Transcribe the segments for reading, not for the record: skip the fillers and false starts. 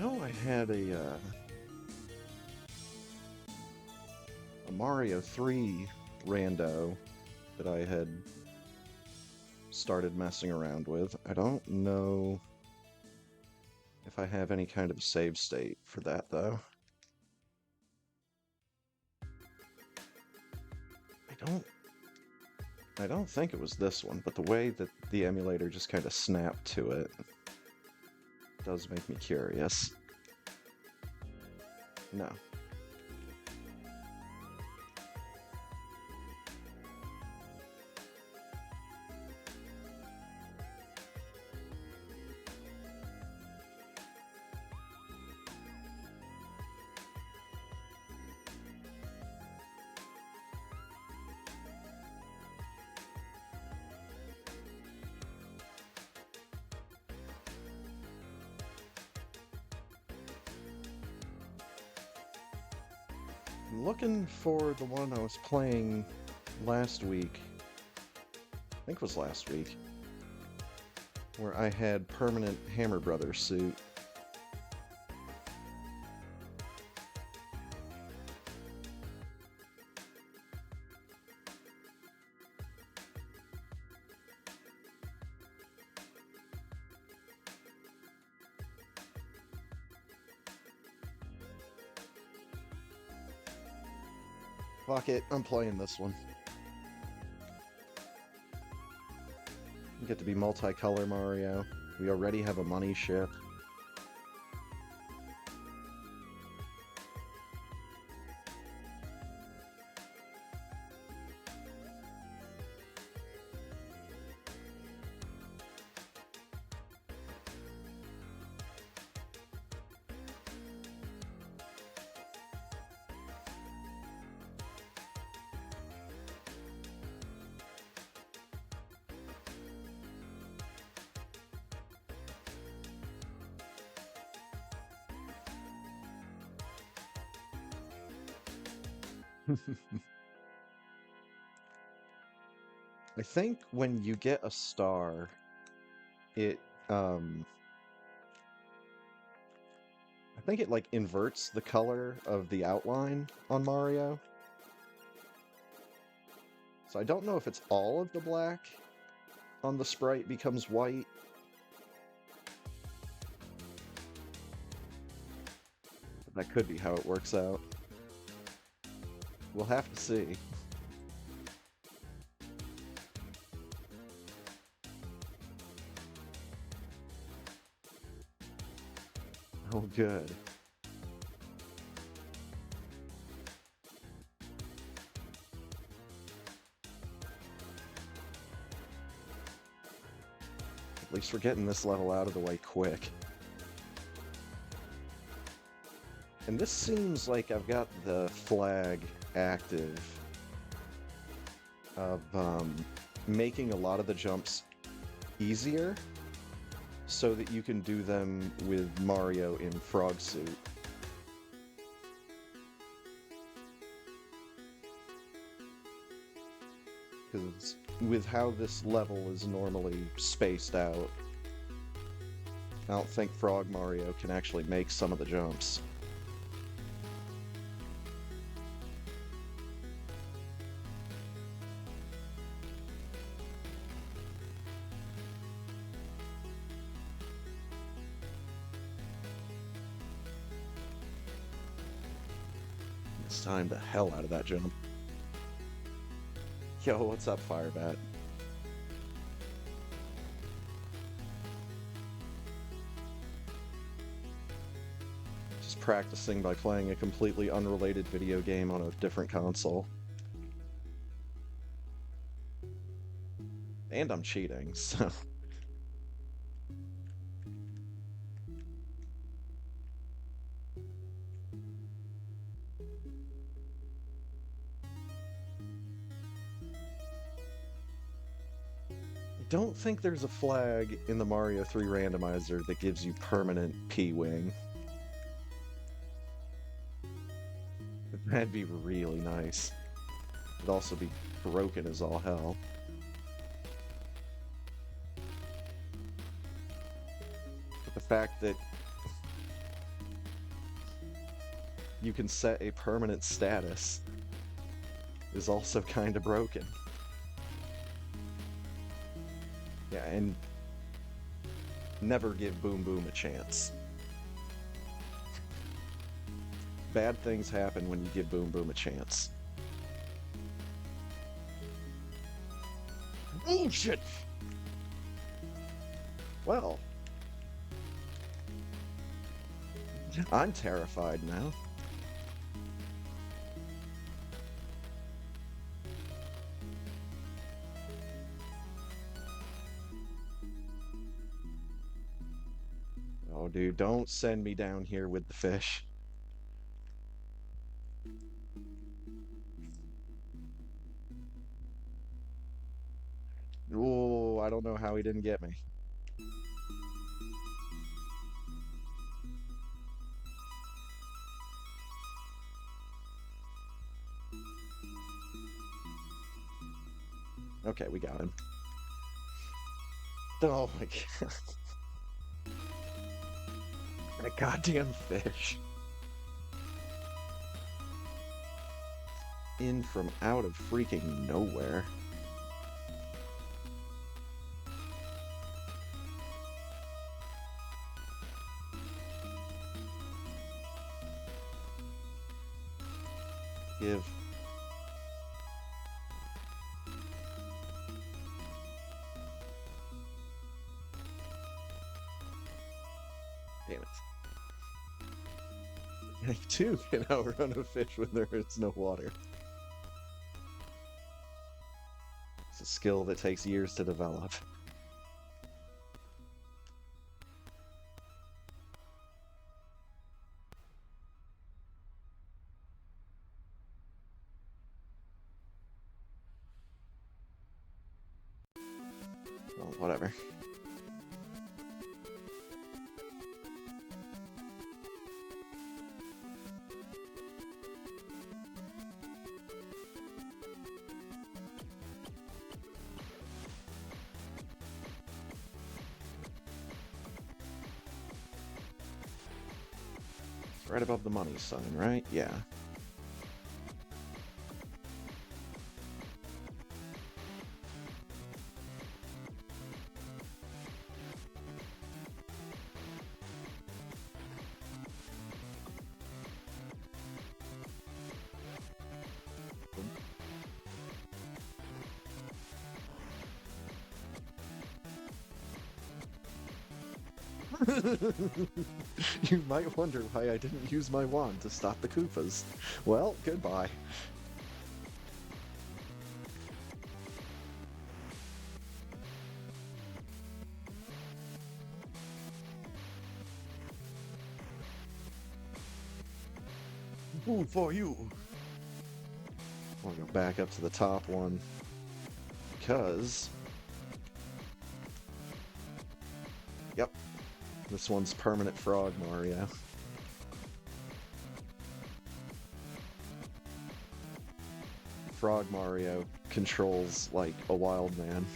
know I had a Mario 3 rando that I had started messing around with. I don't know if I have any kind of save state for that, though. I don't think it was this one, but the way that the emulator just kind of snapped to it does make me curious. No. I'm looking for the one I was playing last week. I think it was last week. Where I had permanent Hammer Brothers suit. Fuck it, I'm playing this one. You get to be multicolor Mario. We already have a money ship. I think when you get a star, it, I think it, like, inverts the color of the outline on Mario. So I don't know if it's all of the black on the sprite becomes white. But that could be how it works out. We'll have to see. Oh, good. At least we're getting this level out of the way quick. And this seems like I've got the flag active of making a lot of the jumps easier so that you can do them with Mario in frog suit. Because with how this level is normally spaced out, I don't think Frog Mario can actually make some of the jumps. It's time the hell out of that jump. Yo, what's up, Firebat? Just practicing by playing a completely unrelated video game on a different console. And I'm cheating, so... I don't think there's a flag in the Mario 3 randomizer that gives you permanent P-Wing. That'd be really nice. It'd also be broken as all hell. But the fact that you can set a permanent status is also kind of broken. Yeah, and never give Boom Boom a chance. Bad things happen when you give Boom Boom a chance. Oh, shit! Well, I'm terrified now. Oh, dude, don't send me down here with the fish. Oh, I don't know how he didn't get me. Okay, we got him. Oh my god. That goddamn fish. In from out of freaking nowhere. Give. Damn it. I too can outrun a fish when there is no water. It's a skill that takes years to develop. Well, whatever. It's right above the money sign, right? Yeah. You might wonder why I didn't use my wand to stop the Koopas. Well, goodbye. Food for you! I'll go back up to the top one. Because... Yep. This one's permanent Frog Mario. Frog Mario controls like a wild man.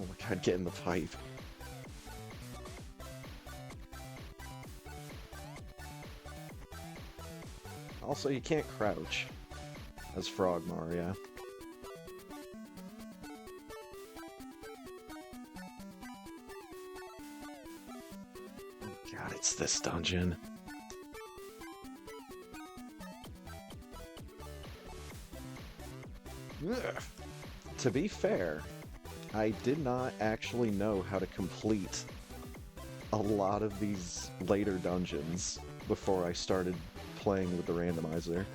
Oh my god, get in the pipe. Also, you can't crouch as Frog Mario. Oh god, it's this dungeon. Ugh. To be fair, I did not actually know how to complete a lot of these later dungeons before I started playing with the randomizer.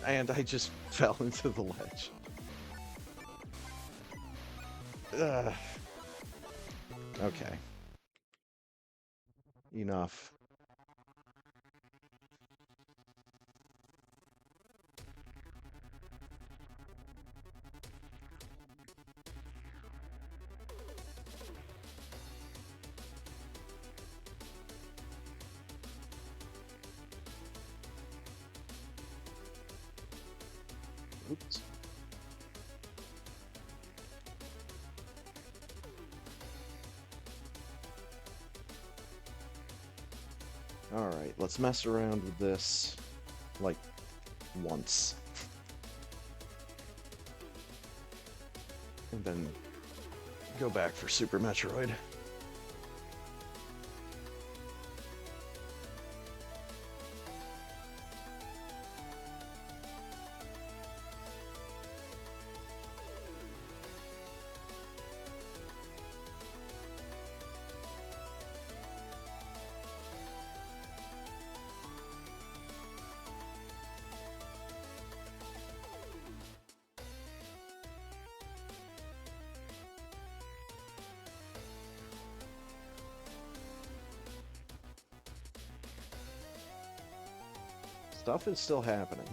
And I just fell into the ledge. Okay. Enough. Oops. Alright, let's mess around with this, like, once. And then go back for Super Metroid. Stuff is still happening.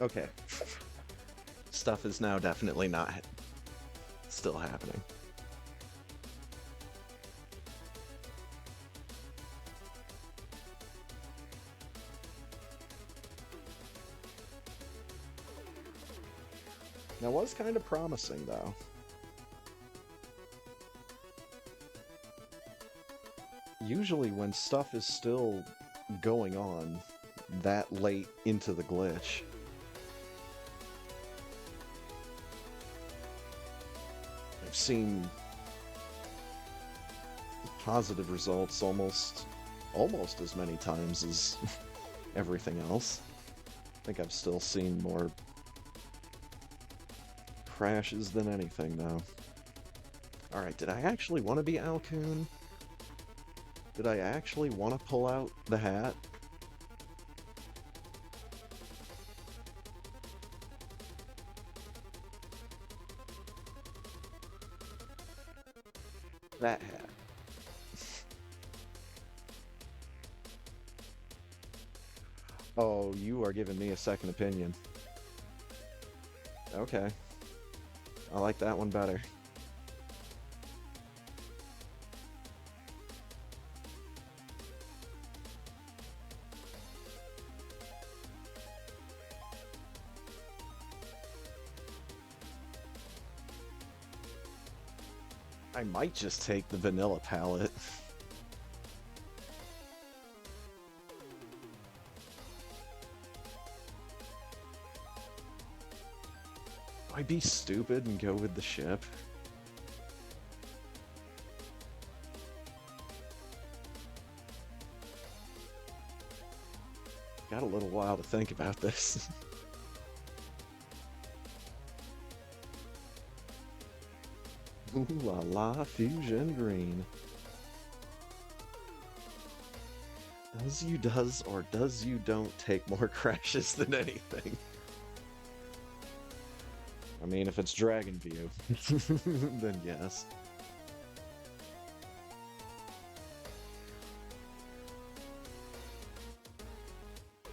Okay. Stuff is now definitely not still happening. That was kind of promising, though. Usually when stuff is still going on that late into the glitch, I've seen positive results almost as many times as everything else. I think I've still seen more crashes than anything, though. Alright, did I actually want to be Alcoon? Did I actually want to pull out the hat? That hat. Oh, you are giving me a second opinion. Okay. I like that one better. I might just take the vanilla palette. I'd be stupid and go with the ship. Got a little while to think about this. Ooh la la, fusion green. Does you does or does you don't take more crashes than anything? I mean, if it's Dragon View, then yes.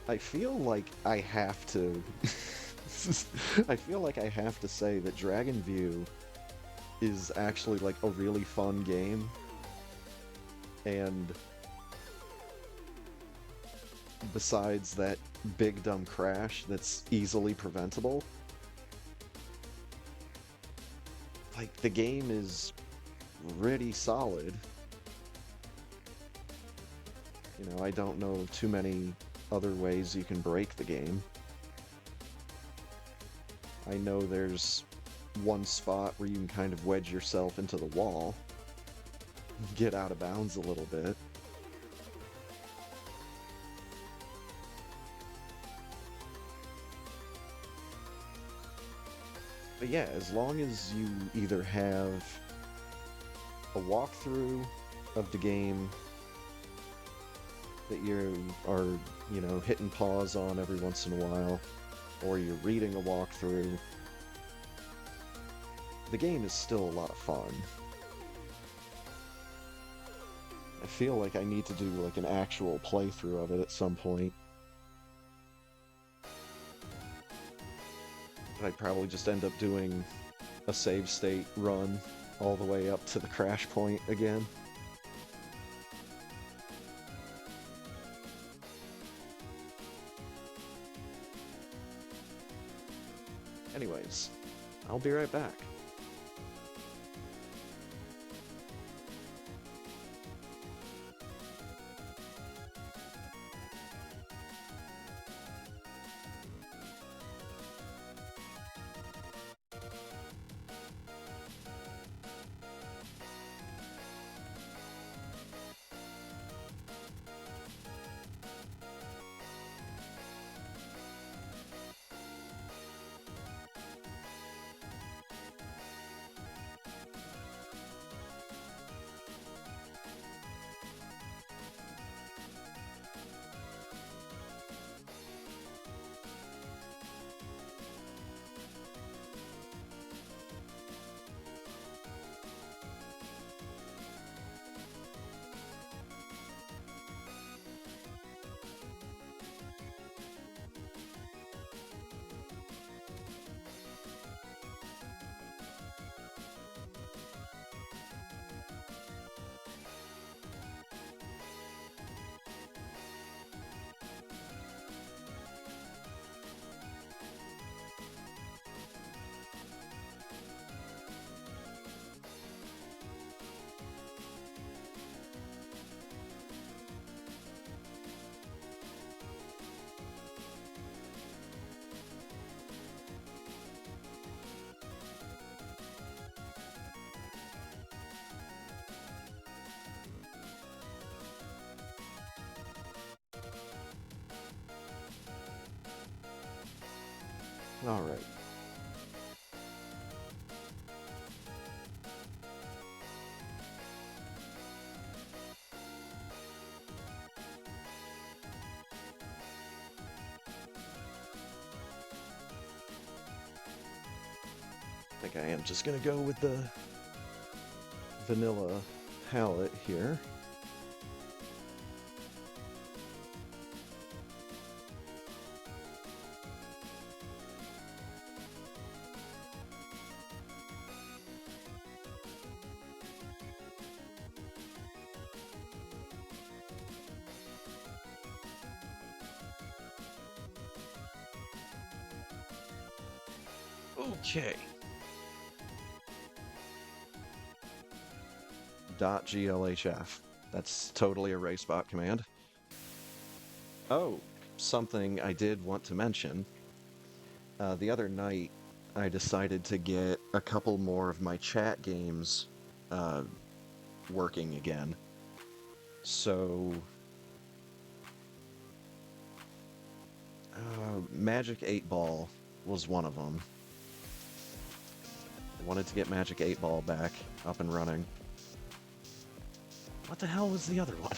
I feel like I have to... I feel like I have to say that Dragon View is actually, like, a really fun game. And besides that big dumb crash that's easily preventable, like, the game is pretty solid. You know, I don't know too many other ways you can break the game. I know there's one spot where you can kind of wedge yourself into the wall, get out of bounds a little bit. But yeah, as long as you either have a walkthrough of the game that you are, you know, hitting pause on every once in a while, or you're reading a walkthrough, the game is still a lot of fun. I feel like I need to do like an actual playthrough of it at some point. But I'd probably just end up doing a save state run all the way up to the crash point again. Anyways, I'll be right back. Alright. I think I am just gonna go with the vanilla palette here. Okay. .glhf. That's totally a racebot command. Oh, something I did want to mention. The other night, I decided to get a couple more of my chat games working again. So, Magic 8 Ball was one of them. I wanted to get Magic 8 Ball back up and running. What the hell was the other one?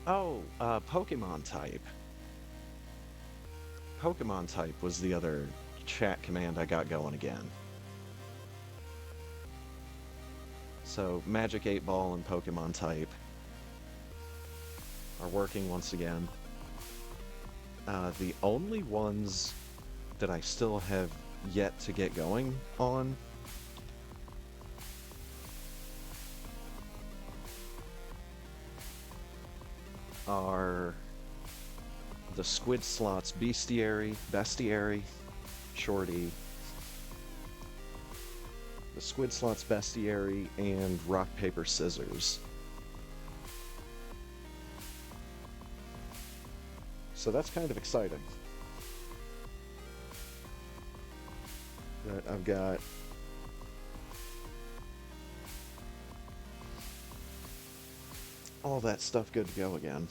Oh, Pokemon type. Pokemon type was the other chat command I got going again. So So Magic 8 Ball and Pokemon Type are working once again. The only ones that I still have yet to get going on are the Squid Slots Bestiary, Shorty, the Squid Slots Bestiary, and Rock, Paper, Scissors. So that's kind of exciting. That I've got all that stuff good to go again.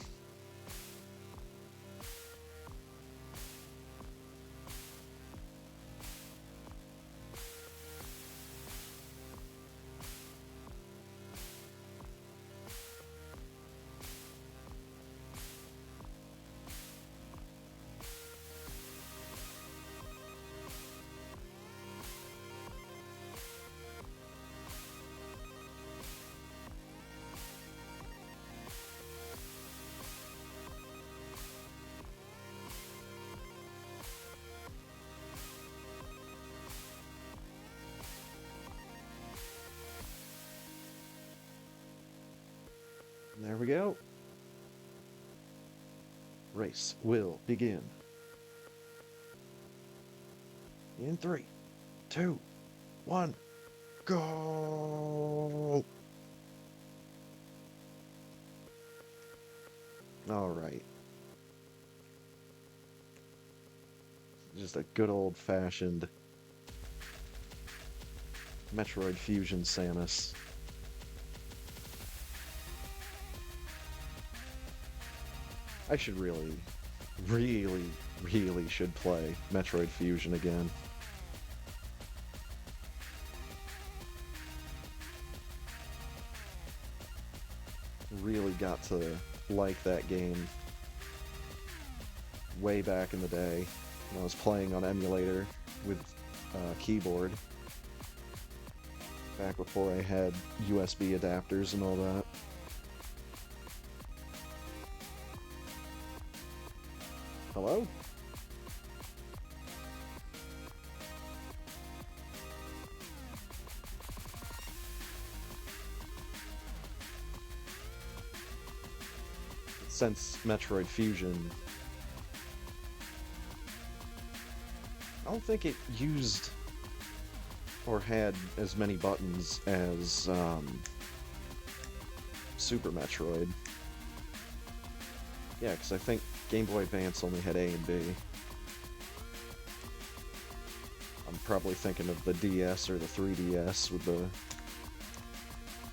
There we go. Race will begin. In 3, 2, 1, go! All right. Just a good old-fashioned Metroid Fusion Samus. I should really should play Metroid Fusion again. Really got to like that game way back in the day when I was playing on emulator with keyboard. Back before I had USB adapters and all that. Hello? Since Metroid Fusion, I don't think it used or had as many buttons as Super Metroid. Yeah, because I think Game Boy Advance only had A and B. I'm probably thinking of the DS or the 3DS with the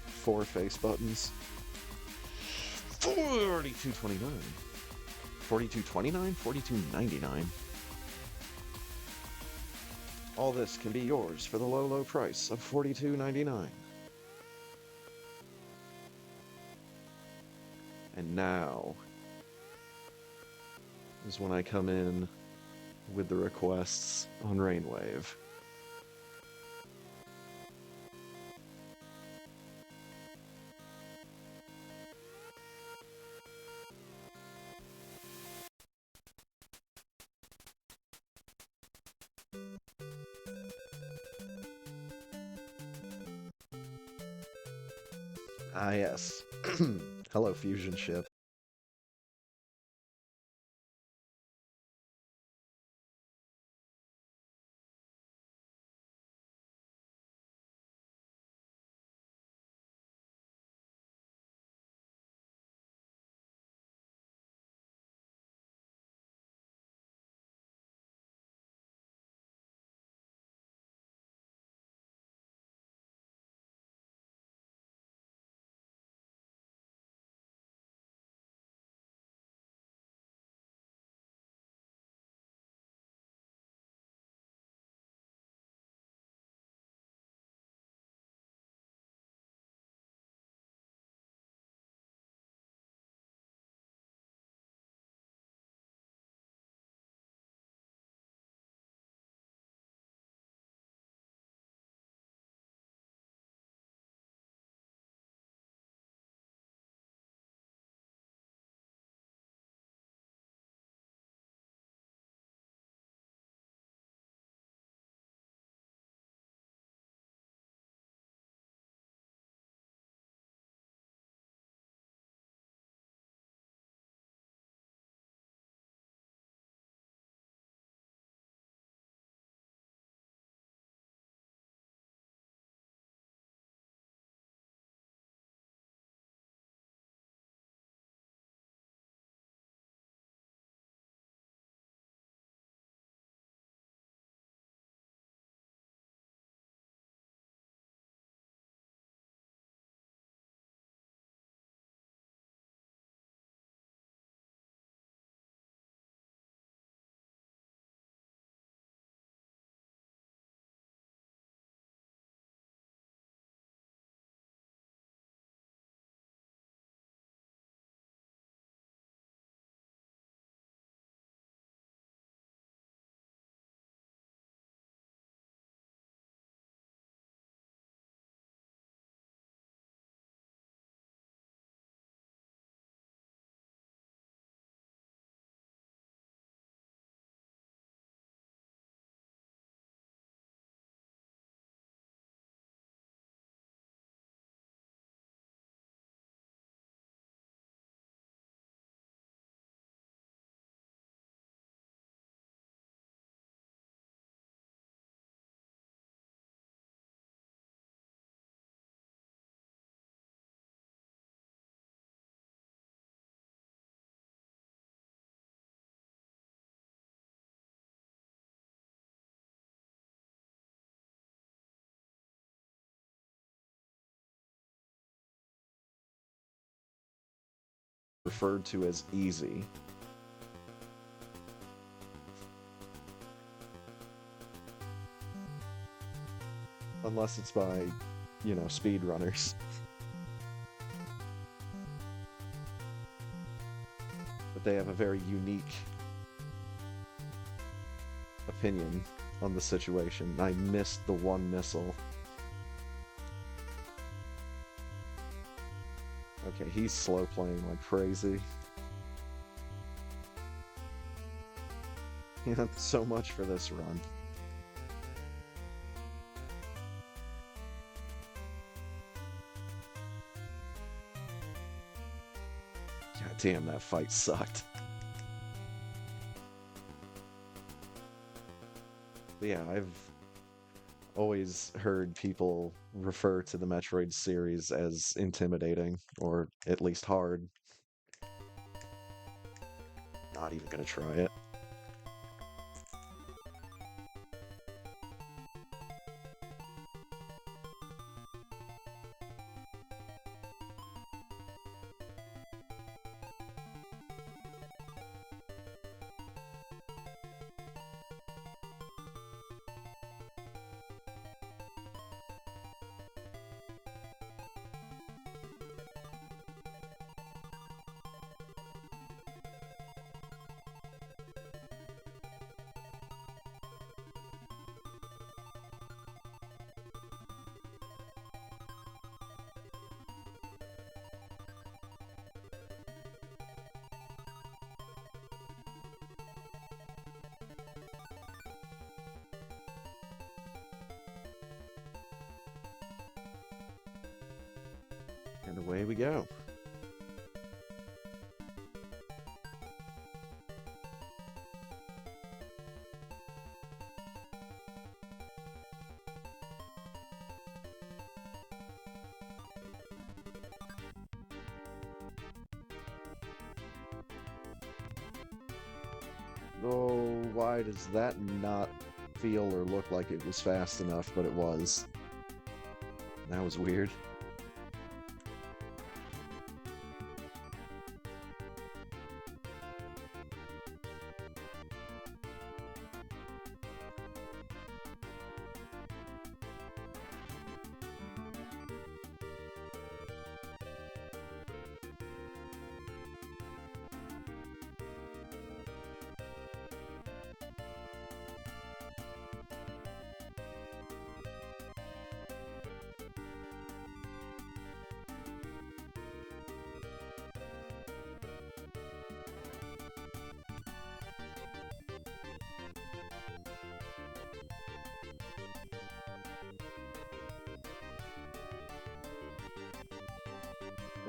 4 face buttons. 42.29. 42.29? 42.99. All this can be yours for the low, low price of $42.99. And now is when I come in with the requests on Rainwave. Ah, yes. Hello, Fusion Ship. referred to as easy. Unless it's by, speedrunners. But they have a very unique opinion on the situation. I missed the one missile. Okay, he's slow playing like crazy. Yeah, so much for this run. God damn, that fight sucked. But yeah, I've always heard people refer to the Metroid series as intimidating, or at least hard. Not even gonna try it. And away we go. Oh, why does that not feel or look like it was fast enough, but it was? That was weird.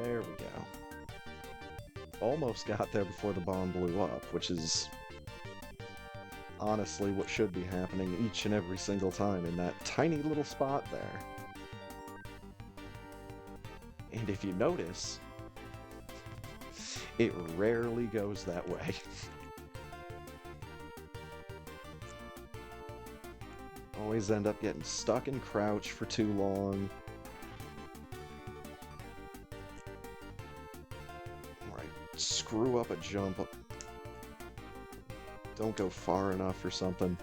There we go. Almost got there before the bomb blew up, which is honestly what should be happening each and every single time in that tiny little spot there. And if you notice, it rarely goes that way. Always end up getting stuck in crouch for too long. Screw up a jump. Don't go far enough or something.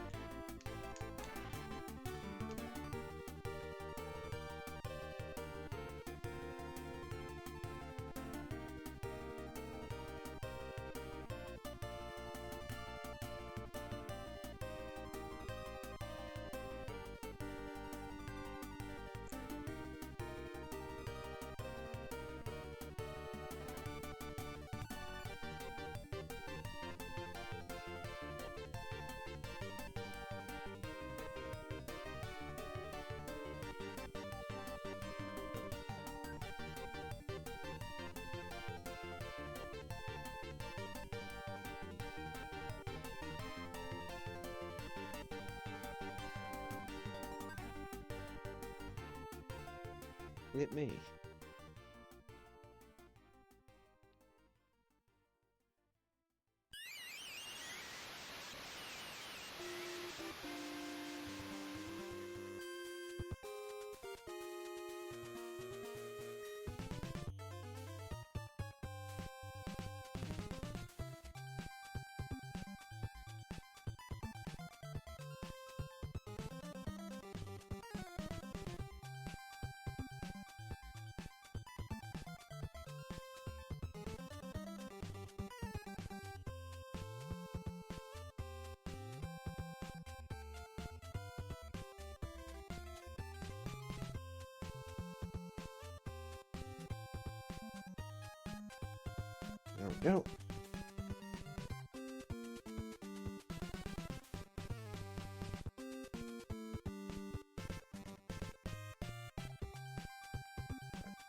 Hit me. There we go.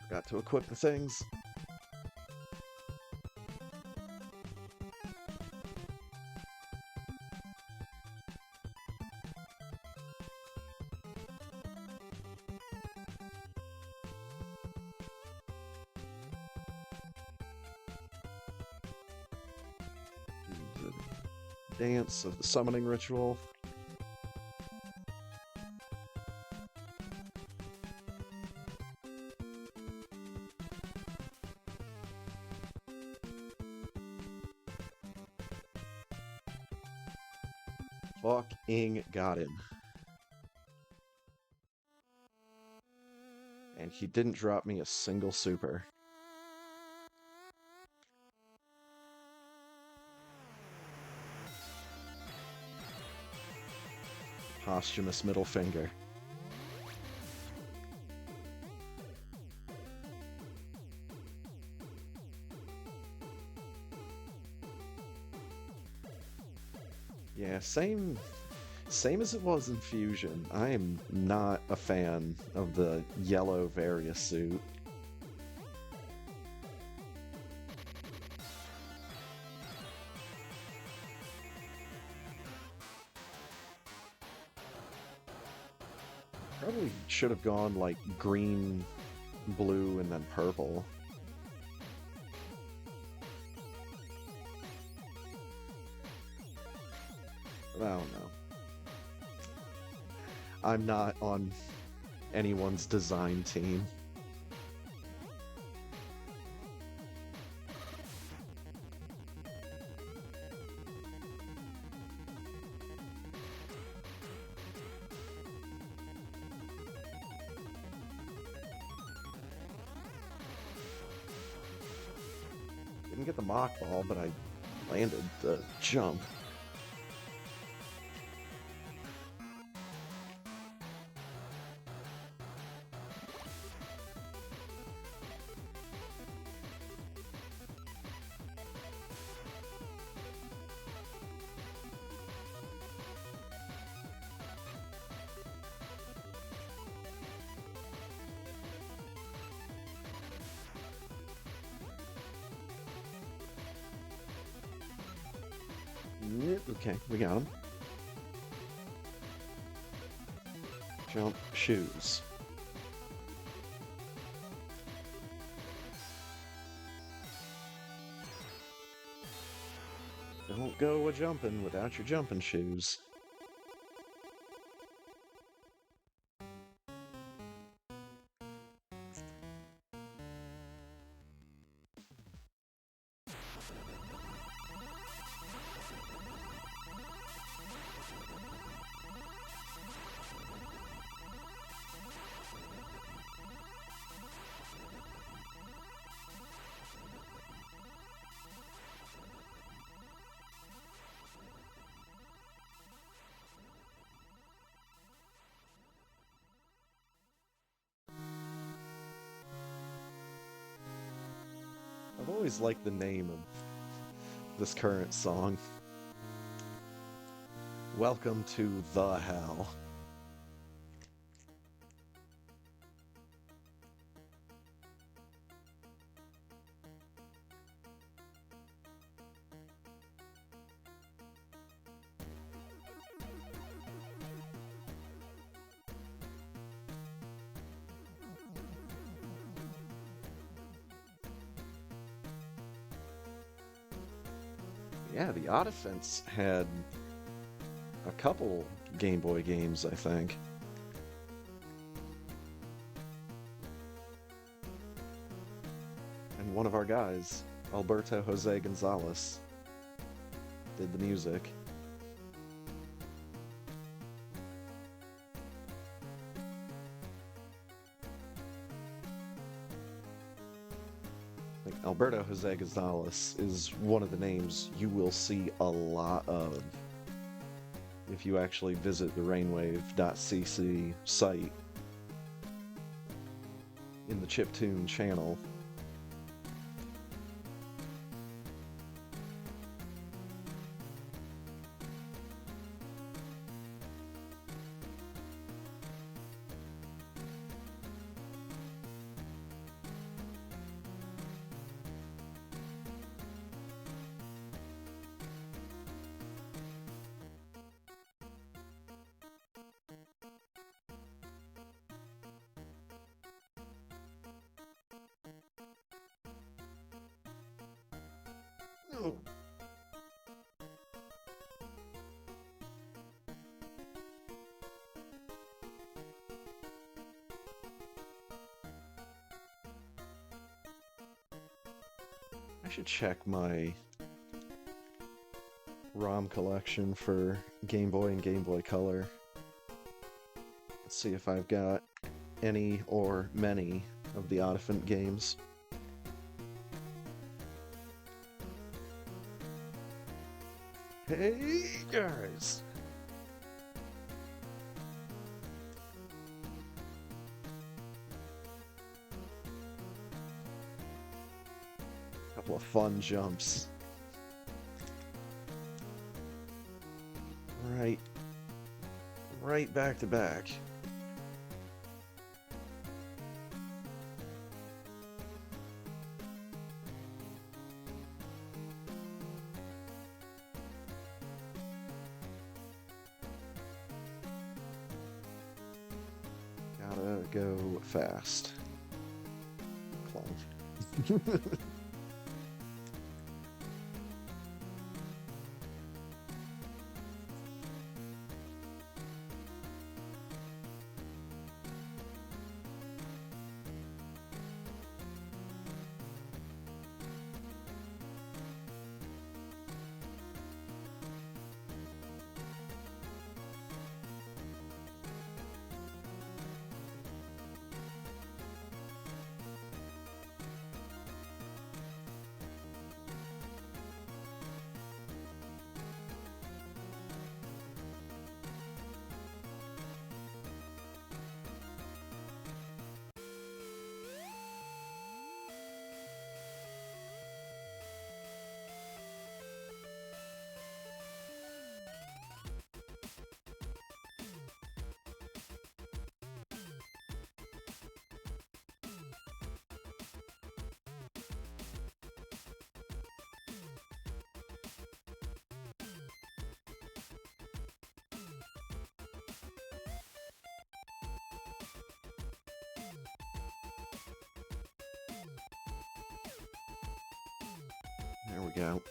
Forgot to equip the things. Dance of the summoning ritual. Fucking got him. And he didn't drop me a single super. Posthumous middle finger. Yeah, same as it was in Fusion. I am not a fan of the yellow Various suit. Probably should have gone like green, blue, and then purple. But I don't know. I'm not on anyone's design team. Didn't get the mock ball, but I landed the jump. Okay, we got him. Jump, shoes. Don't go a-jumping without your jumping shoes. I've always liked the name of this current song. Welcome to the Hell. Yeah, the Odd Offense had a couple Game Boy games, I think. And one of our guys, Alberto Jose Gonzalez, did the music. Alberto Jose Gonzalez is one of the names you will see a lot of if you actually visit the rainwave.cc site in the Chiptune channel. I should check my ROM collection for Game Boy and Game Boy Color. Let's see if I've got any or many of the Oddifant games. Hey guys! Couple of fun jumps. Right back to back. Gotta go fast. Clunk. There we go.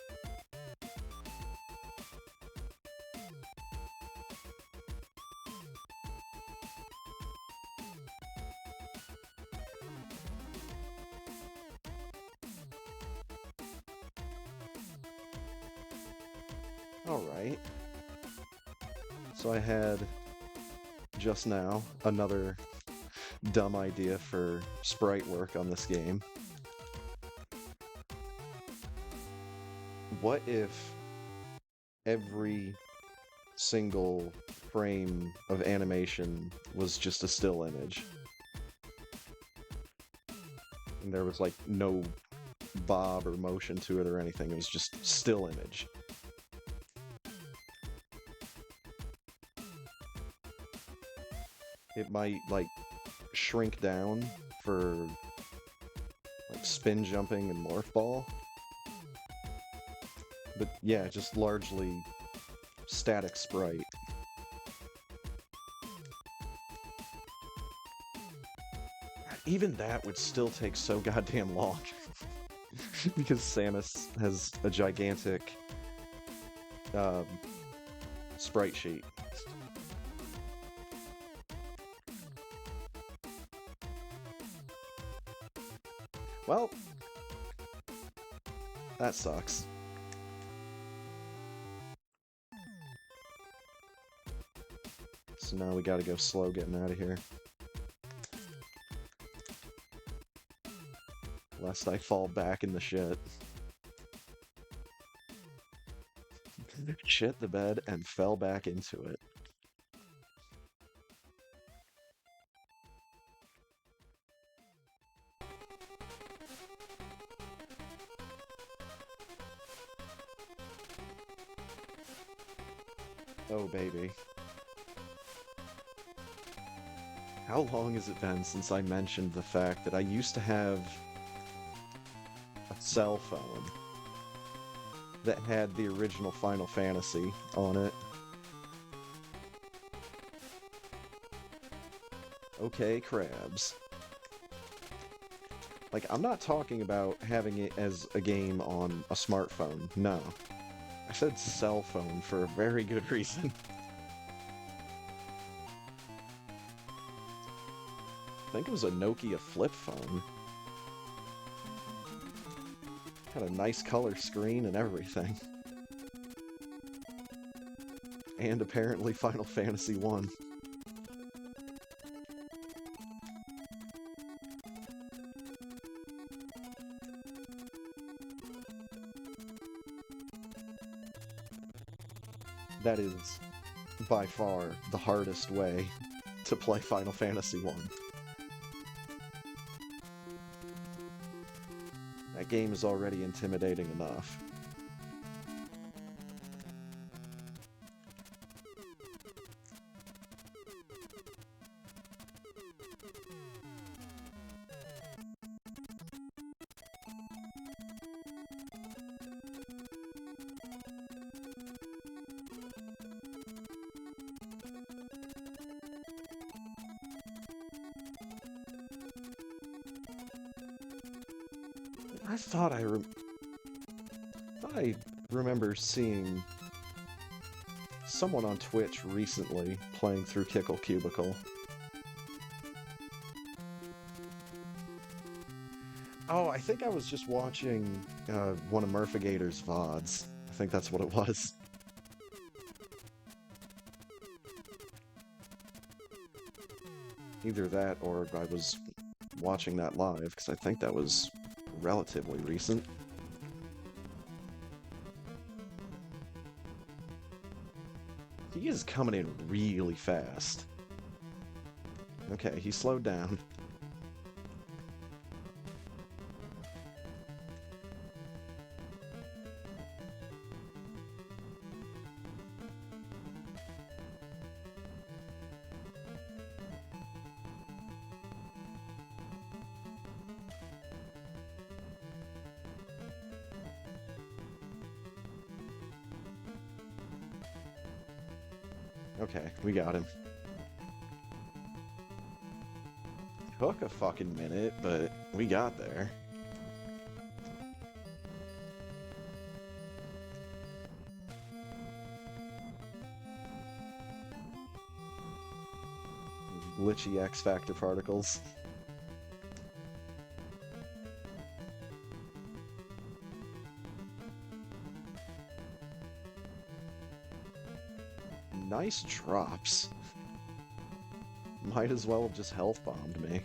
Alright. So I had, just now, another dumb idea for sprite work on this game. What if every single frame of animation was just a still image? And there was like no bob or motion to it or anything, it was just still image. It might like shrink down for like spin jumping and morph ball. But yeah, just largely static sprite. Even that would still take so goddamn long. Because Samus has a gigantic sprite sheet. Well, that sucks. So now we gotta go slow getting out of here. Lest I fall back in the shit. Shit the bed and fell back into it. Oh, baby. How long has it been since I mentioned the fact that I used to have a cell phone that had the original Final Fantasy on it? Okay, crabs. Like, I'm not talking about having it as a game on a smartphone, no. I said cell phone for a very good reason. I think it was a Nokia flip phone. Had a nice color screen and everything. And apparently Final Fantasy 1. That is by far the hardest way to play Final Fantasy 1. That game is already intimidating enough. I thought I remember seeing someone on Twitch recently playing through Kickle Cubicle. Oh, I think I was just watching one of Murphigator's VODs. I think that's what it was. Either that or I was watching that live, because I think that was relatively recent. He is coming in really fast. Okay, he slowed down. Okay, we got him. Took a fucking minute, but we got there. Glitchy X-Factor particles. Nice drops. Might as well have just health bombed me.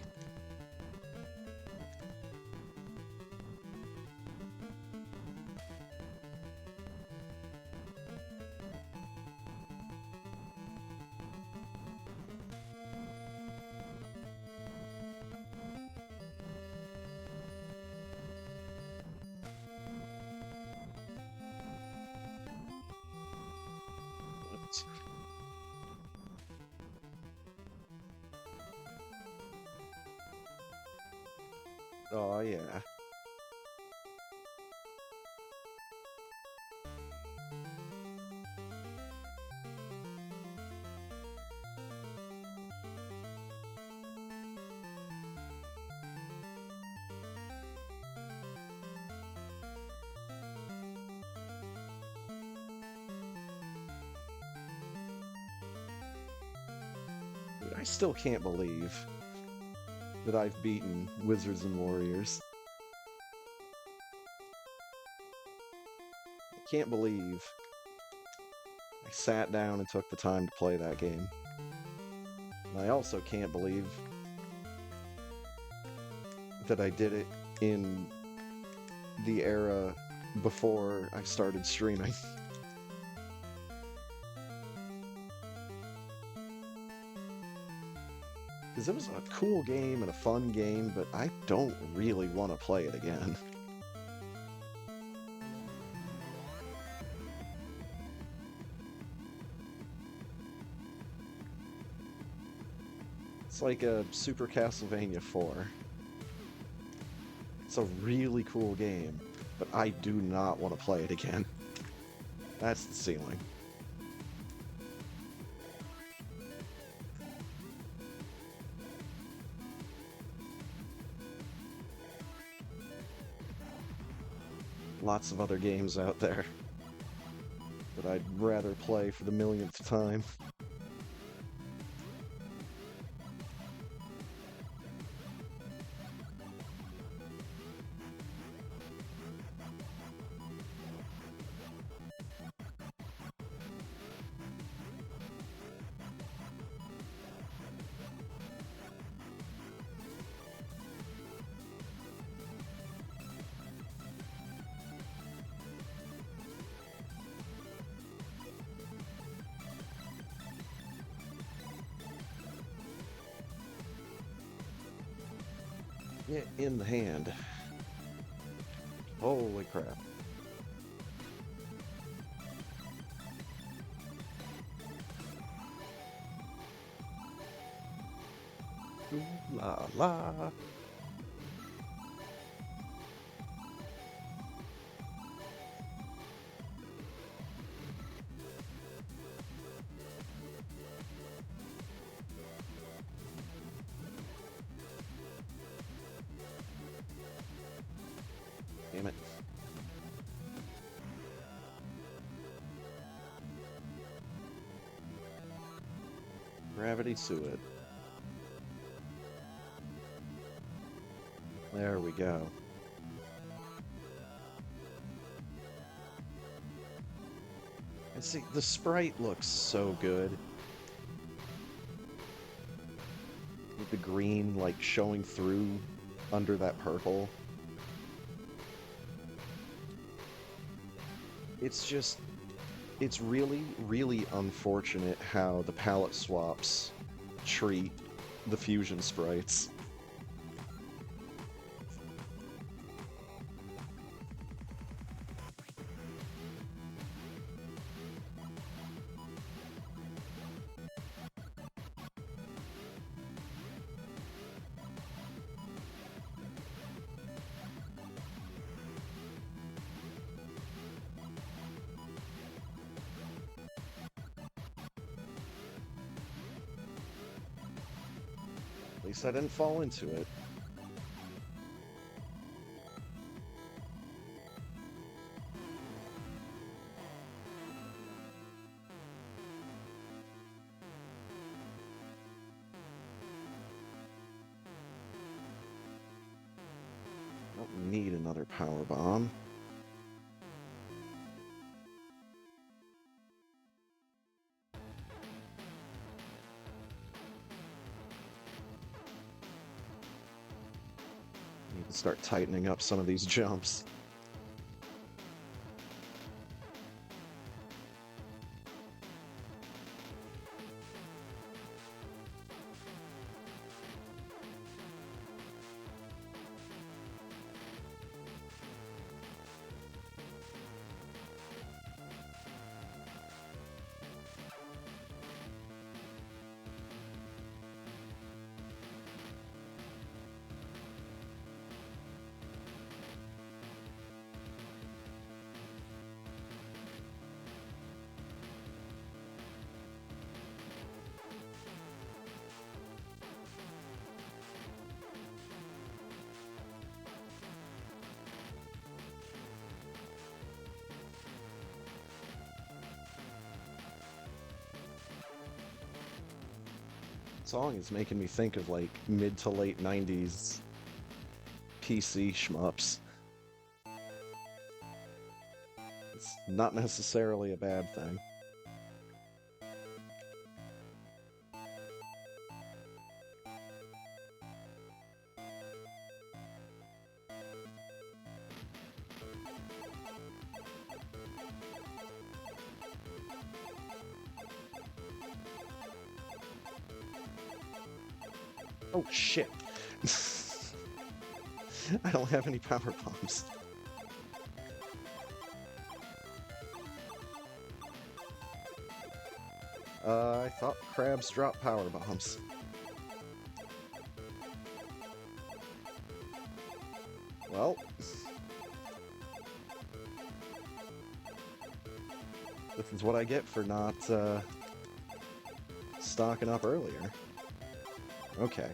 Oh, yeah. Dude, I still can't believe that I've beaten Wizards and Warriors. I can't believe I sat down and took the time to play that game. And I also can't believe that I did it in the era before I started streaming. Because it was a cool game and a fun game, but I don't really want to play it again. It's like a Super Castlevania 4. It's a really cool game, but I do not want to play it again. That's the ceiling. lots of other games out there that I'd rather play for the millionth time. Yeah, in the hand. Holy crap. Ooh la la. Damn it. Gravity suet. There we go. And see, the sprite looks so good. With the green, like, showing through under that purple. It's just... It's really, really unfortunate how the palette swaps treat the fusion sprites. At least I didn't fall into it. Don't need another power bomb. Need to start tightening up some of these jumps. Song is making me think of like mid to late 90s PC shmups. It's not necessarily a bad thing. Oh shit. I don't have any power bombs. I thought crabs drop power bombs. Well. This is what I get for not, stocking up earlier. Okay.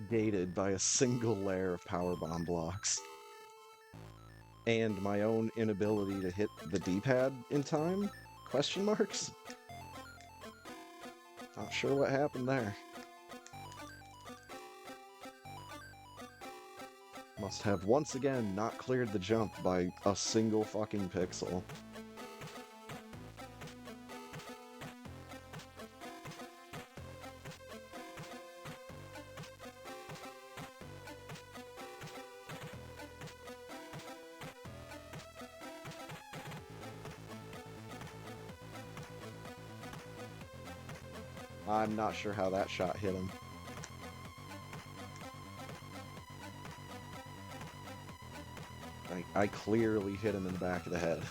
gated by a single layer of power bomb blocks. And my own inability to hit the D-pad in time? Question marks? Not sure what happened there. Must have once again not cleared the jump by a single fucking pixel. I'm not sure how that shot hit him. I clearly hit him in the back of the head.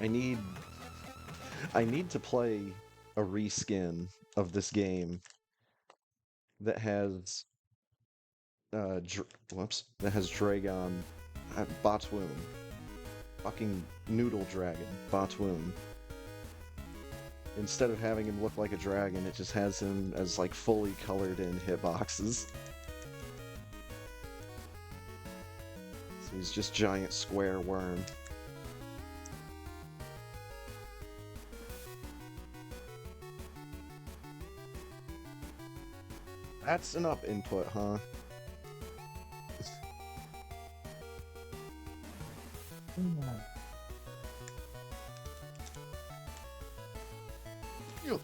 I need to play a reskin of this game that has that has Dragon Batwoon. Fucking Noodle Dragon, Batwoon. Instead of having him look like a dragon, it just has him as like fully colored in hitboxes. So he's just giant square worm. That's an up input, huh? Ew.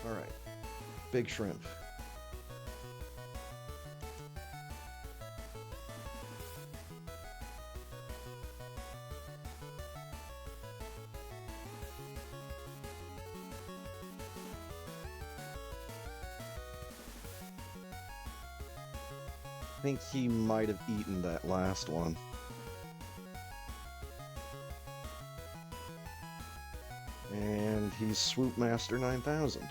Alright. Big shrimp. I think he might have eaten that last one. And he's Swoop Master 9000.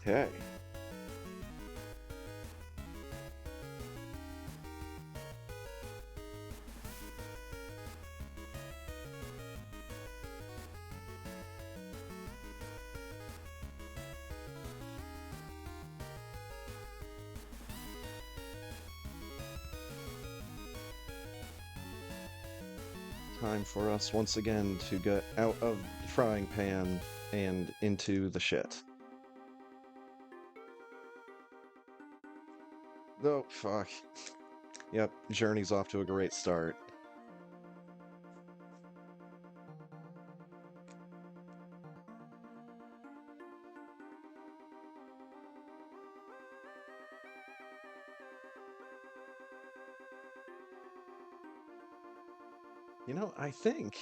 Okay. Time for us once again to get out of the frying pan and into the shit. Oh, fuck. Yep, journey's off to a great start. You know, I think,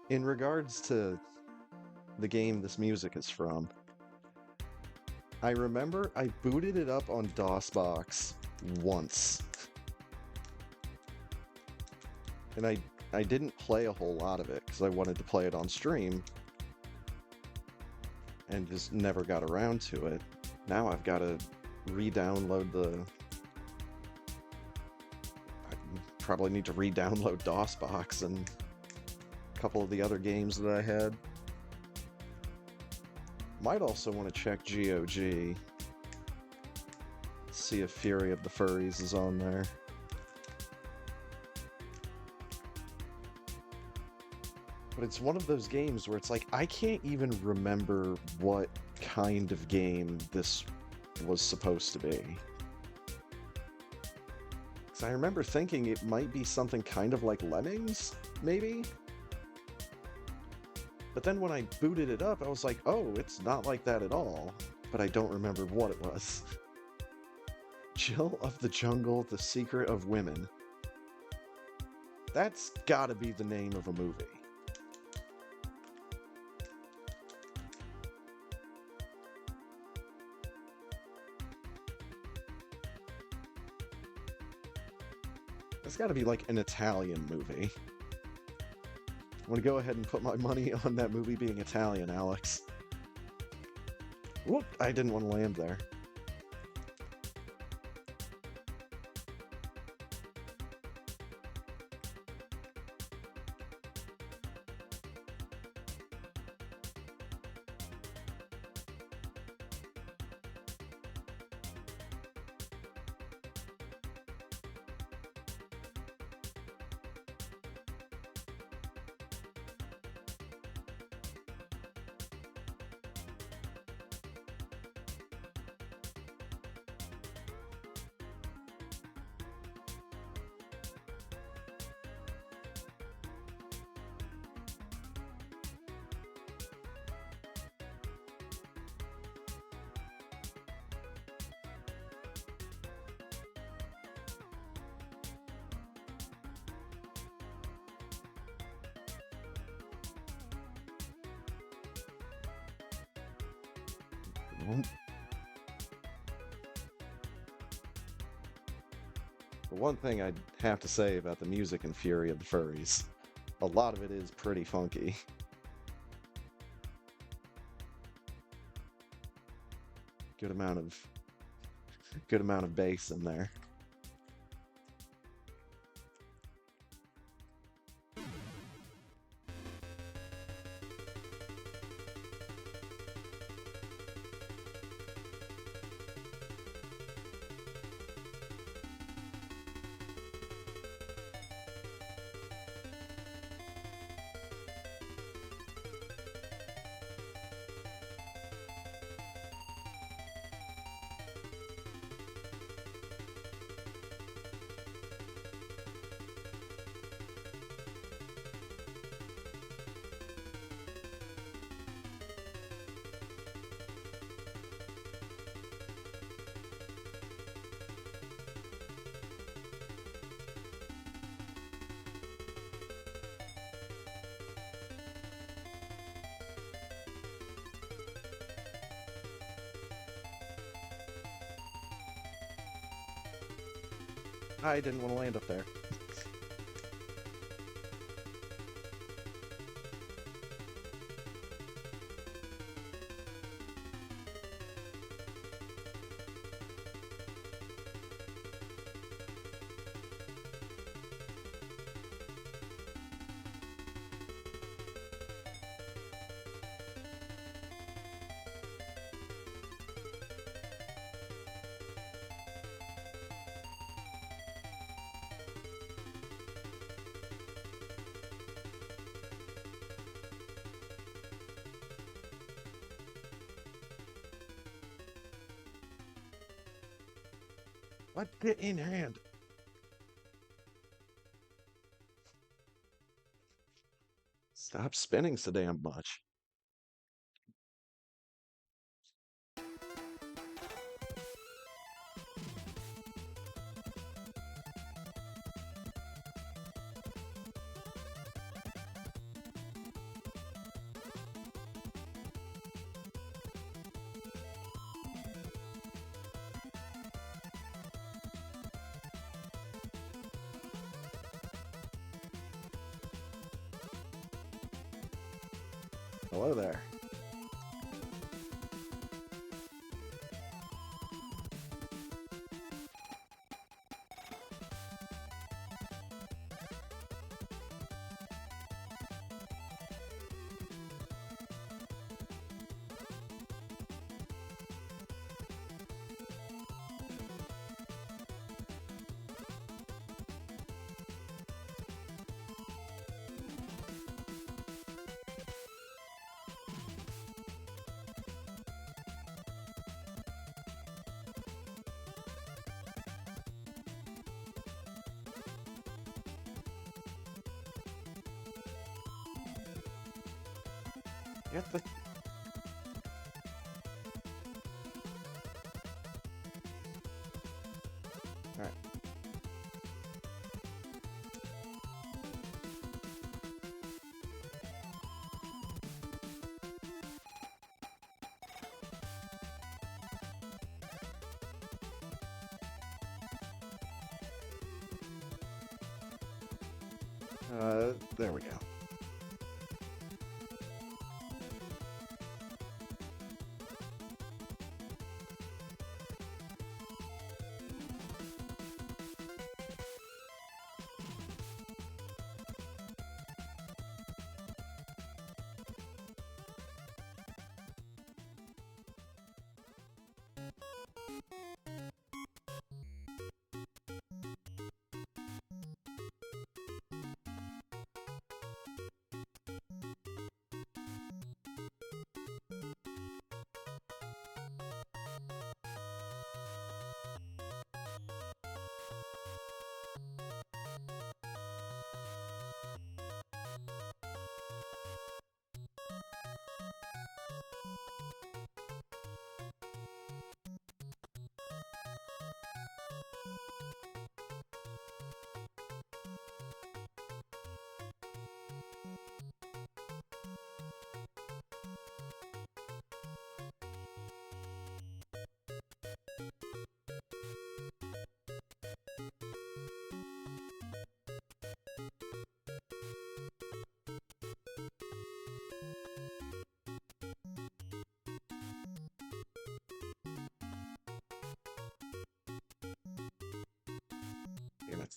in regards to the game this music is from, I remember I booted it up on DOSBox once. And I didn't play a whole lot of it because I wanted to play it on stream. And just never got around to it. Now I've got to re-download I probably need to re-download DOSBox and a couple of the other games that I had. Might also want to check GOG see if Fury of the Furries is on there. But it's one of those games where it's like, I can't even remember what kind of game this was supposed to be. Because I remember thinking it might be something kind of like Lemmings, maybe? But then when I booted it up, I was like, oh, it's not like that at all. But I don't remember what it was. Jill of the Jungle, The Secret of Women. That's gotta be the name of a movie. It's gotta be like an Italian movie. I'm gonna go ahead and put my money on that movie being Italian, Alex. Whoop, I didn't want to land there. The one thing I'd have to say about the music in Fury of the Furries, a lot of it is pretty funky. Good amount of bass in there. I didn't want to land up there. Let's get in hand. Stop spinning so damn much. Hello there. Get the... Alright. There we go. Damn it.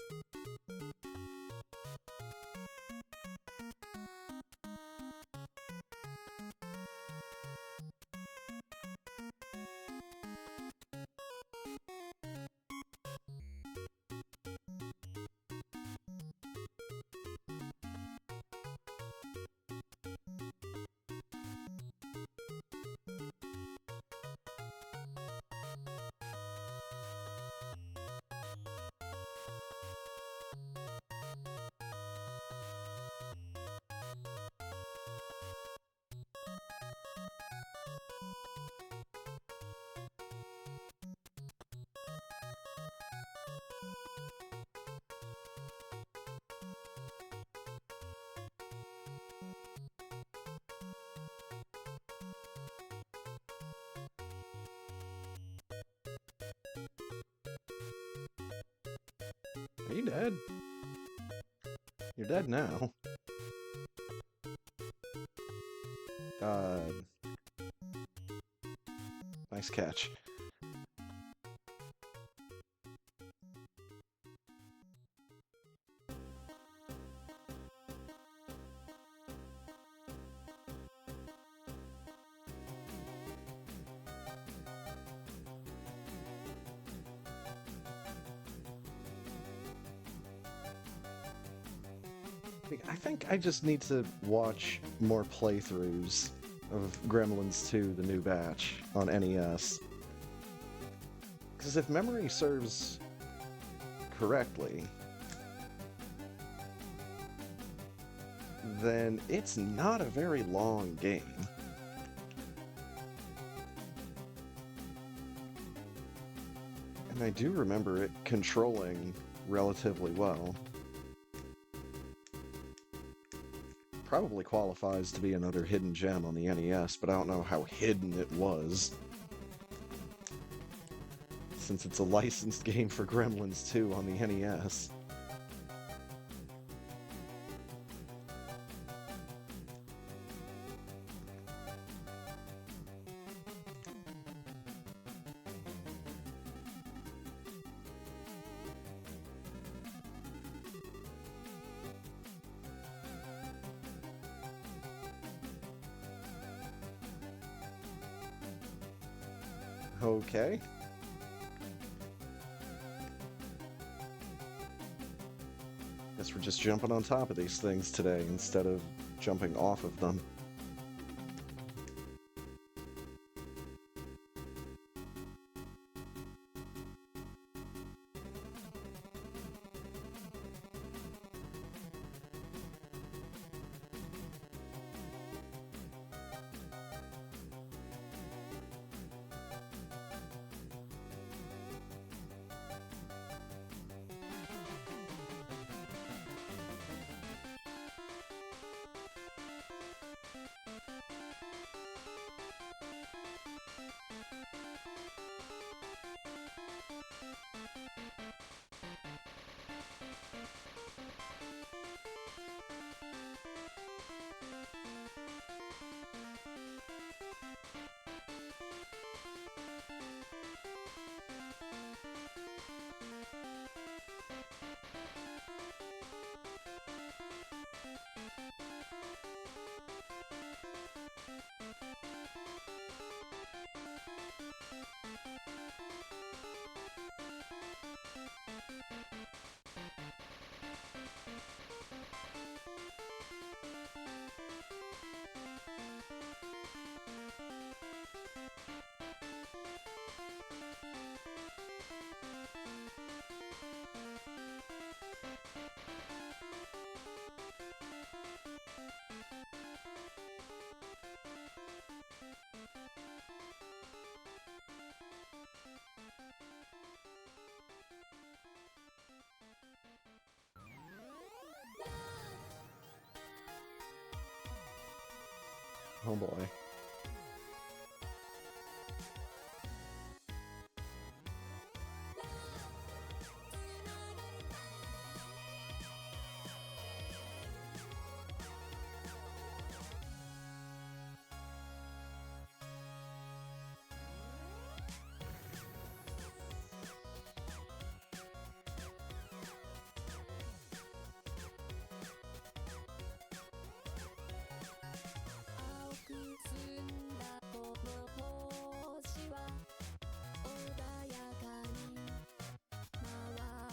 Are you dead? You're dead now. Nice catch. I think I just need to watch more playthroughs of Gremlins 2, the new batch, on NES. Because if memory serves correctly, then it's not a very long game. And I do remember it controlling relatively well. Probably qualifies to be another hidden gem on the NES, but I don't know how hidden it was, since it's a licensed game for Gremlins 2 on the NES. Okay. Guess we're just jumping on top of these things today instead of jumping off of them. Oh boy.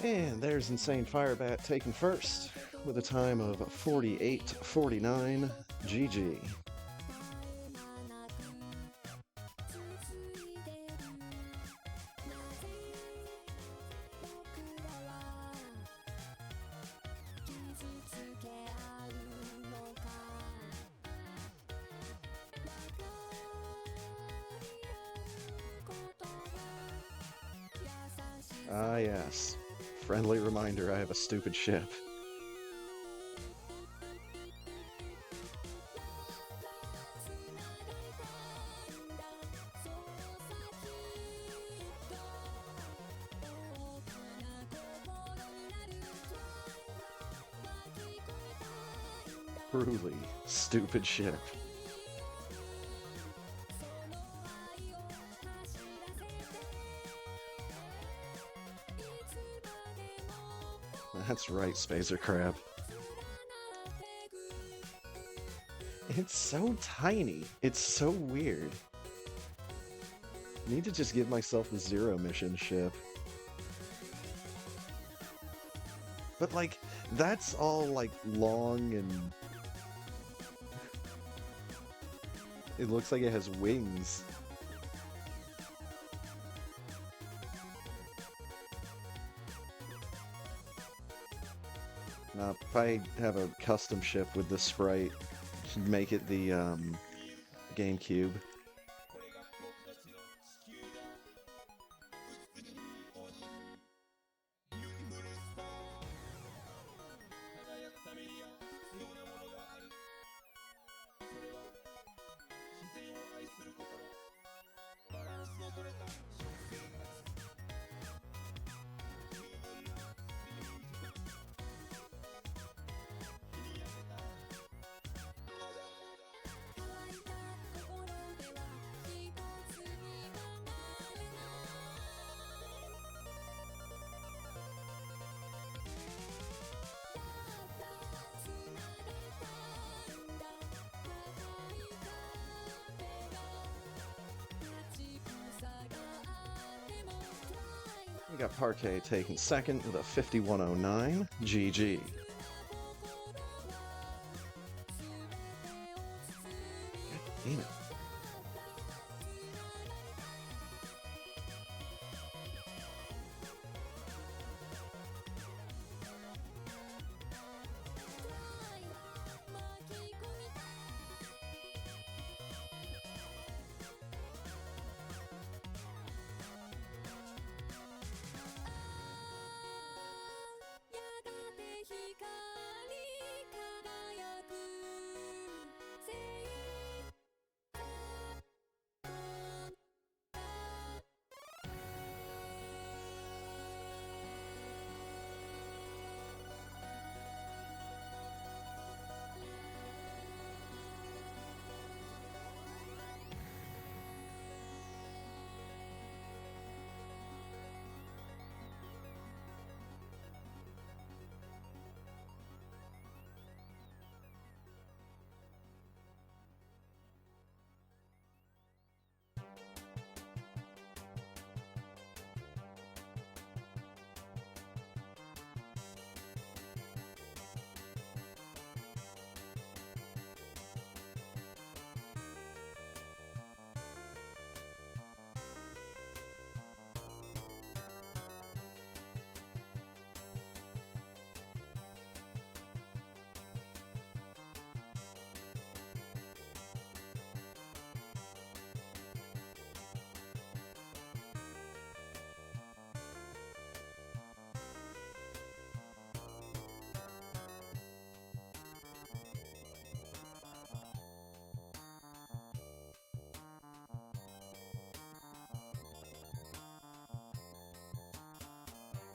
And there's Insane Firebat taken first with a time of 48:49. GG. Ah, yes. Friendly reminder I have a stupid ship. Truly stupid ship. That's right, Spacer Crab. It's so tiny. It's so weird. I need to just give myself the zero mission ship. But, like, that's all, like, long and... It looks like it has wings. Now, if I have a custom ship with this sprite, make it the, GameCube. We got Parquet taking second with a 5109. GG. God damn it.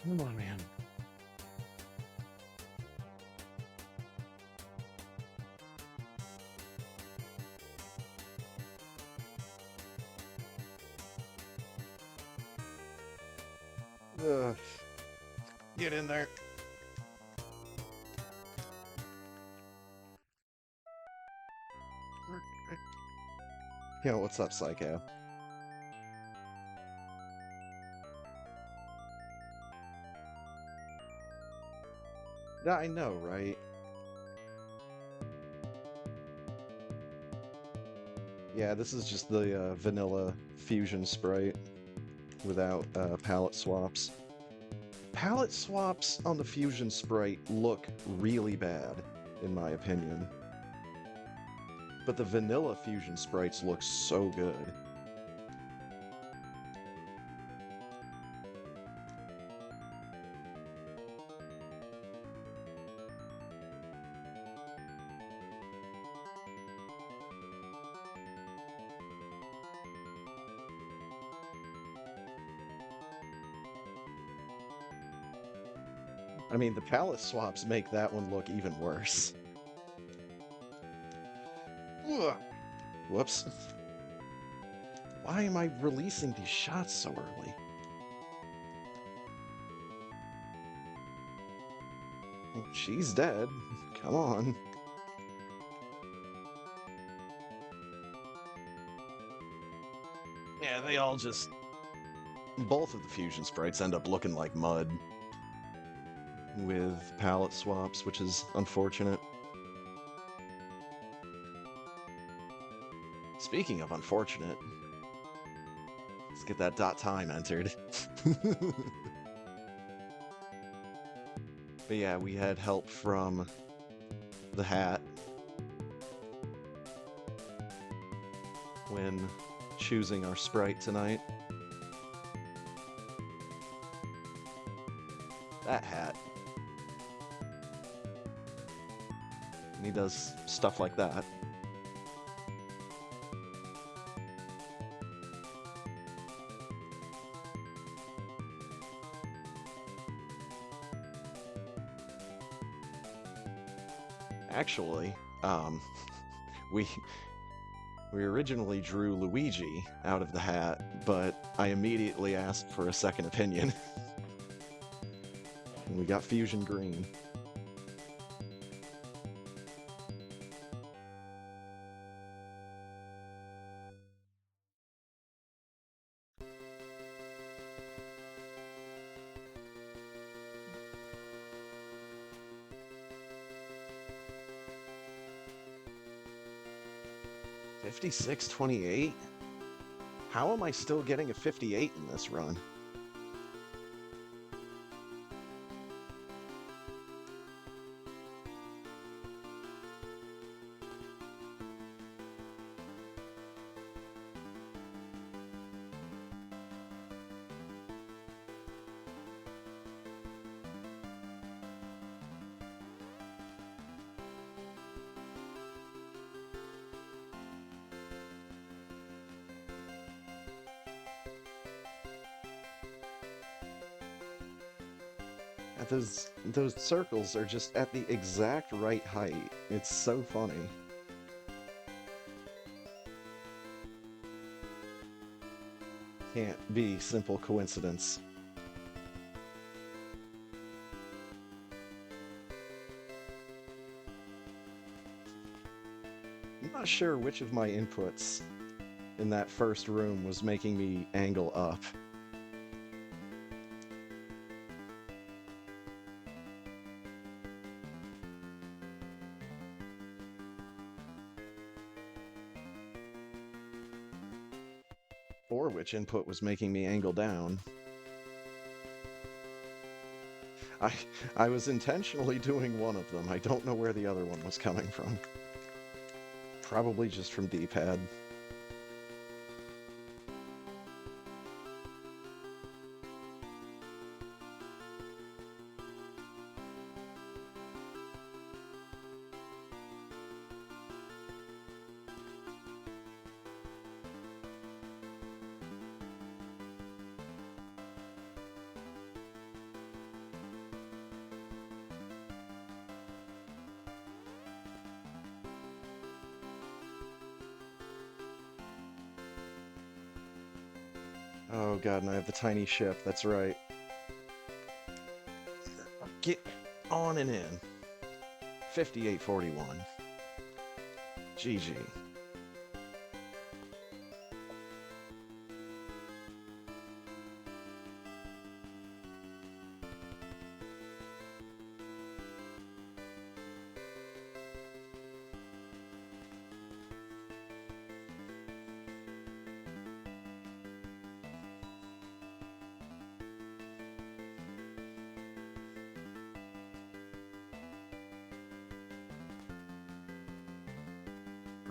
Come on, man. Ugh. Get in there. Yo, what's up, Psycho? Yeah, I know, right? Yeah, this is just the vanilla fusion sprite without palette swaps. Palette swaps on the fusion sprite look really bad, in my opinion. But the vanilla fusion sprites look so good. I mean, the palette swaps make that one look even worse. Ugh. Whoops. Why am I releasing these shots so early? She's dead. Come on. Yeah, they all just... Both of the fusion sprites end up looking like mud with palette swaps, which is unfortunate. Speaking of unfortunate, let's get that .time entered. But yeah, we had help from the hat when choosing our sprite tonight. That hat. And he does stuff like that. Actually, we originally drew Luigi out of the hat, but I immediately asked for a second opinion. And we got Fusion Green. $56.28? How am I still getting a 58 in this run? Those circles are just at the exact right height. It's so funny. Can't be simple coincidence. I'm not sure which of my inputs in that first room was making me angle up. Or which input was making me angle down. I was intentionally doing one of them. I don't know where the other one was coming from. Probably just from D-pad. Oh god, and I have the tiny ship, that's right. Get on and in. 5841. GG.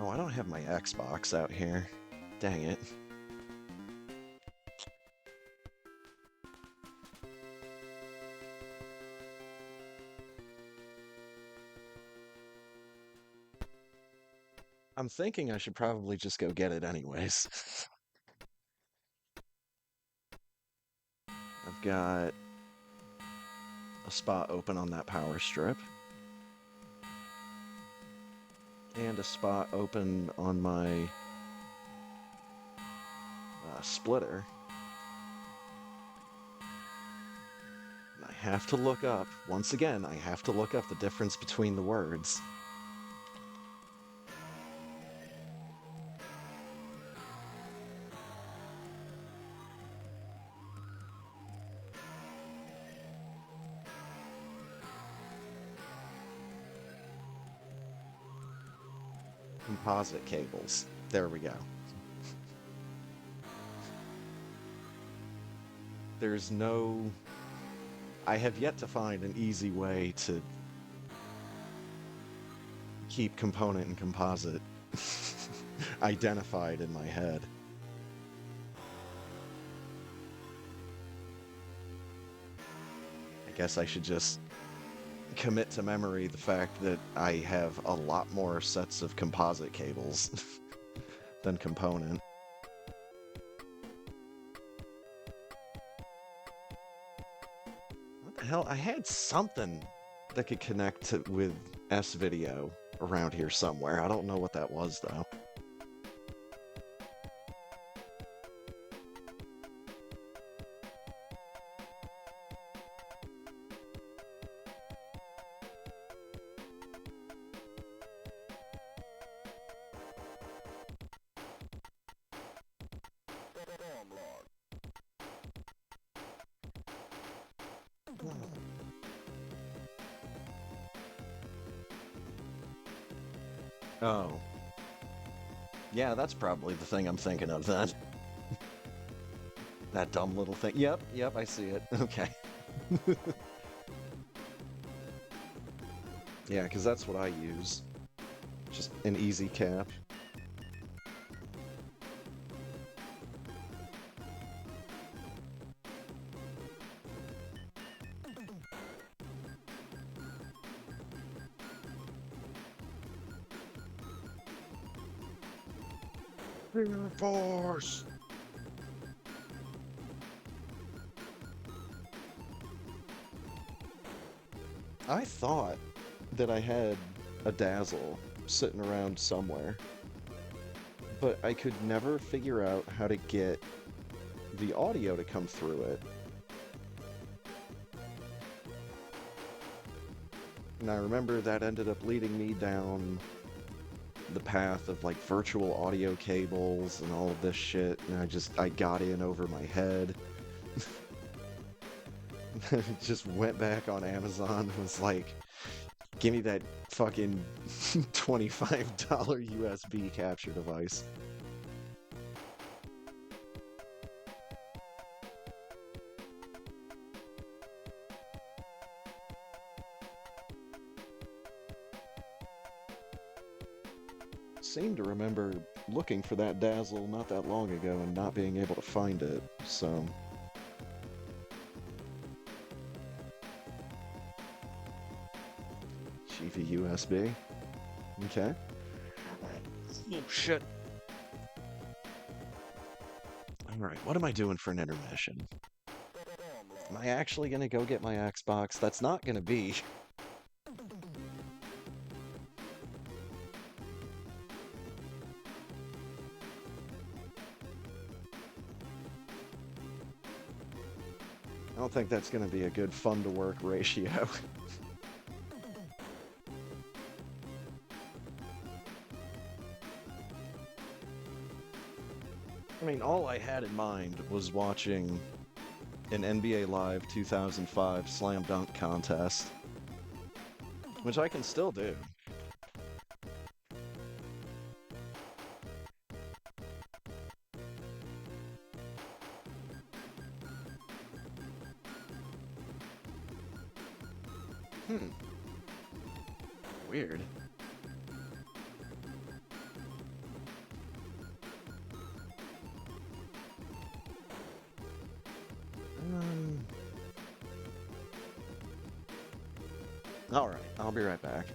Oh, I don't have my Xbox out here. Dang it. I'm thinking I should probably just go get it anyways. I've got a spot open on that power strip. And a spot open on my splitter. And I have to look up, once again, I have to look up the difference between the words. Composite cables. There we go. There's no... I have yet to find an easy way to keep component and composite identified in my head. I guess I should just commit to memory the fact that I have a lot more sets of composite cables than component. What the hell? I had something that could connect with S-Video around here somewhere. I don't know what that was, though. Oh. Yeah, that's probably the thing I'm thinking of then. That dumb little thing. Yep, I see it. Okay. Yeah, because that's what I use. Just an easy cap. Force! I thought that I had a dazzle sitting around somewhere, but I could never figure out how to get the audio to come through it. And I remember that ended up leading me down the path of like virtual audio cables and all of this shit, and I got in over my head. Just went back on Amazon and was like, give me that fucking $25 USB capture device. Seem to remember looking for that dazzle not that long ago and not being able to find it, so... Chiefy USB. Okay. Oh, shit. Alright, what am I doing for an intermission? Am I actually gonna go get my Xbox? That's not gonna be. don't think that's going to be a good fun-to-work ratio. I mean, all I had in mind was watching an NBA Live 2005 slam dunk contest, which I can still do. Weird. Alright, I'll be right back.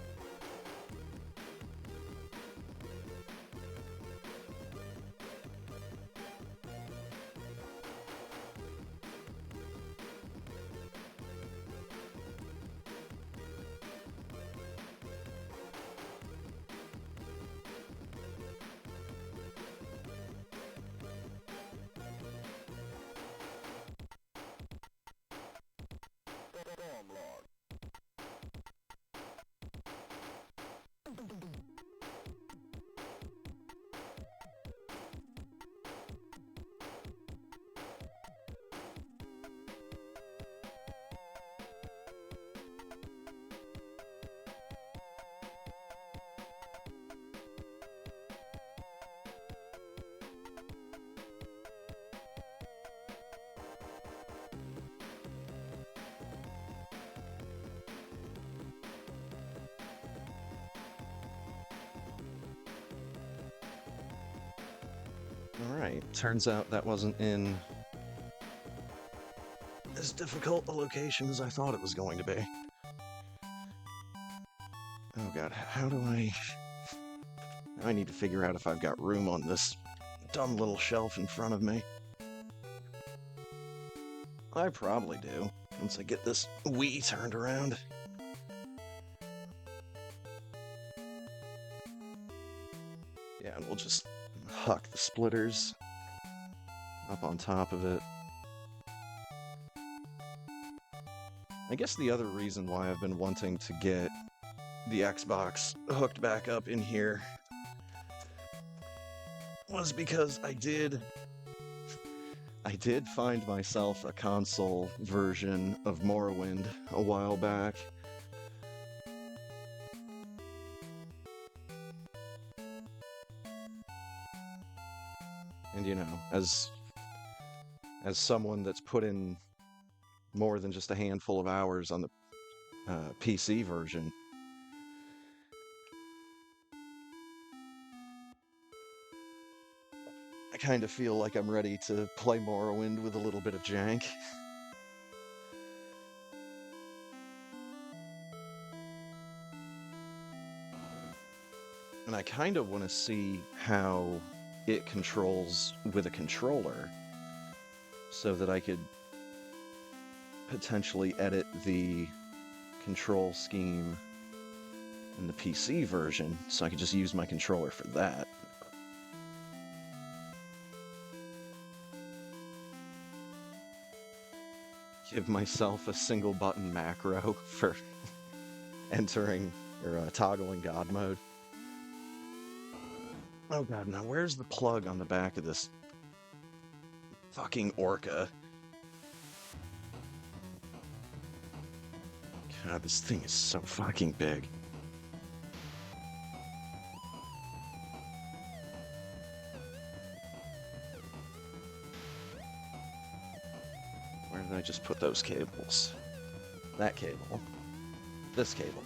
Alright, turns out that wasn't in as difficult a location as I thought it was going to be. Oh god, how do I... Now I need to figure out if I've got room on this dumb little shelf in front of me. I probably do, once I get this Wii turned around. Yeah, and we'll just huck the splitters up on top of it. I guess the other reason why I've been wanting to get the Xbox hooked back up in here was because I did find myself a console version of Morrowind a while back. And you know, as someone that's put in more than just a handful of hours on the PC version, I kind of feel like I'm ready to play Morrowind with a little bit of jank. And I kind of want to see how it controls with a controller, so that I could potentially edit the control scheme in the PC version, so I could just use my controller for that. Give myself a single button macro for entering or toggling God mode. Oh god, now where's the plug on the back of this fucking Orca? God, this thing is so fucking big. Where did I just put those cables? That cable. This cable.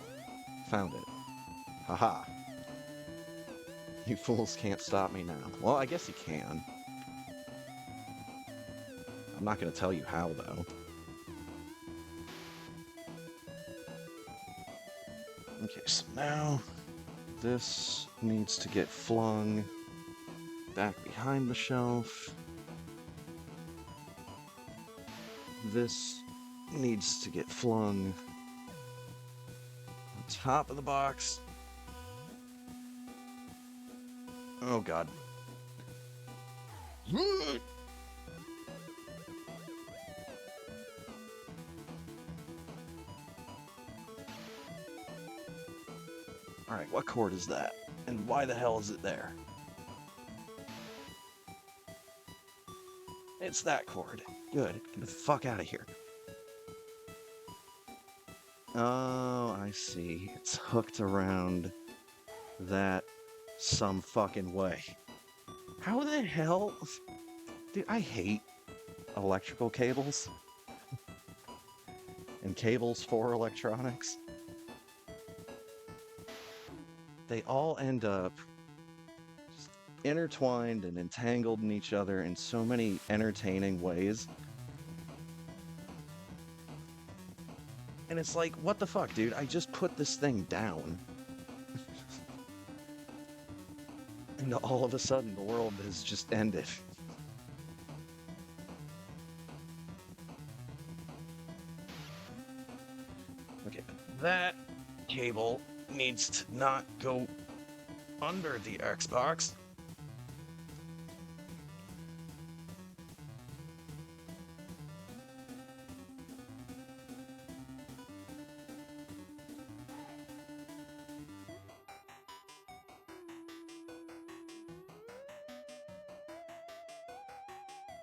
Found it. Haha. You fools can't stop me now. Well, I guess you can. I'm not gonna tell you how, though. Okay, so now this needs to get flung back behind the shelf. This needs to get flung on top of the box. Oh god. Alright, what cord is that? And why the hell is it there? It's that cord. Good. Get the fuck out of here. Oh, I see. It's hooked around that some fucking way. How the hell? Dude, I hate electrical cables. And cables for electronics. They all end up just intertwined and entangled in each other in so many entertaining ways. And it's like, what the fuck, dude? I just put this thing down. And all of a sudden, the world has just ended. Okay, but that cable needs to not go under the Xbox.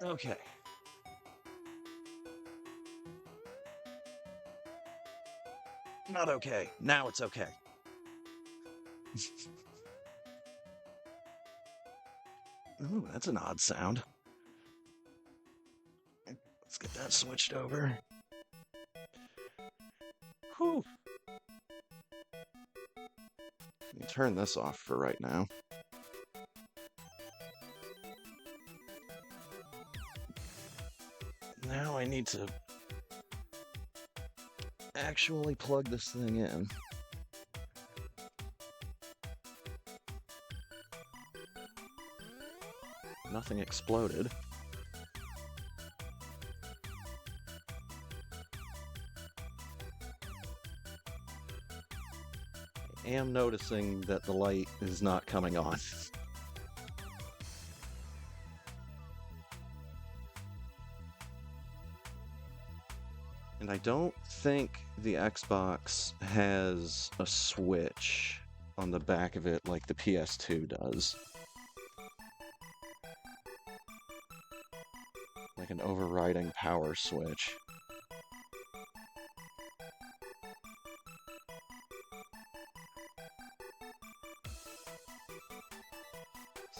Okay. Not okay. Now it's okay. Ooh, that's an odd sound. Let's get that switched over. Whew. Let me turn this off for right now. Now I need to actually plug this thing in. Nothing exploded. I am noticing that the light is not coming on. And I don't think the Xbox has a switch on the back of it like the PS2 does. Like an overriding power switch.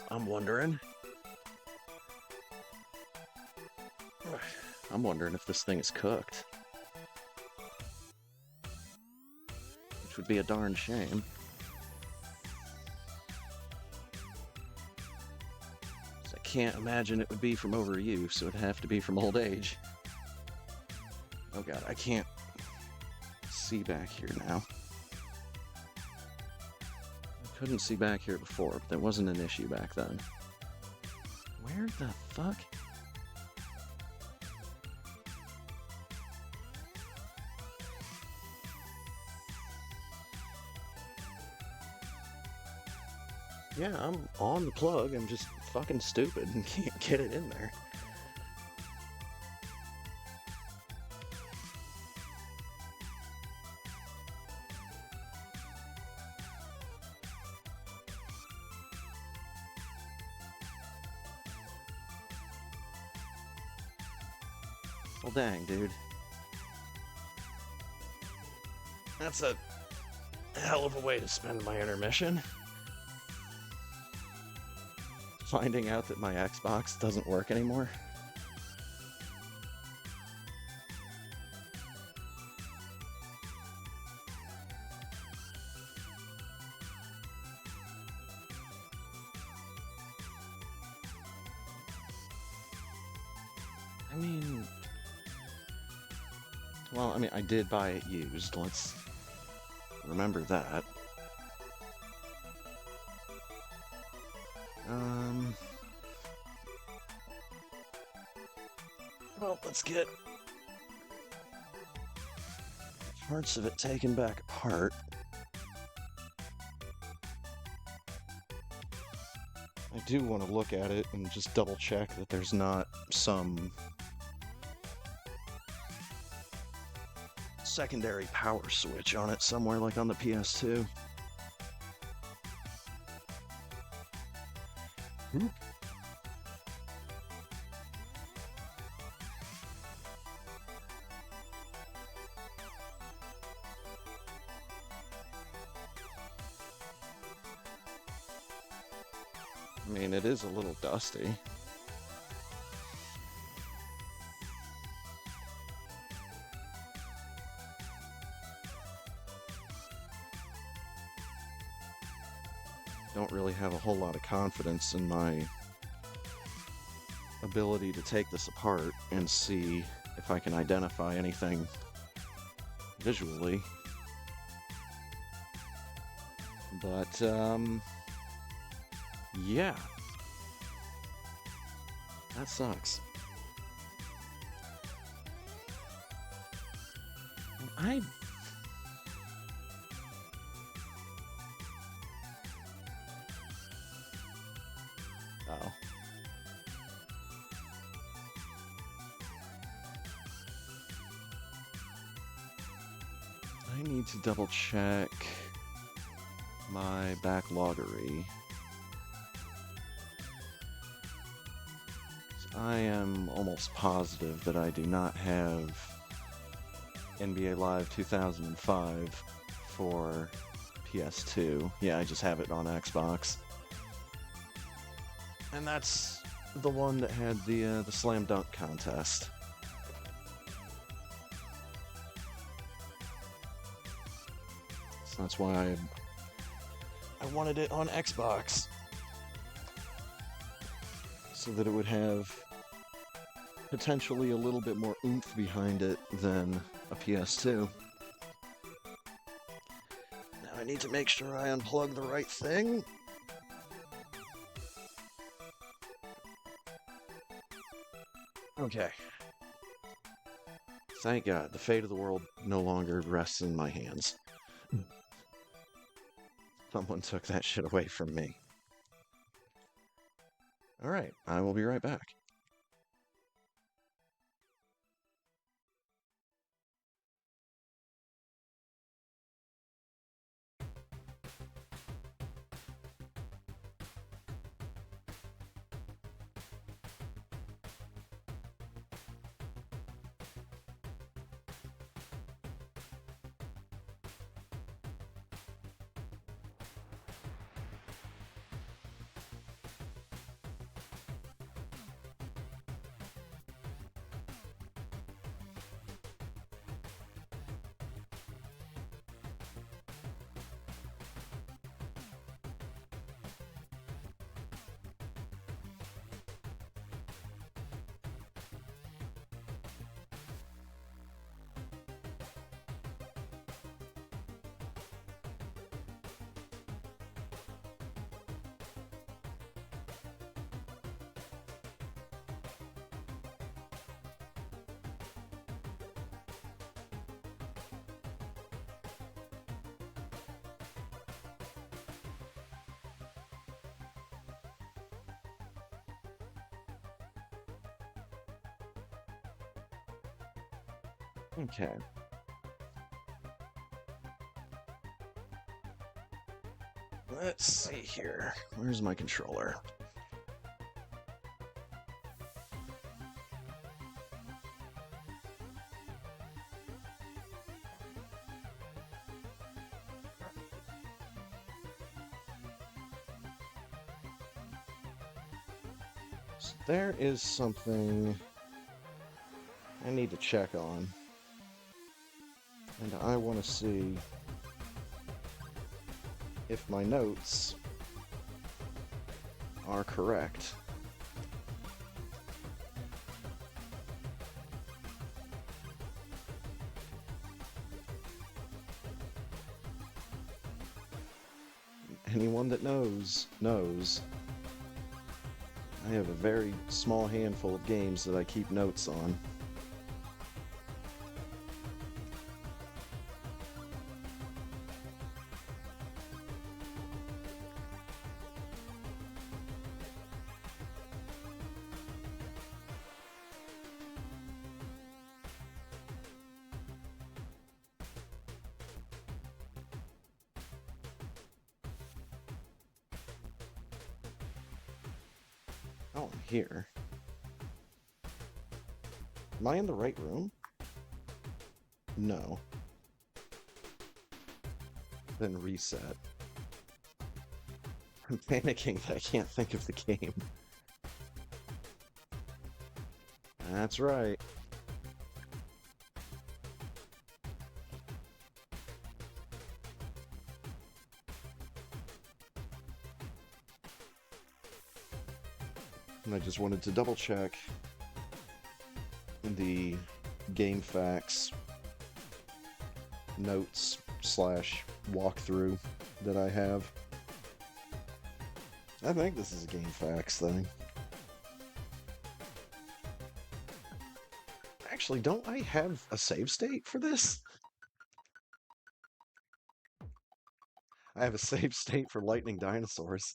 I'm wondering if this thing is cooked. Which would be a darn shame. I can't imagine it would be from overuse, so it'd have to be from old age. Oh god, I can't see back here now. I couldn't see back here before, but that wasn't an issue back then. Where the fuck? Yeah, I'm on the plug, I'm just fucking stupid and can't get it in there. Well, dang, dude. That's a hell of a way to spend my intermission. Finding out that my Xbox doesn't work anymore. I did buy it used, let's remember that. Well, let's get parts of it taken back apart. I do want to look at it and just double check that there's not some secondary power switch on it somewhere like on the PS2. I mean, it is a little dusty. Don't really have a whole lot of confidence in my ability to take this apart and see if I can identify anything visually. But, yeah. That sucks. I... Oh. I need to double check my backloggery. I am almost positive that I do not have NBA Live 2005 for PS2. Yeah, I just have it on Xbox. And that's the one that had the slam dunk contest. So that's why I wanted it on Xbox, so that it would have potentially a little bit more oomph behind it than a PS2. Now I need to make sure I unplug the right thing. Okay. Thank God, the fate of the world no longer rests in my hands. Someone took that shit away from me. Alright, I will be right back. Okay. Let's see here. Where's my controller? So there is something I need to check on. And I want to see if my notes are correct. Anyone that knows. I have a very small handful of games that I keep notes on. Oh, I'm here. Am I in the right room? No. Then reset. I'm panicking that I can't think of the game. That's right. And I just wanted to double check the game facts notes slash walkthrough that I have. I think this is a game facts thing. Actually, don't I have a save state for this? I have a save state for lightning dinosaurs.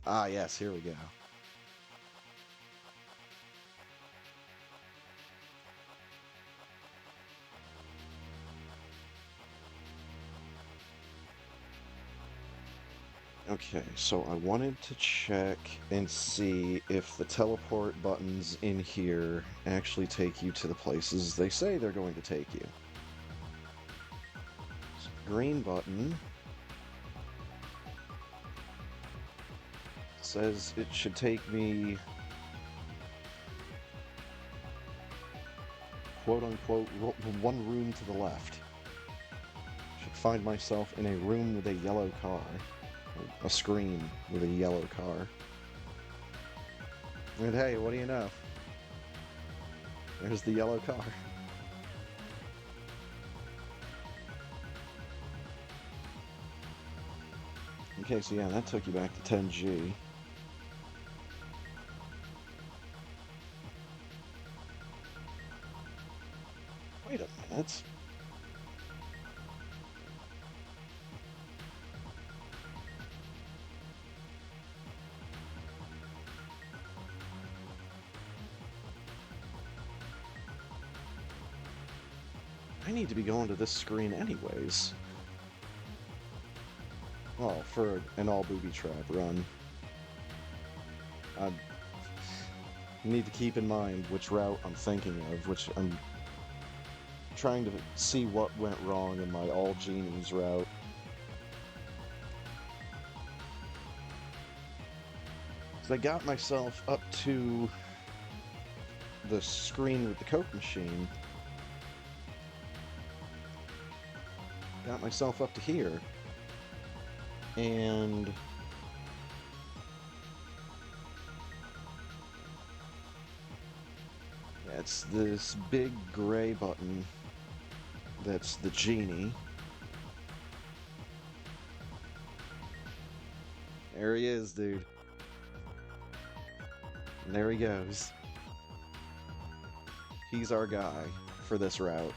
Ah, yes, here we go. Okay, so I wanted to check and see if the teleport buttons in here actually take you to the places they say they're going to take you. So green button says it should take me, quote-unquote, one room to the left. Should find myself in a room with a yellow car. A screen with a yellow car. And hey, what do you know? There's the yellow car. Okay, so yeah, that took you back to 10G. Wait a minute. I need to be going to this screen anyways. Well, for an all booby trap run. I need to keep in mind which route I'm thinking of, which I'm trying to see what went wrong in my all genies route. So I got myself up to the screen with the Coke machine. Got myself up to here. And that's this big gray button. That's the genie. There he is, dude. And there he goes. He's our guy for this route.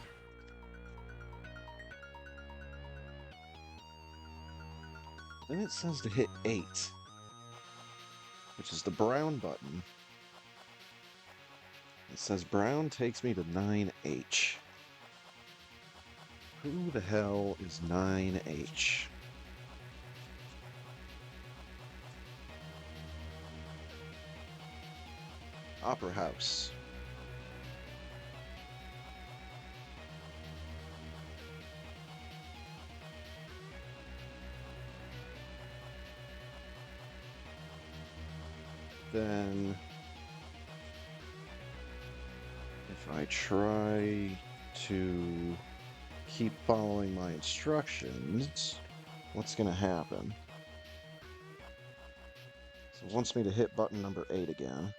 Then it says to hit 8, which is the brown button. It says brown takes me to 9H. Who the hell is 9H? Opera House. Then, if I try to keep following my instructions, what's going to happen? So it wants me to hit button number 8 again.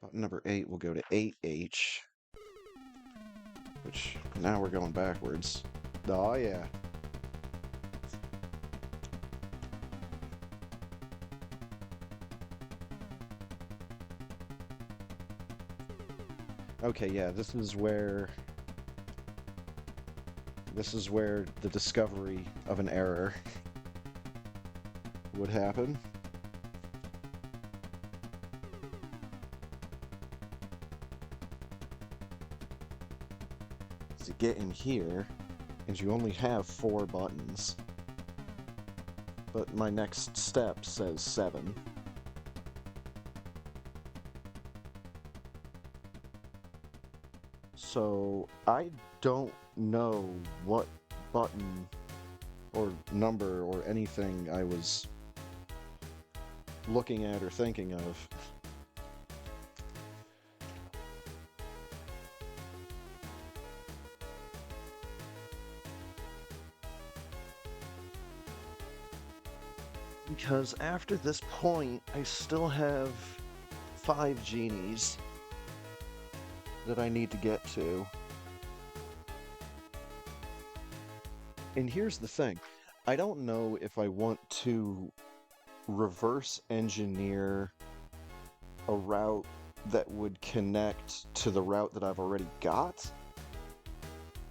Button number 8 will go to 8H, which now we're going backwards. Oh, yeah. Okay, yeah, this is where the discovery of an error would happen. To get in here, and you only have 4 buttons. but my next step says 7. So I don't know what button or number or anything I was looking at or thinking of. Because after this point, I still have 5 genies that I need to get to. And here's the thing. I don't know if I want to reverse engineer a route that would connect to the route that I've already got.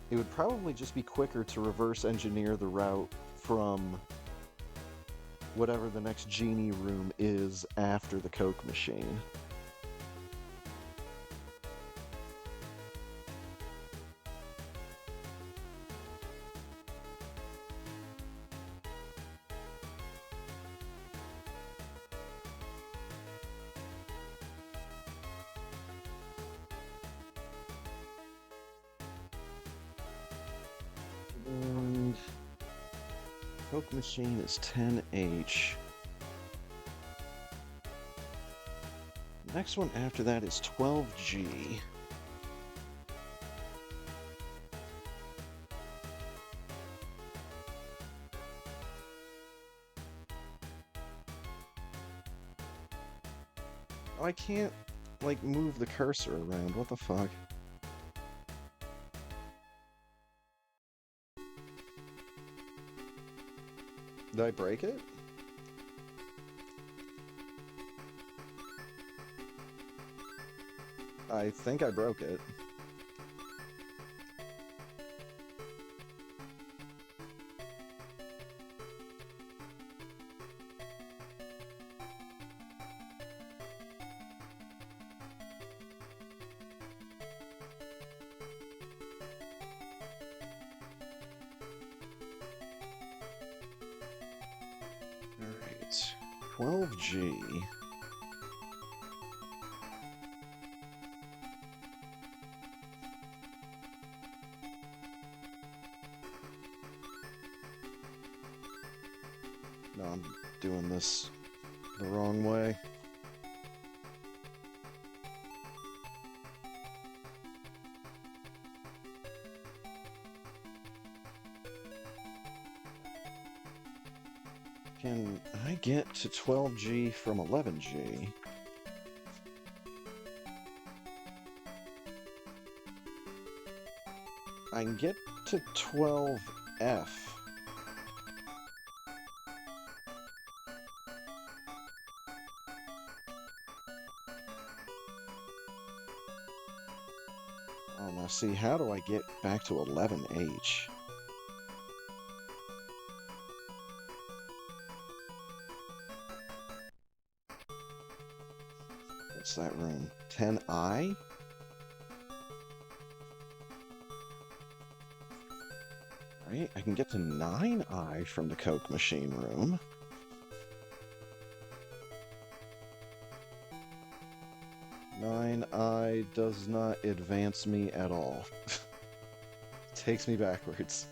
It would probably just be quicker to reverse engineer the route from whatever the next genie room is after the Coke machine. And Coke machine is 10H. Next one after that is 12G. I can't, like, move the cursor around. What the fuck? Did I break it? I think I broke it. Alright, 12G. No, I'm doing this the wrong way. Can I get to 12G from 11G? I can get to 12F. Oh, now see, how do I get back to 11H? What's that room? 10I? Right, I can get to 9I from the Coke machine room. I does not advance me at all. Takes me backwards.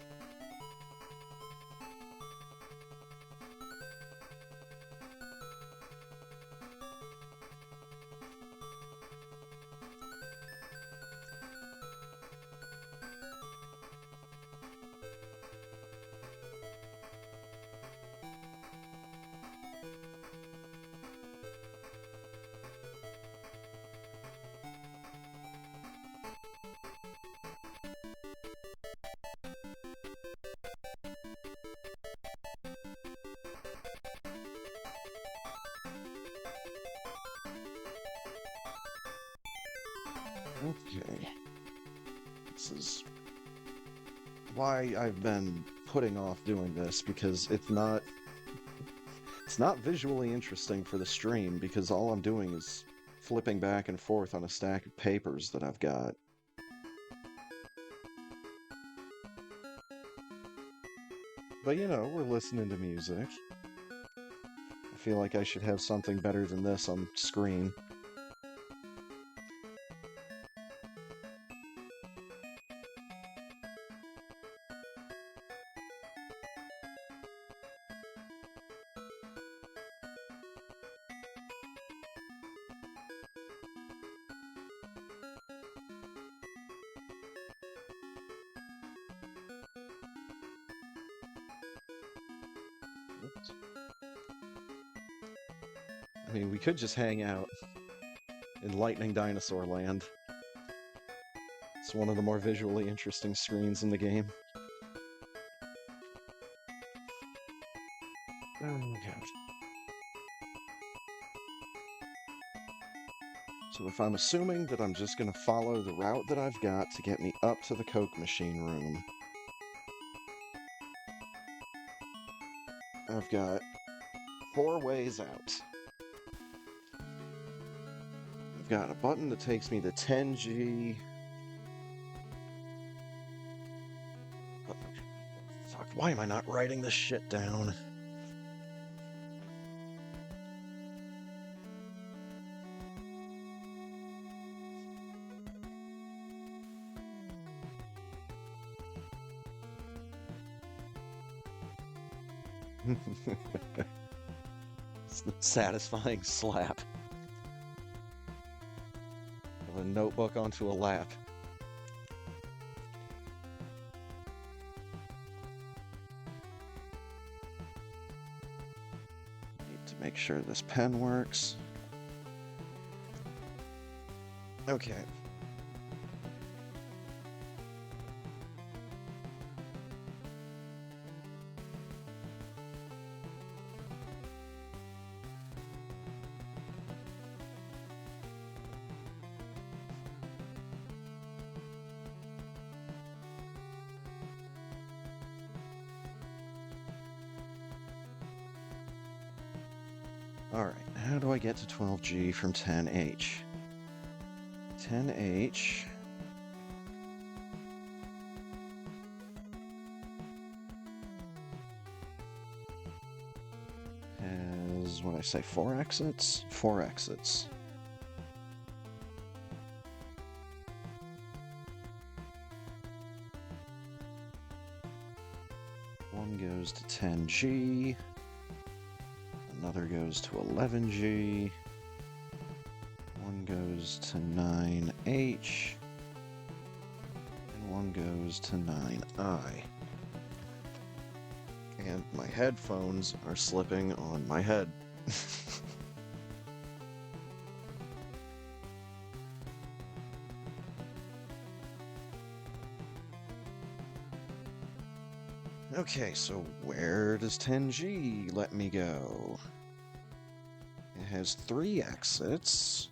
Okay. This is why I've been putting off doing this, because it's not visually interesting for the stream, because all I'm doing is flipping back and forth on a stack of papers that I've got. But you know, we're listening to music. feel like I should have something better than this on screen. I mean, we could just hang out in Lightning Dinosaur Land. It's one of the more visually interesting screens in the game. Oh my god. So if I'm assuming that I'm just going to follow the route that I've got to get me up to the Coke machine room, I've got 4 ways out. I've got a button that takes me to 10G. Oh, fuck, why am I not writing this shit down? It's the satisfying slap of a notebook onto a lap. Need to make sure this pen works. Okay. Alright, how do I get to 12G from 10H? 10H... has, what did I say, 4 exits? 4 exits. One goes to 10G. Another goes to 11G. One goes to 9H. And one goes to 9I. And my headphones are slipping on my head. Okay, so where does 10G let me go? It has 3 exits.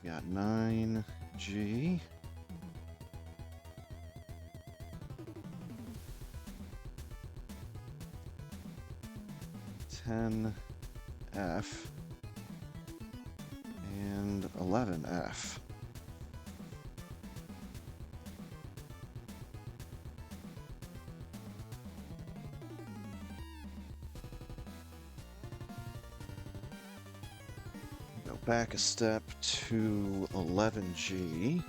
We've got 9G. F and 11F. Go back a step to 11G.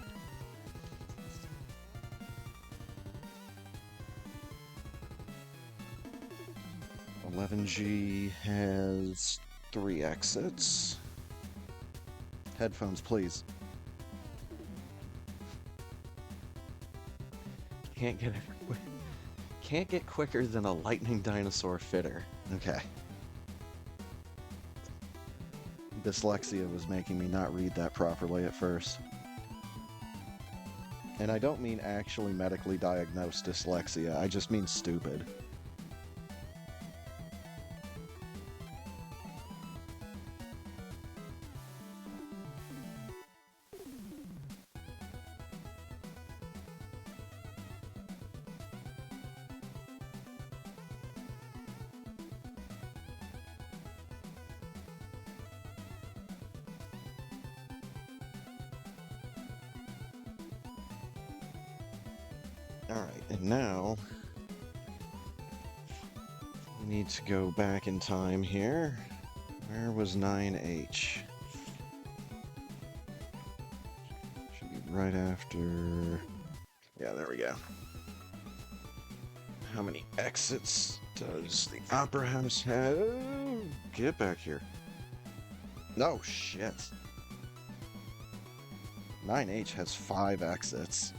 G has 3 exits. Headphones, please. Can't get quicker than a lightning dinosaur fitter. Okay. Dyslexia was making me not read that properly at first. And I don't mean actually medically diagnosed dyslexia, I just mean stupid. Alright, and now we need to go back in time here. Where was 9H? Should be right after... Yeah, there we go. How many exits does the Opera House have? Get back here. No, shit. 9H has 5 exits.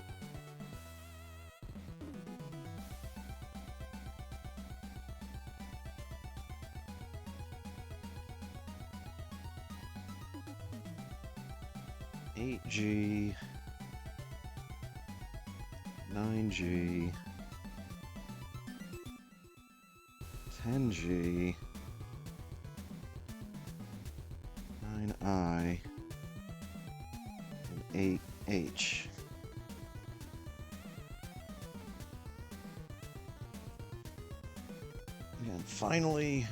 G, 9G, 10G, 9I, and 8H. And finally,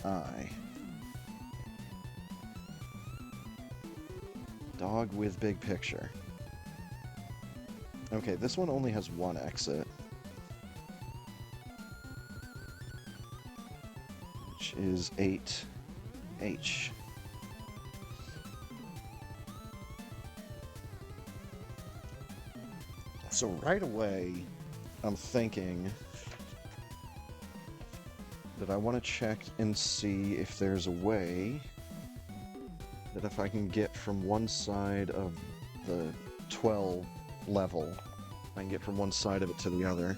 I. Dog with big picture. Okay, this one only has 1 exit. Which is 8H. So right away, I'm thinking that I want to check and see if there's a way that if I can get from one side of the 12 level, I can get from one side of it to the other.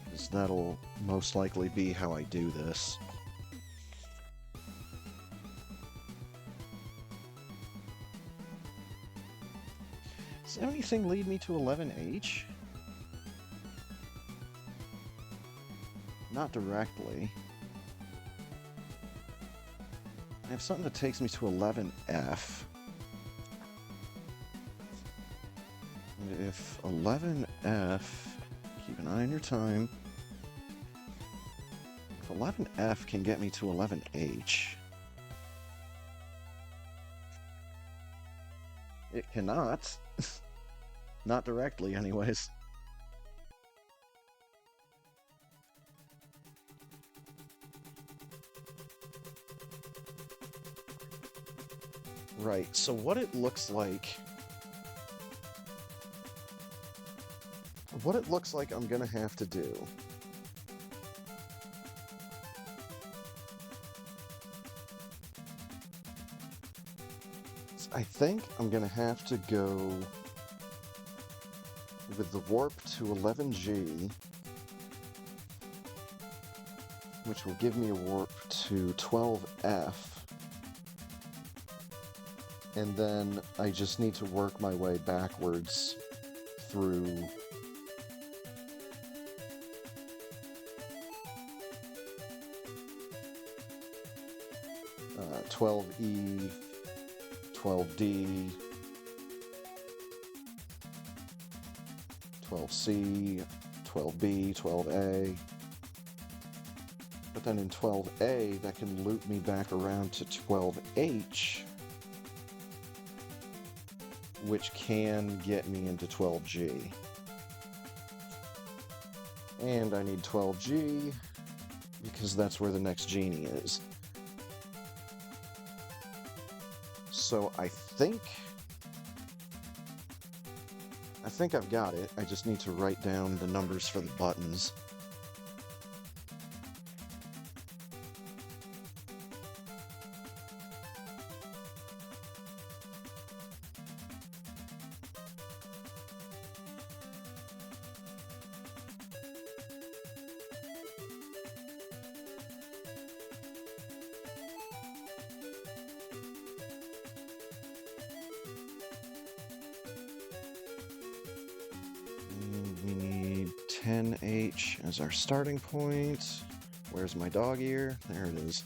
Because that'll most likely be how I do this. Does anything lead me to 11H? Not directly. I have something that takes me to 11F. And if 11F, keep an eye on your time. If 11F can get me to 11H, it cannot. Not directly, anyways. Right, so what it looks like I'm gonna have to do is I think I'm gonna have to go with the warp to 11G, which will give me a warp to 12F. And then I just need to work my way backwards through uh, 12E, 12D, 12C, 12B, 12A. But then in 12A, that can loop me back around to 12H, which can get me into 12G. And I need 12G, because that's where the next genie is. So I think I've got it. I just need to write down the numbers for the buttons. We need 10H as our starting point. Where's my dog ear? There it is.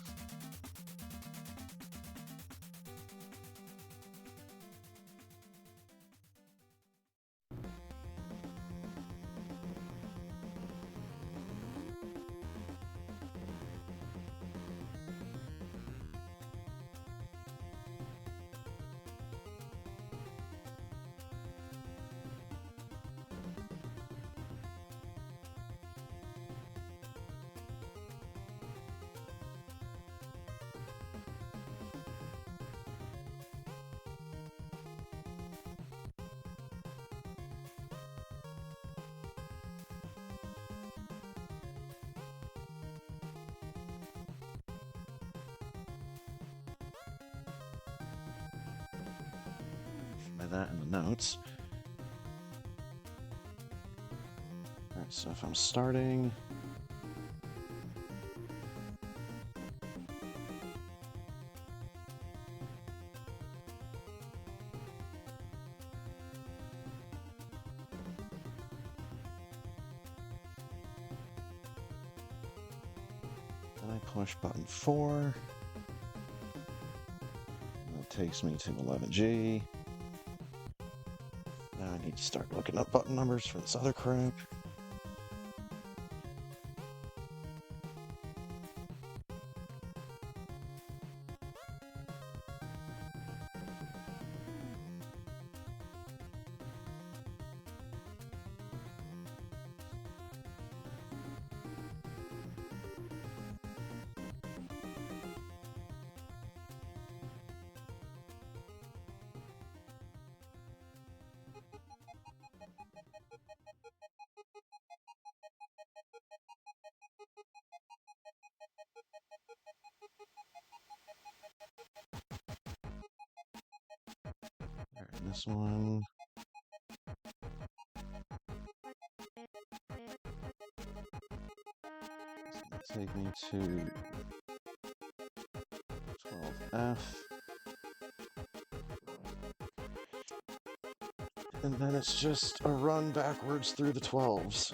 by that in the notes. Alright, so if I'm starting... Then I push button 4. That takes me to 11G. Now I need to start looking up button numbers for this other crap. Alright, this one. It's gonna take me to 12F. And then it's just a run backwards through the 12s.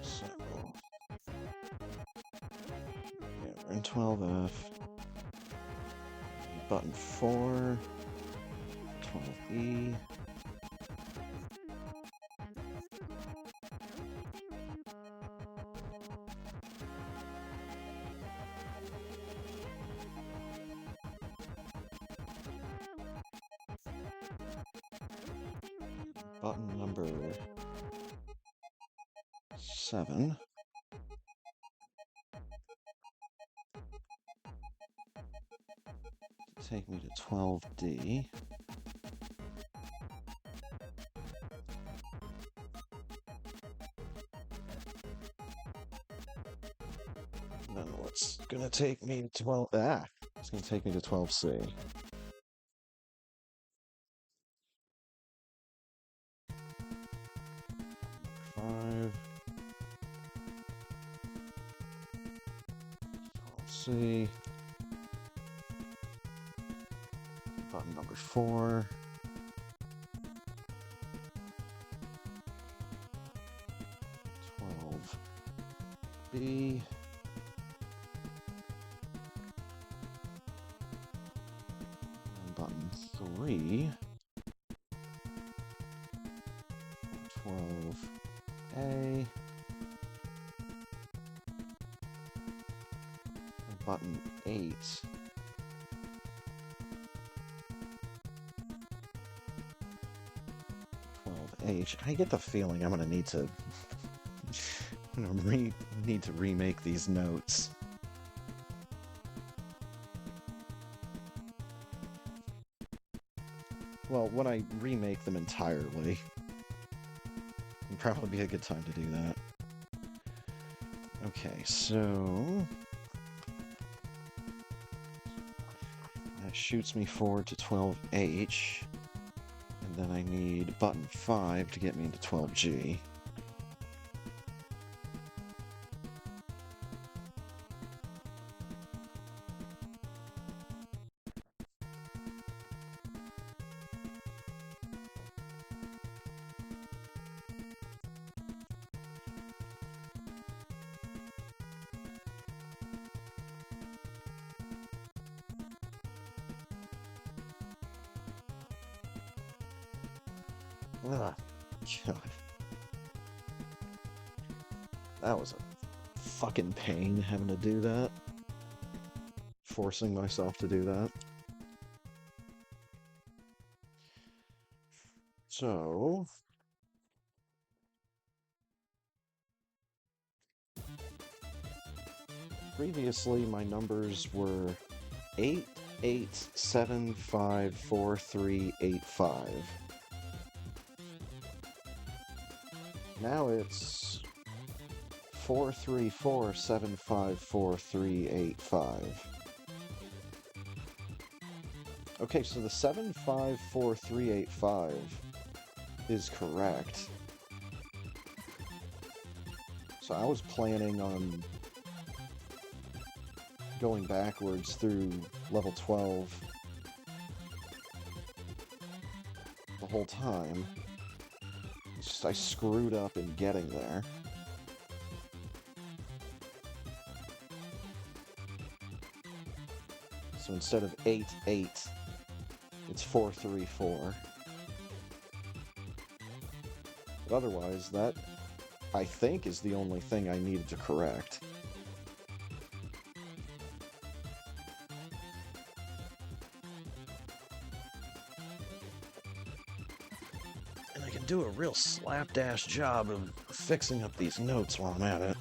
So, yeah, we're in 12F. Button 4, 12E. Button number 7. Take me to 12D. And then what's gonna take me to 12? It's gonna take me to 12C. Number 5. 12C. Button number 4. 12B. And button 3. 12A. And button 8. 12H. I get the feeling I'm gonna need to need to remake these notes. Well, when I remake them entirely, it'd probably be a good time to do that. Okay, so that shoots me forward to 12H, and then I need button 5 to get me into 12G. Ugh. God. That was a fucking pain having to do that. Forcing myself to do that. So... previously, my numbers were 88754385. Now it's 434754385. Okay, so the 754385 is correct. So I was planning on going backwards through level 12 the whole time. It's just I screwed up in getting there. So instead of 88, it's 434. But otherwise, that, I think, is the only thing I needed to correct. And I can do a real slapdash job of fixing up these notes while I'm at it.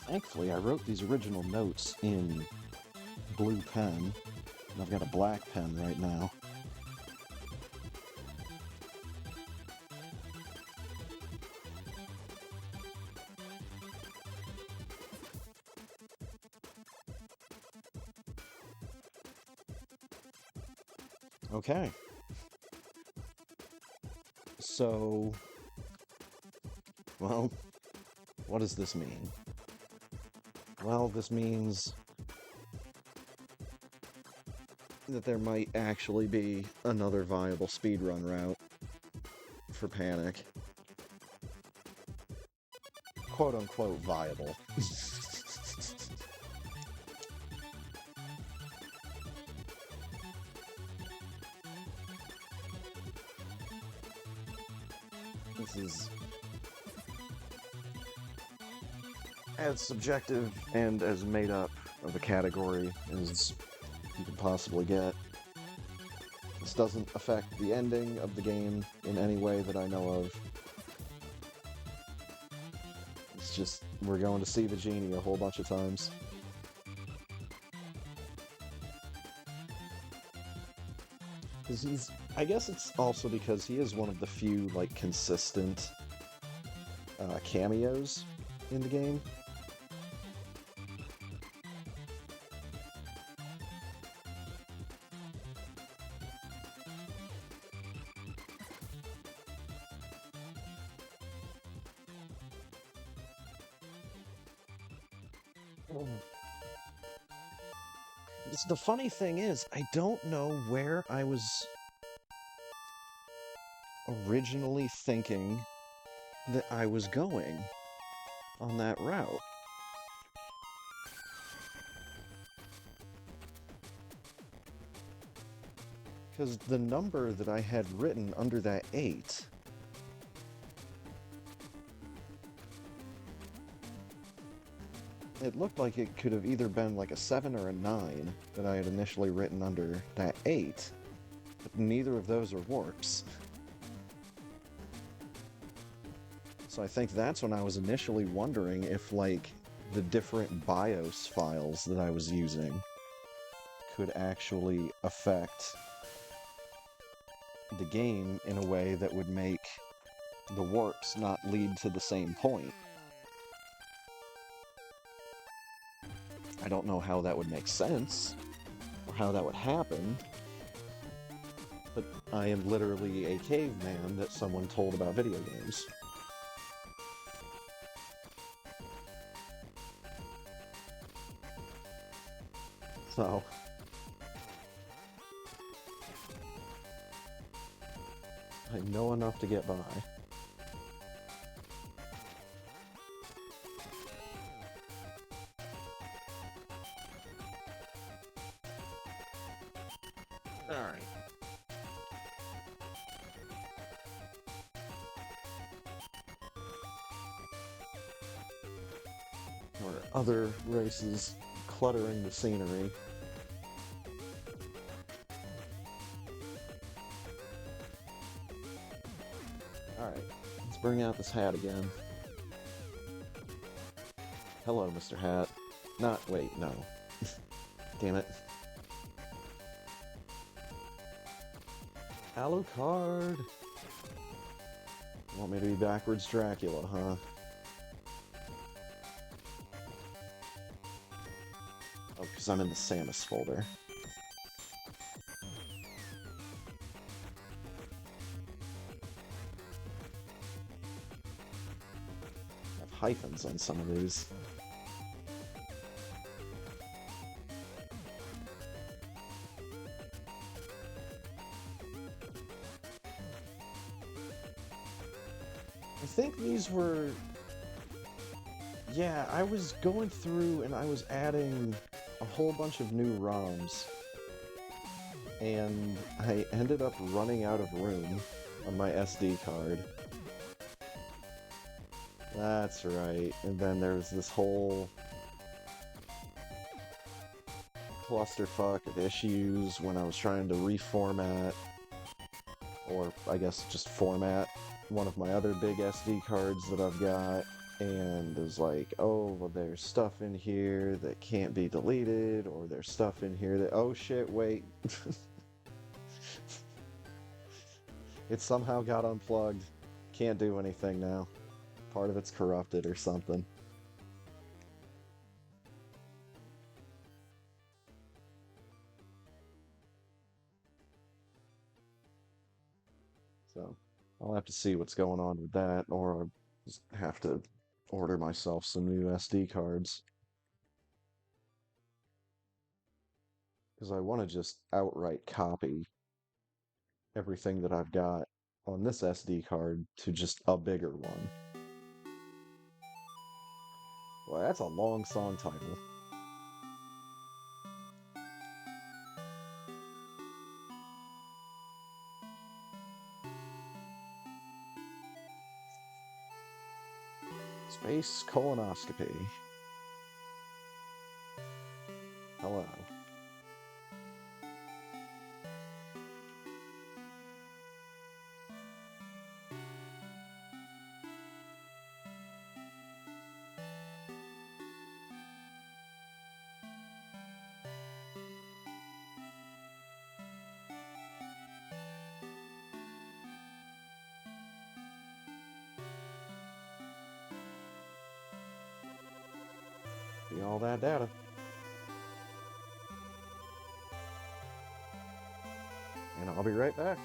Thankfully, I wrote these original notes in blue pen, and I've got a black pen right now. Okay. So, well, what does this mean? Well, this means that there might actually be another viable speedrun route for Panic. Quote-unquote viable. This is as subjective and as made up of a category as you can possibly get. This doesn't affect the ending of the game in any way that I know of. It's just, we're going to see the genie a whole bunch of times. I guess it's also because he is one of the few, like, consistent cameos in the game. The funny thing is, I don't know where I was originally thinking that I was going on that route. Because the number that I had written under that 8 it looked like it could have either been like a 7 or a 9 that I had initially written under that 8, but neither of those are warps. So I think that's when I was initially wondering if, like, the different BIOS files that I was using could actually affect the game in a way that would make the warps not lead to the same point. I don't know how that would make sense, or how that would happen, but I am literally a caveman that someone told about video games. So I know enough to get by. Alright. Or other races cluttering the scenery. Alright, let's bring out this hat again. Hello, Mr. Hat. Wait, no. Damn it. Alucard! Want me to be backwards Dracula, huh? Oh, because I'm in the Samus folder. I have hyphens on some of these. I think these were... Yeah, I was going through and I was adding a whole bunch of new ROMs. And I ended up running out of room on my SD card. That's right. And then there's this whole clusterfuck of issues when I was trying to reformat, or I guess just format, one of my other big SD cards that I've got. And it was like, oh, well, there's stuff in here that can't be deleted, or there's stuff in here that, oh shit, wait. It somehow got unplugged. Can't do anything now. Part of it's corrupted or something. So, I'll have to see what's going on with that, or I'll just have to order myself some new SD cards. Because I want to just outright copy everything that I've got on this SD card to just a bigger one. Well, that's a long song title. Space colonoscopy. Hello. See all that data. And I'll be right back.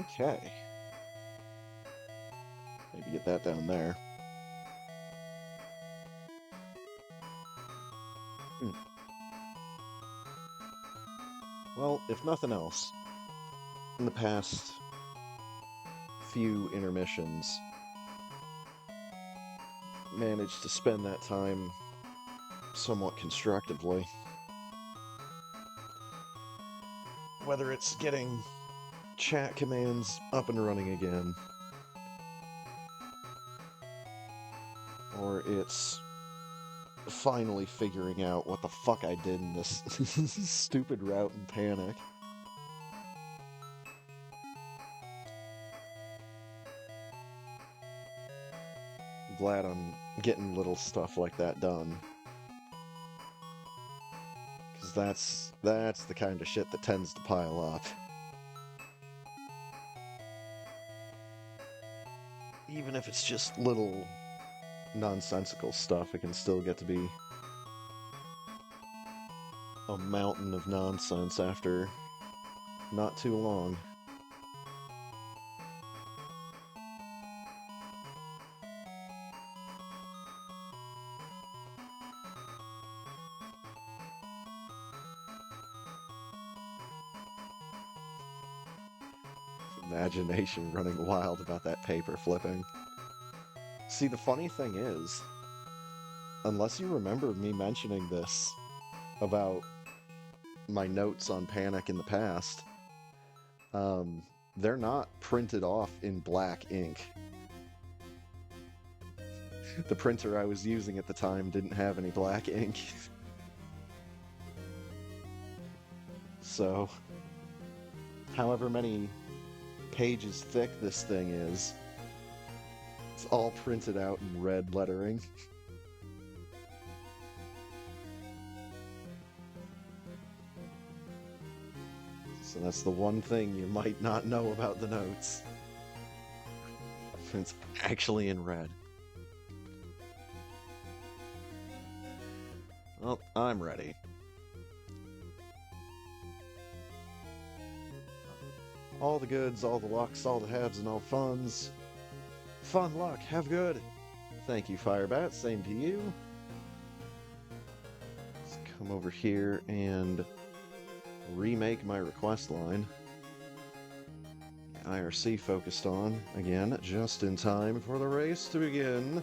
Okay. Maybe get that down there. Hmm. Well, if nothing else, in the past few intermissions, managed to spend that time somewhat constructively. Whether it's getting chat commands up and running again, or it's finally figuring out what the fuck I did in this stupid route in Panic. I'm glad I'm getting little stuff like that done. Because that's the kind of shit that tends to pile up. Even if it's just little nonsensical stuff, it can still get to be a mountain of nonsense after not too long. Imagination running wild about that paper flipping. See, the funny thing is, unless you remember me mentioning this about my notes on Panic in the past, they're not printed off in black ink. The printer I was using at the time didn't have any black ink. So, however many pages thick this thing is, it's all printed out in red lettering. So that's the one thing you might not know about the notes. It's actually in red. Well, I'm ready. All the goods, all the lucks, all the haves, and all funds. Fun luck, have good. Thank you, Firebat. Same to you. Let's come over here and remake my request line. IRC focused on, again, just in time for the race to begin.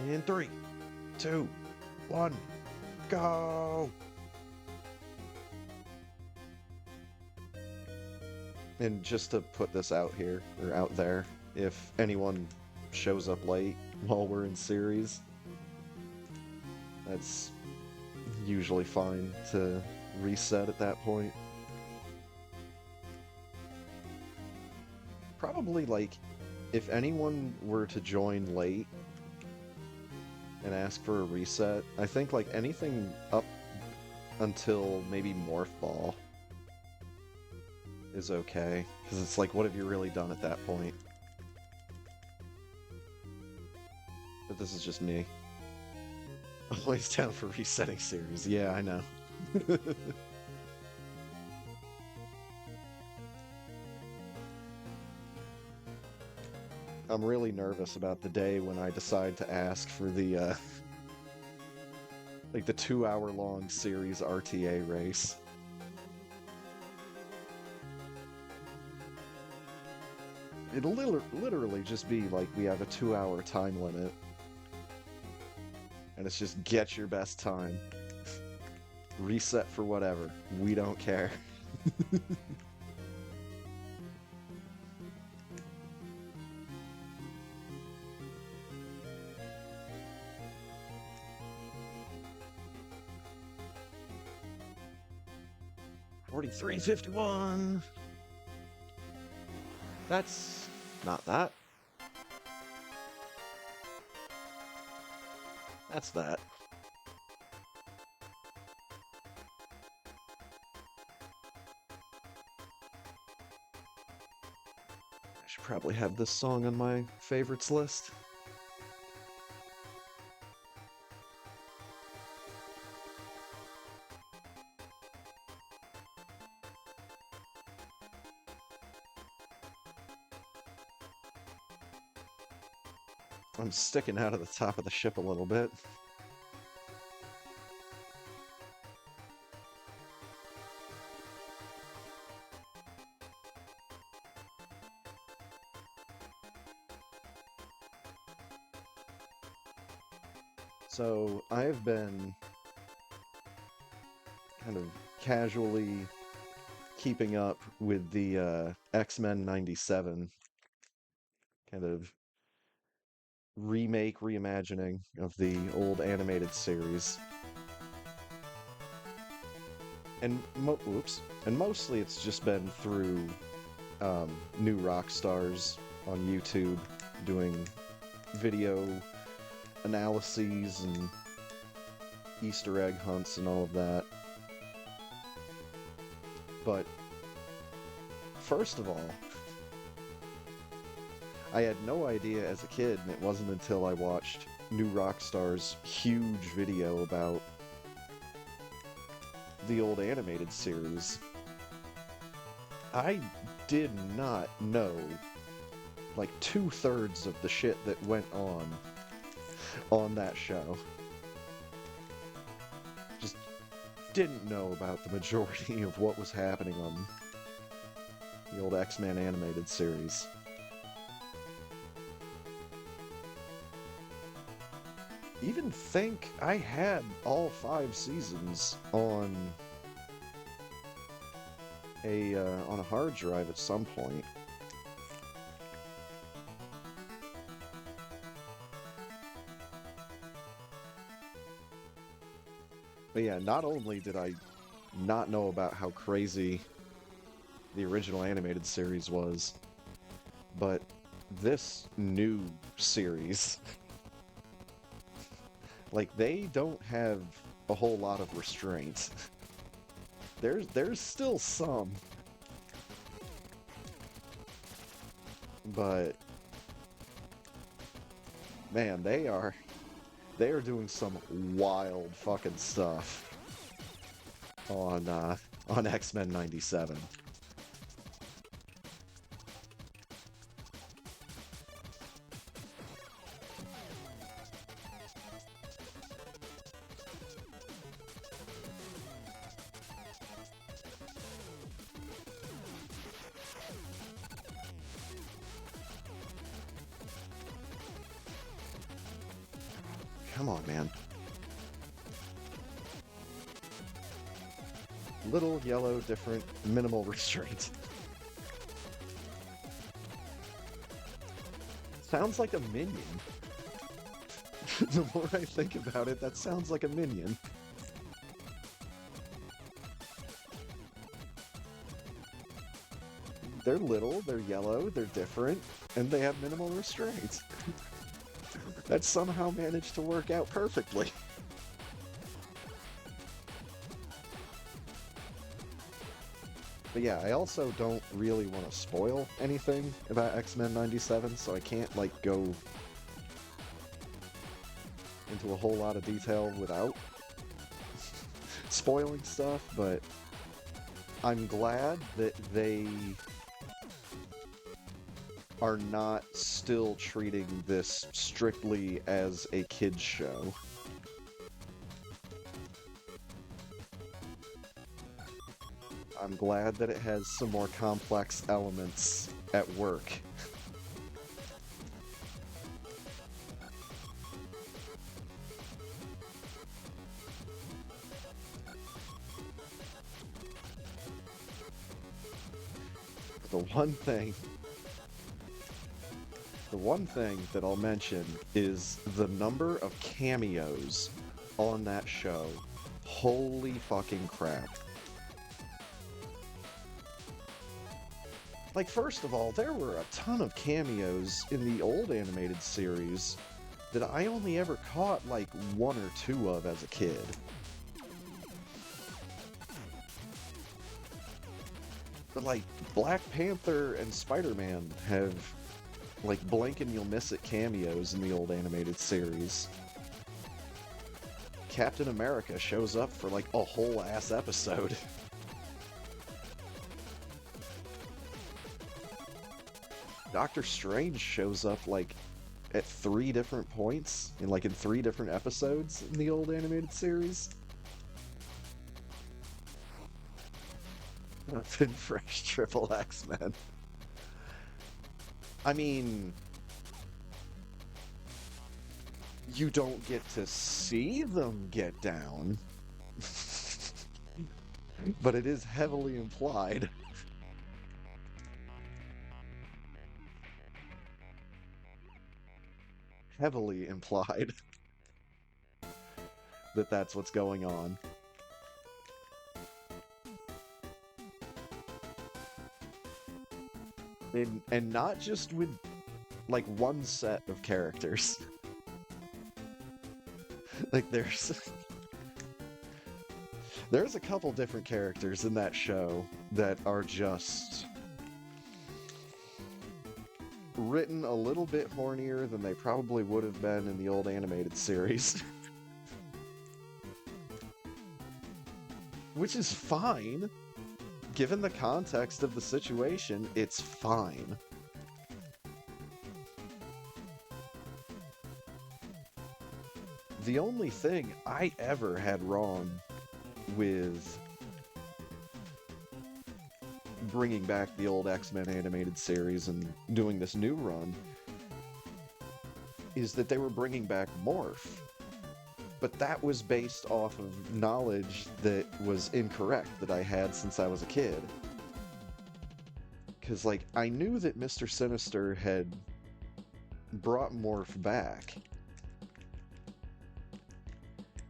In 3, 2, 1, go! And just to put this out here, or out there, if anyone shows up late while we're in series, that's usually fine to reset at that point. Probably, like, if anyone were to join late and ask for a reset, I think, like, anything up until maybe Morph Ball is okay, because it's like, what have you really done at that point? But this is just me. Always down for resetting series. Yeah, I know. I'm really nervous about the day when I decide to ask for the, like the 2-hour-long series RTA race. It'll literally just be like we have a 2-hour time limit. And it's just get your best time. Reset for whatever. We don't care. $43.51. That's not that. That's that. I should probably have this song on my favorites list. I'm sticking out of the top of the ship a little bit. So I've been kind of casually keeping up with the X-Men 97 kind of reimagining of the old animated series. And and mostly it's just been through new rock stars on YouTube doing video analyses and Easter egg hunts and all of that. But first of all, I had no idea as a kid, and it wasn't until I watched New Rockstar's huge video about the old animated series. I did not know like 2/3 of the shit that went on that show. Just didn't know about the majority of what was happening on the old X-Men animated series. Even think I had all 5 seasons on a hard drive at some point. But yeah, not only did I not know about how crazy the original animated series was, but this new series, like, they don't have a whole lot of restraints. There's still some, but man, they are doing some wild fucking stuff on X-Men 97. Come on, man. Little, yellow, different, minimal restraint. Sounds like a minion. The more I think about it, that sounds like a minion. They're little, they're yellow, they're different, and they have minimal restraints. That somehow managed to work out perfectly. But yeah, I also don't really want to spoil anything about X-Men 97, so I can't, like, go into a whole lot of detail without spoiling stuff, but I'm glad that they are not still treating this strictly as a kid's show. I'm glad that it has some more complex elements at work. The one thing that I'll mention is the number of cameos on that show. Holy fucking crap. Like, first of all, there were a ton of cameos in the old animated series that I only ever caught, like, 1 or 2 of as a kid. But, like, Black Panther and Spider-Man have, like, blink and you'll miss it cameos in the old animated series. Captain America shows up for, like, a whole ass episode. Doctor Strange shows up, like, at 3 different points, in 3 different episodes in the old animated series. Been fresh triple X-Men. I mean, you don't get to see them get down, but it is heavily implied. Heavily implied that that's what's going on. And not just with, like, one set of characters. Like, there's a couple different characters in that show that are just written a little bit hornier than they probably would have been in the old animated series. Which is fine. Given the context of the situation, it's fine. The only thing I ever had wrong with bringing back the old X-Men animated series and doing this new run is that they were bringing back Morph. But that was based off of knowledge that was incorrect that I had since I was a kid. Because, like, I knew that Mr. Sinister had brought Morph back.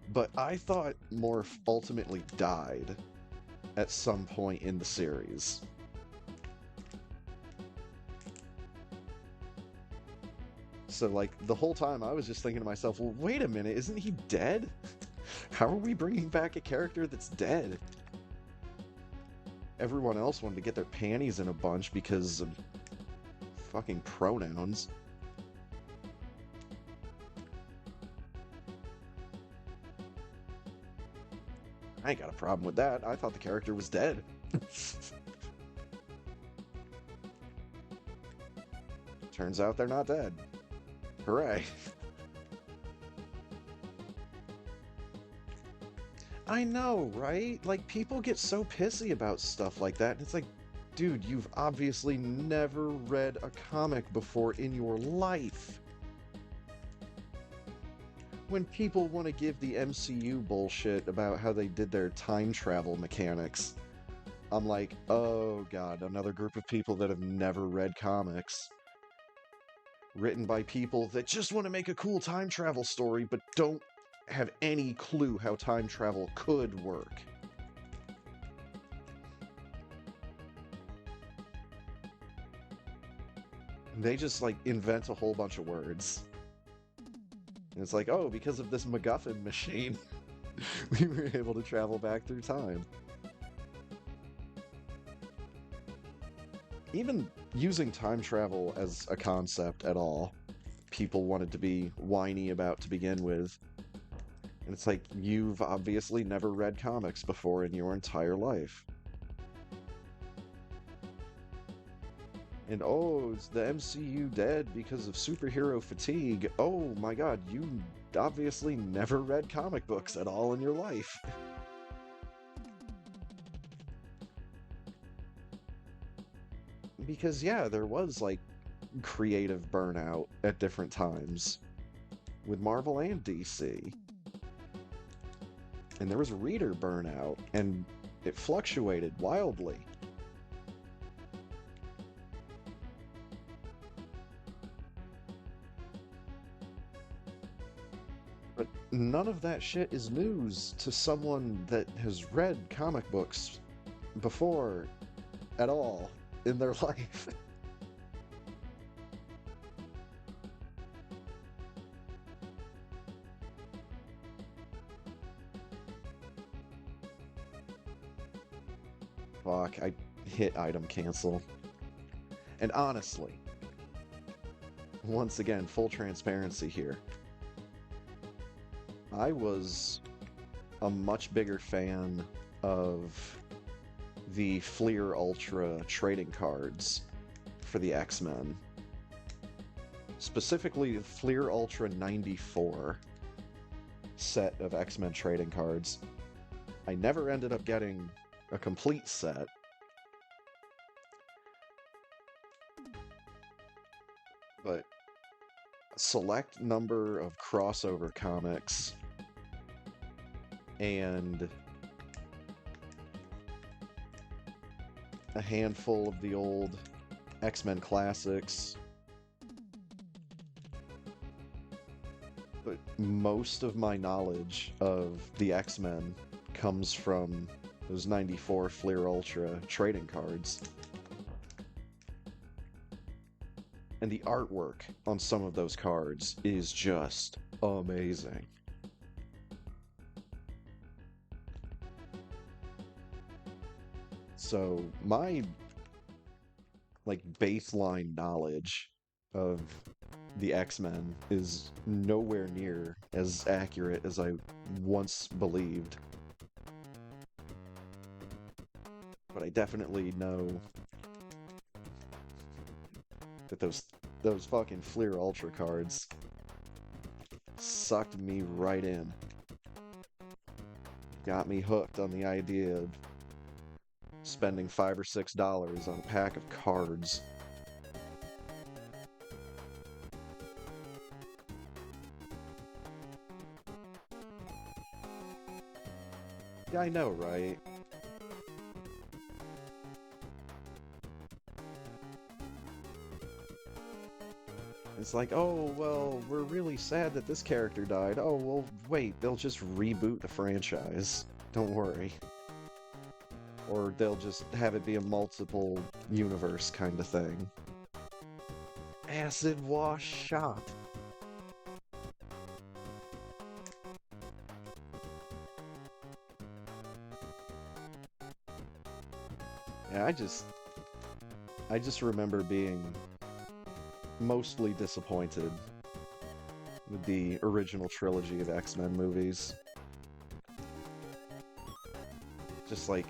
But I thought Morph ultimately died at some point in the series. So, like, the whole time I was just thinking to myself, well, wait a minute, isn't he dead? How are we bringing back a character that's dead? Everyone else wanted to get their panties in a bunch because of fucking pronouns. I ain't got a problem with that. I thought the character was dead. Turns out they're not dead. Hooray. I know, right? Like, people get so pissy about stuff like that, and it's like, dude, you've obviously never read a comic before in your life. When people want to give the MCU bullshit about how they did their time travel mechanics, I'm like, oh god, another group of people that have never read comics. Written by people that just want to make a cool time travel story, but don't have any clue how time travel could work. They just, like, invent a whole bunch of words. And it's like, oh, because of this MacGuffin machine, we were able to travel back through time. Even using time travel as a concept at all, people wanted to be whiny about to begin with. And it's like, you've obviously never read comics before in your entire life. And oh, is the MCU dead because of superhero fatigue? Oh my god, you obviously never read comic books at all in your life. Because yeah, there was, like, creative burnout at different times with Marvel and DC. And there was reader burnout, and it fluctuated wildly. But none of that shit is news to someone that has read comic books before at all in their life. Fuck, I hit item cancel. And honestly, once again, full transparency here, I was a much bigger fan of the Fleer Ultra trading cards for the X-Men. specifically the Fleer Ultra 94 set of X-Men trading cards. I never ended up getting a complete set. But a select number of crossover comics and a handful of the old X-Men classics. But most of my knowledge of the X-Men comes from those 94 Fleer Ultra trading cards. And the artwork on some of those cards is just amazing. So my baseline knowledge of the X-Men is nowhere near as accurate as I once believed. But I definitely know that those fucking Fleer Ultra cards sucked me right in. Got me hooked on the idea of spending $5 or $6 on a pack of cards. Yeah, I know, right? It's like, oh, well, we're really sad that this character died. Oh, well, wait, they'll just reboot the franchise. Don't worry. Or they'll just have it be a multiple universe kind of thing. Acid wash shop. Yeah, I just remember being mostly disappointed with the original trilogy of X-Men movies. Just like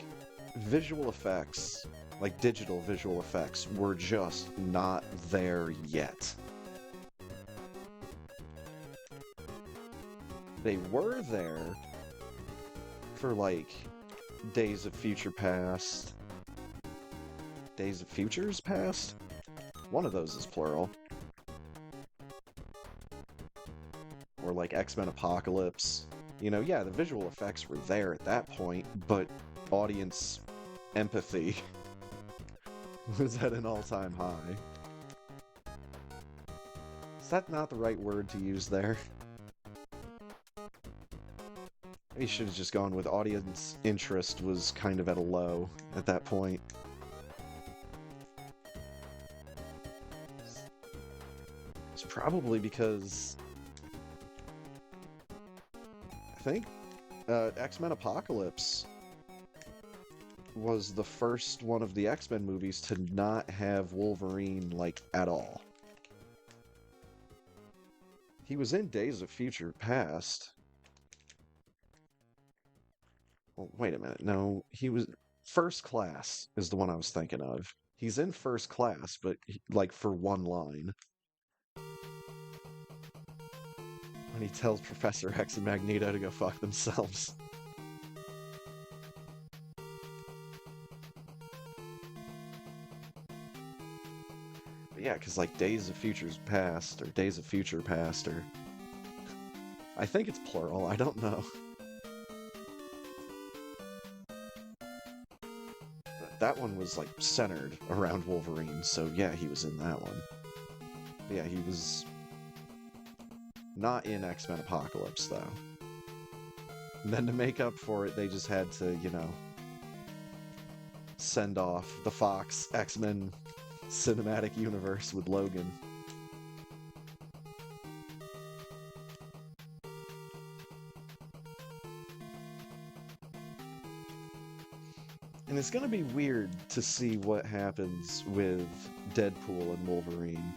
visual effects, like digital visual effects, were just not there yet. They were there for like Days of Future Past. Days of Futures Past? One of those is plural. Or like X-Men Apocalypse. You know, yeah, the visual effects were there at that point, but audience empathy was at an all-time high. Is that not the right word to use there? He should have just gone with audience interest was kind of at a low at that point. It's probably because I think X-Men Apocalypse was the first one of the X-Men movies to not have Wolverine, like, at all. He was in Days of Future Past. Well, wait a minute. No, he was... First Class is the one I was thinking of. He's in First Class, but, like, for one line. When he tells Professor X and Magneto to go fuck themselves. Yeah, because like Days of Futures Past, or Days of Future Past, or... I think it's plural, I don't know. But that one was like centered around Wolverine, so yeah, he was in that one. But yeah, he was not in X-Men Apocalypse, though. And then to make up for it, they just had to, you know, send off the Fox X-Men cinematic universe with Logan. And it's gonna be weird to see what happens with Deadpool and Wolverine.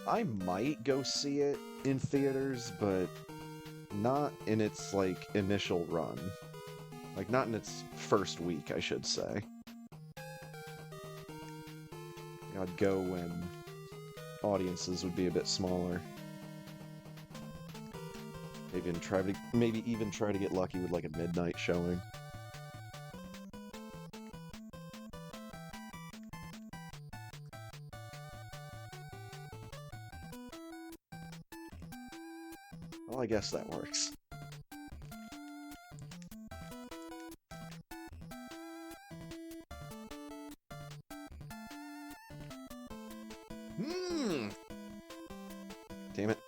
I might go see it in theaters, but not in its, like, initial run. Like, not in its first week, I should say. I'd go when audiences would be a bit smaller. Maybe even try to get lucky with like a midnight showing. Well, I guess that works. Damn it.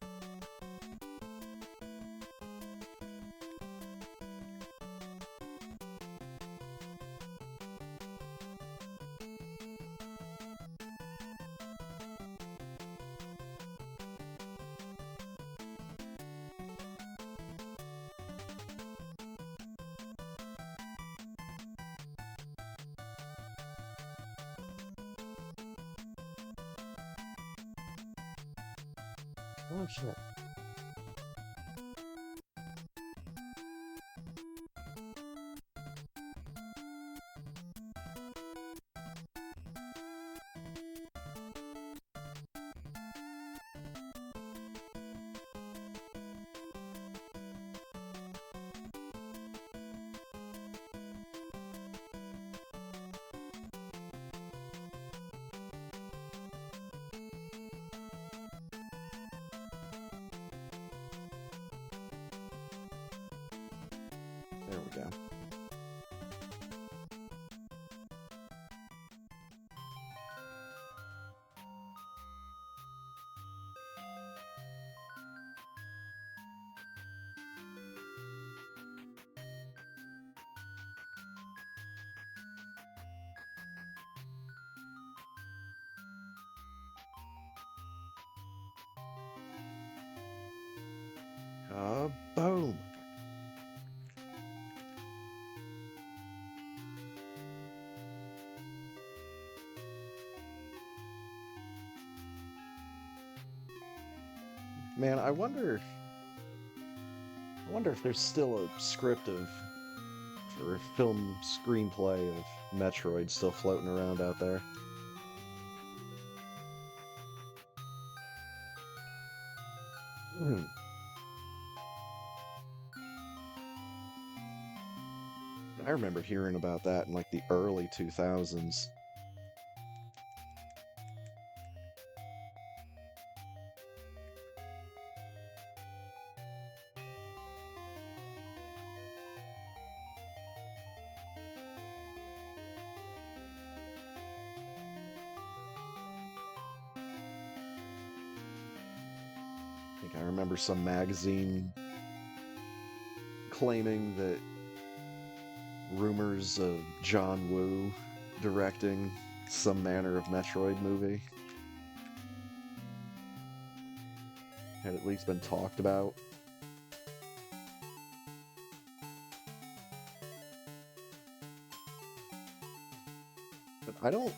Oh, shit. There we go. Boom. Man, I wonder if there's still a script or a film screenplay of Metroid still floating around out there. Hmm. I remember hearing about that in like the early 2000s. I think I remember some magazine claiming that rumors of John Woo directing some manner of Metroid movie had at least been talked about. But I don't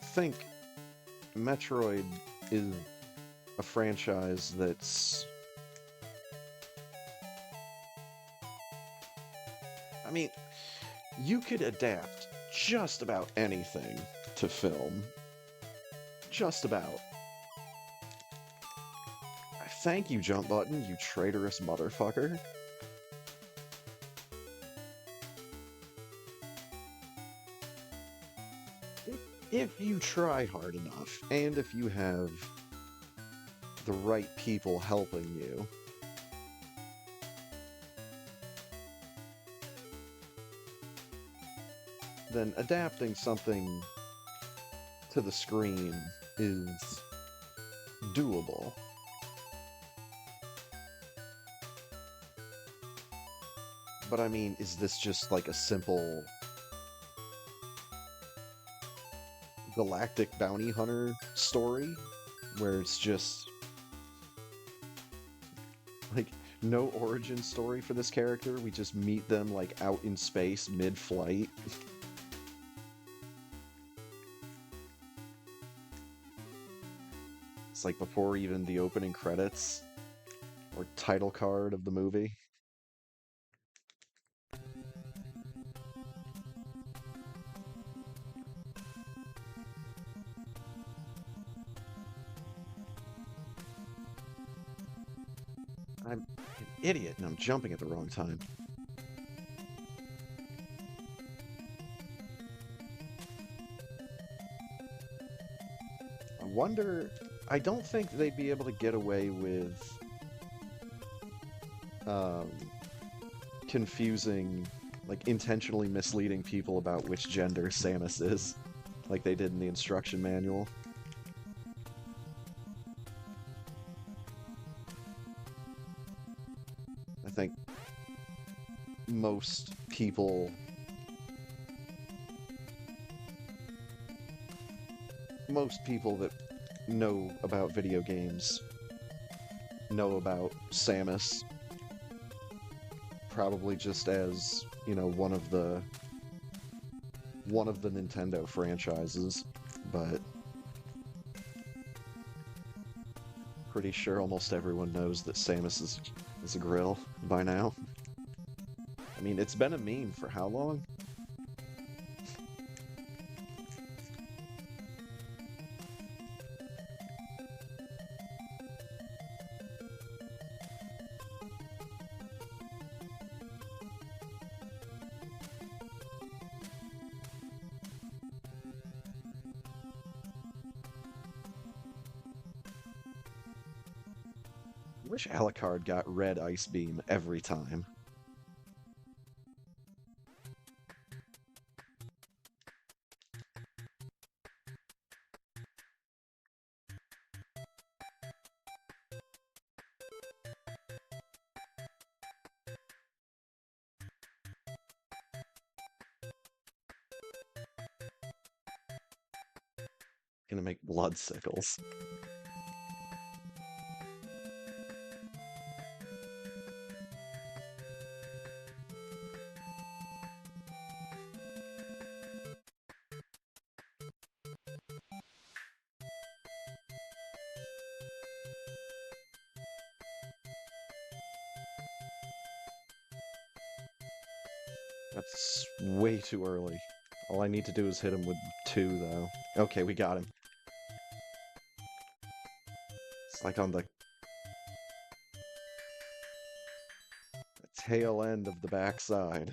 think Metroid is a franchise that's... I mean, you could adapt just about anything to film. Just about. Thank you, Jump Button, you traitorous motherfucker. If you try hard enough, and if you have the right people helping you, then adapting something to the screen is doable. But I mean, is this just like a simple galactic bounty hunter story where it's just like no origin story for this character? We just meet them like out in space mid-flight. It's like before even the opening credits or title card of the movie. I'm an idiot and I'm jumping at the wrong time. I wonder... I don't think they'd be able to get away with confusing, like intentionally misleading people about which gender Samus is, like they did in the instruction manual. I think most people that know about video games know about Samus probably just as, you know, one of the Nintendo franchises, but pretty sure almost everyone knows that Samus is a grill by now. I mean, it's been a meme for how long? I wish Alucard got red Ice Beam every time. Gonna make blood sickles. That's way too early. All I need to do is hit him with 2, though. Okay, we got him. It's like on the tail end of the backside.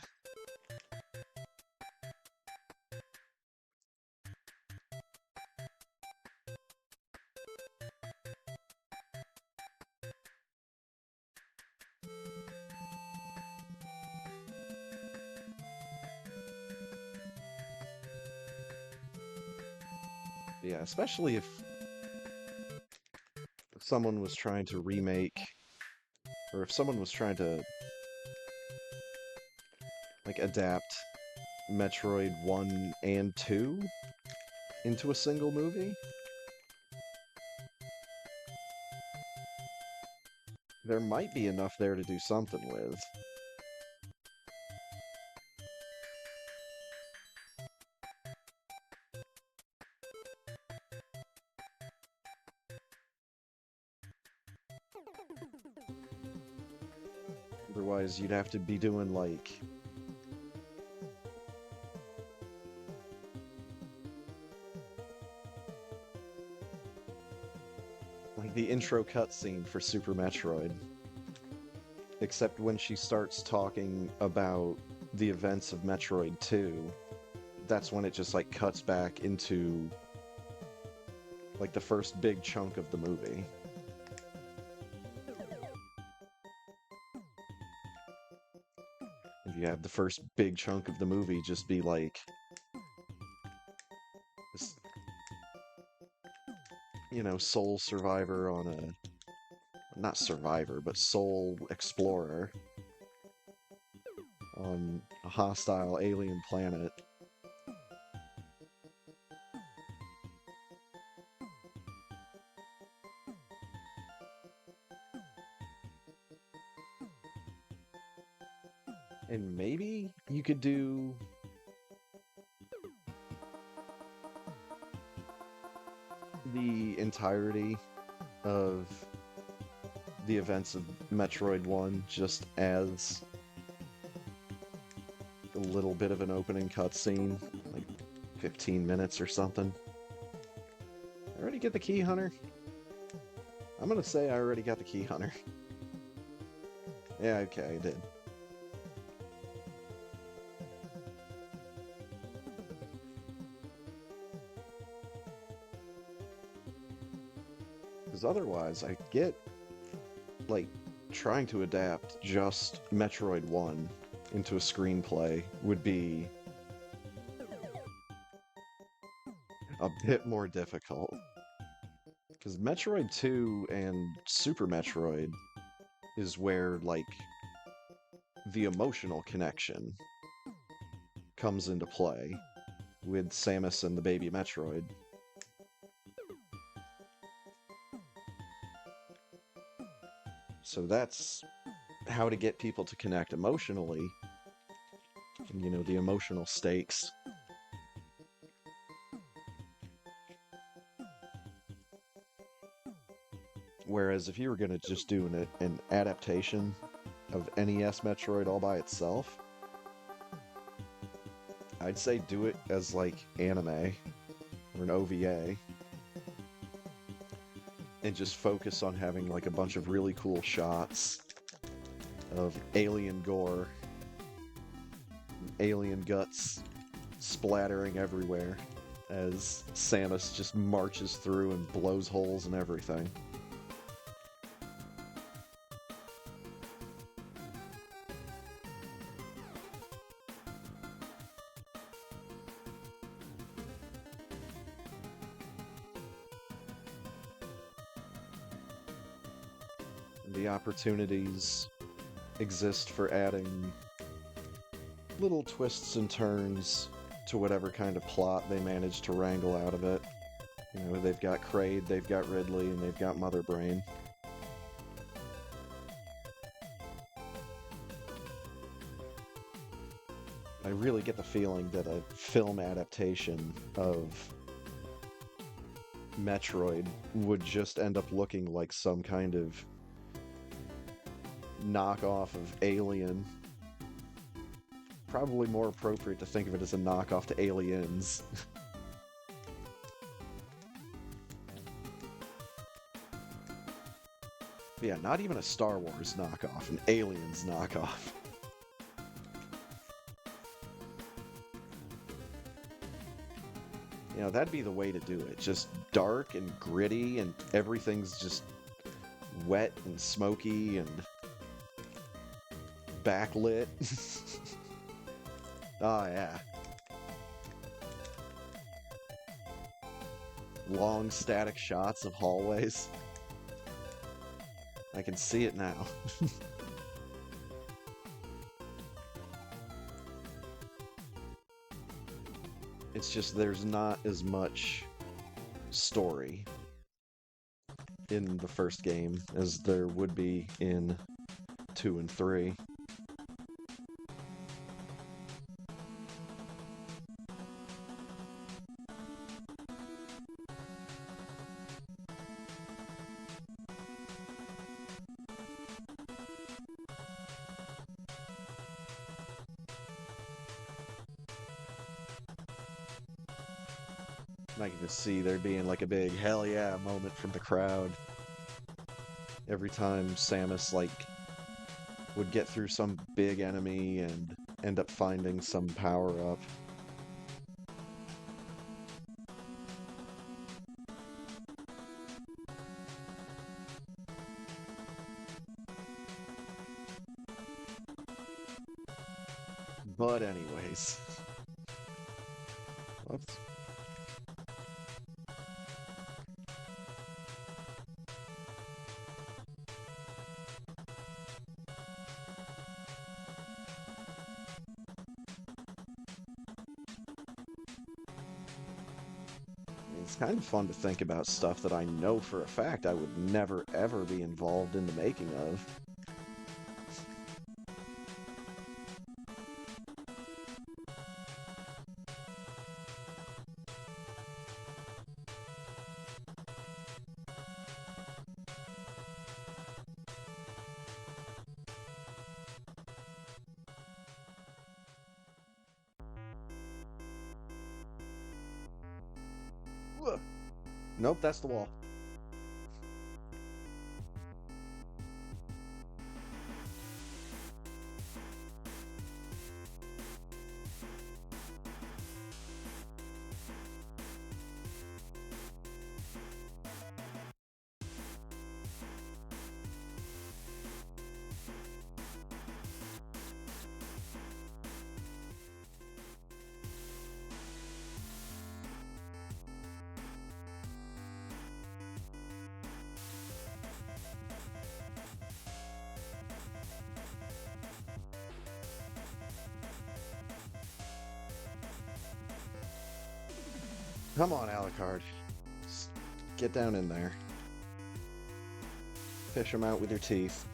Yeah, especially if someone was trying to remake, or if someone was trying to, like, adapt Metroid 1 and 2 into a single movie. There might be enough there to do something with. Otherwise, you'd have to be doing, like, the intro cutscene for Super Metroid. Except when she starts talking about the events of Metroid 2, that's when it just, like, cuts back into, like, the first big chunk of the movie. If you have the first big chunk of the movie just be, like, this, you know, Soul Survivor on a... not Survivor, but Soul Explorer on a hostile alien planet. And maybe you could do... the entirety of the events of Metroid 1 just as a little bit of an opening cutscene, like 15 minutes or something. I already get the Key Hunter? I'm gonna say I already got the Key Hunter. Yeah, okay, I did. Because otherwise, I get, like, trying to adapt just Metroid 1 into a screenplay would be a bit more difficult. Because Metroid 2 and Super Metroid is where, like, the emotional connection comes into play with Samus and the baby Metroid. So that's how to get people to connect emotionally, and, you know, the emotional stakes. Whereas if you were going to just do an adaptation of NES Metroid all by itself, I'd say do it as, like, anime or an OVA, and just focus on having, like, a bunch of really cool shots of alien gore, alien guts splattering everywhere as Samus just marches through and blows holes in everything. The opportunities exist for adding little twists and turns to whatever kind of plot they manage to wrangle out of it. You know, they've got Kraid, they've got Ridley, and they've got Mother Brain. I really get the feeling that a film adaptation of Metroid would just end up looking like some kind of knockoff of Alien. Probably more appropriate to think of it as a knockoff to Aliens. Yeah, not even a Star Wars knockoff, an Aliens knockoff. You know, that'd be the way to do it. Just dark and gritty, and everything's just wet and smoky and backlit. Oh, yeah. Long static shots of hallways. I can see it now. It's just there's not as much story in the first game as there would be in 2 and 3. I can just see there being like a big hell yeah moment from the crowd every time Samus, like, would get through some big enemy and end up finding some power up. But anyways. Whoops. It's kind of fun to think about stuff that I know for a fact I would never ever be involved in the making of. Ugh. Nope, that's the wall. Come on, Alucard. Just get down in there. Fish them out with your teeth.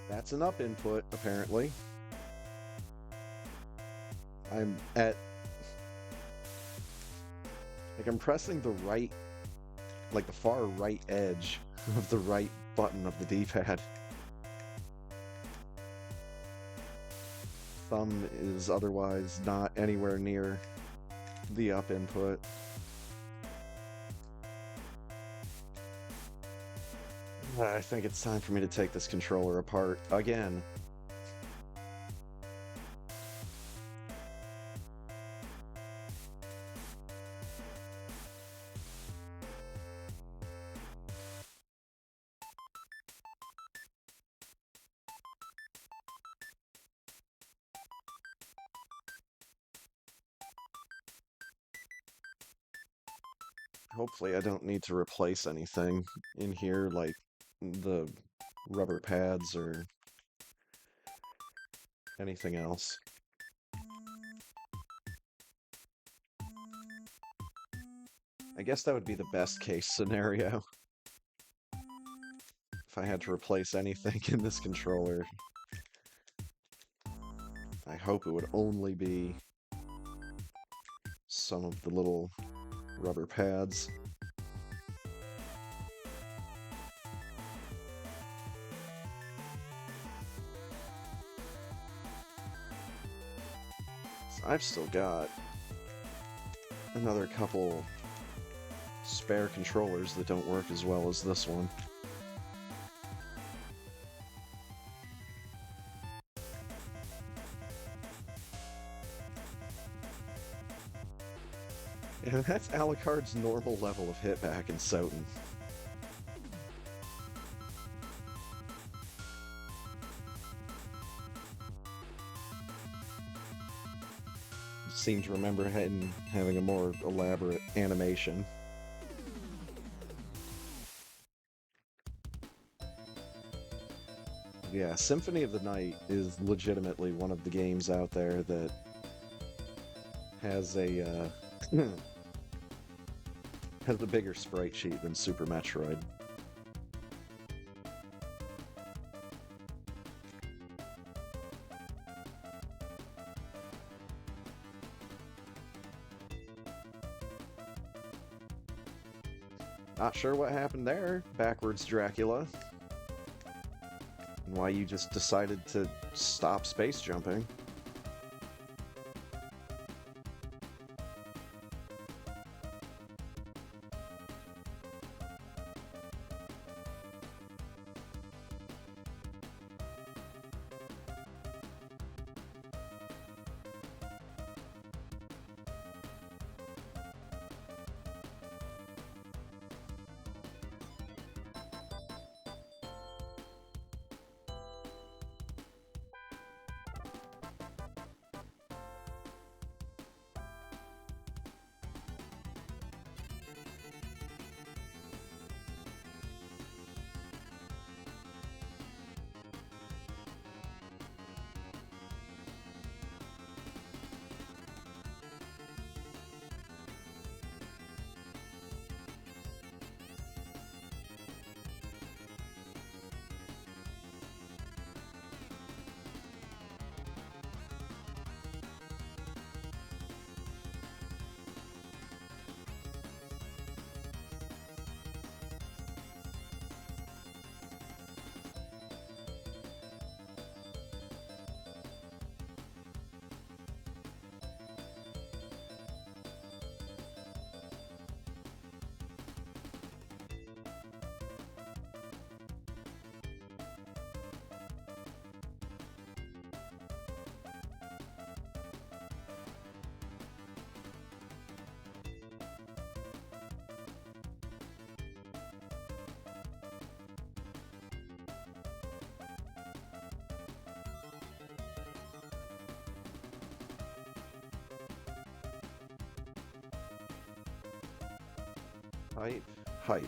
That's an up input, apparently. I'm at... Like, I'm pressing the right... Like, the far right edge of the right button of the D-pad. Thumb is otherwise not anywhere near the up input. I think it's time for me to take this controller apart again. Hopefully I don't need to replace anything in here, like the rubber pads or anything else. I guess that would be the best case scenario. If I had to replace anything in this controller, I hope it would only be some of the little rubber pads. So I've still got another couple spare controllers that don't work as well as this one. And that's Alucard's normal level of hitback in Soten. Seem to remember having a more elaborate animation. Yeah, Symphony of the Night is legitimately one of the games out there that has a has a bigger sprite sheet than Super Metroid. Not sure what happened there, backwards Dracula. And why you just decided to stop space jumping. Hype, hype.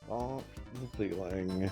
Oh, feeling.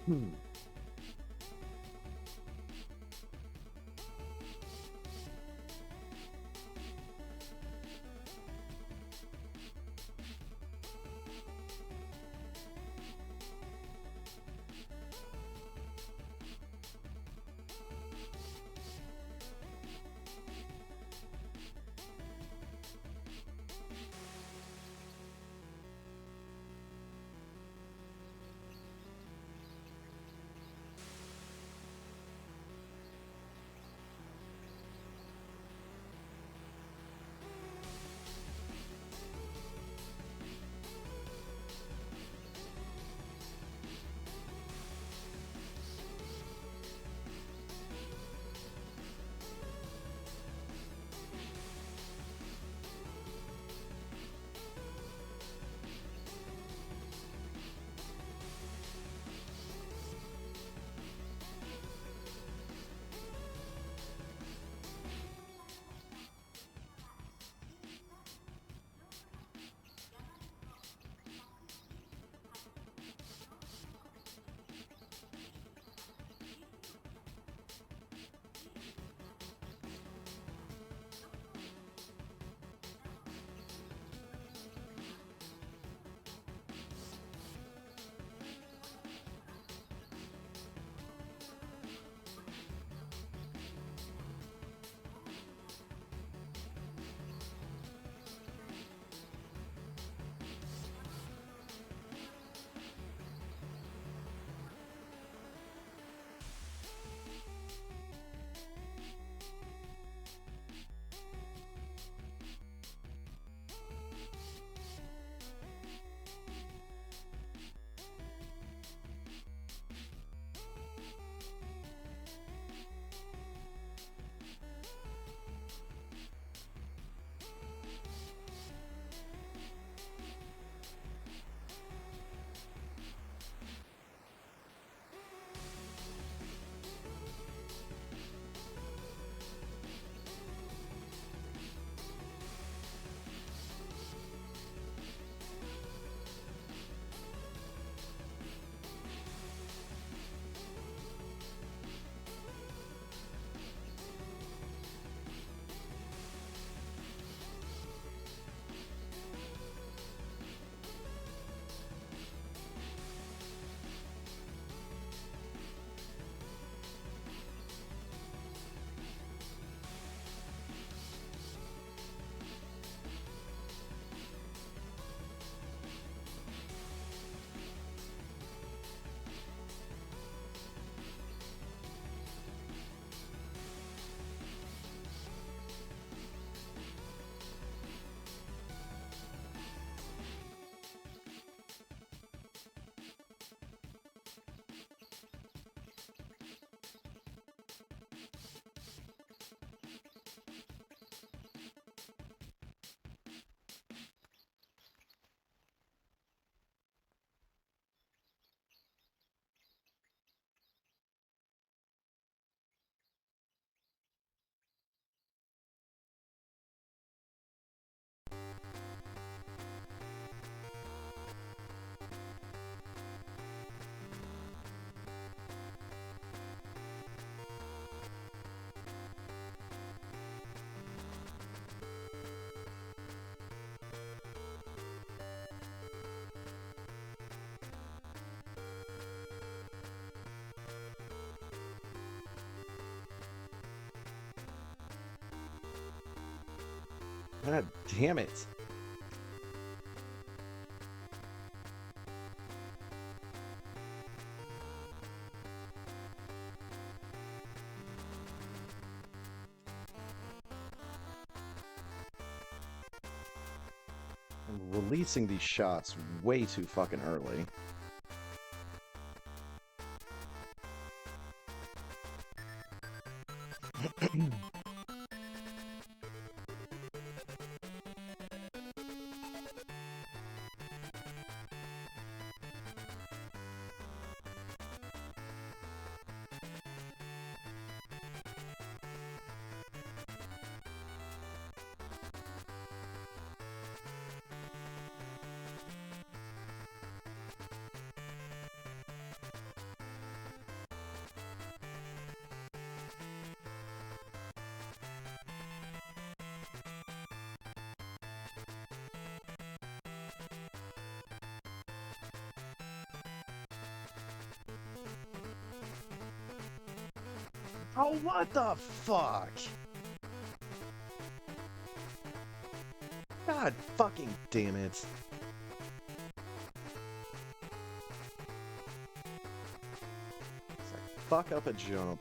Hmm. God damn it. I'm releasing these shots way too fucking early. Oh, what the fuck? God fucking damn it. It's like, fuck up a jump.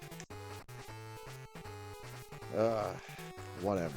Whatever.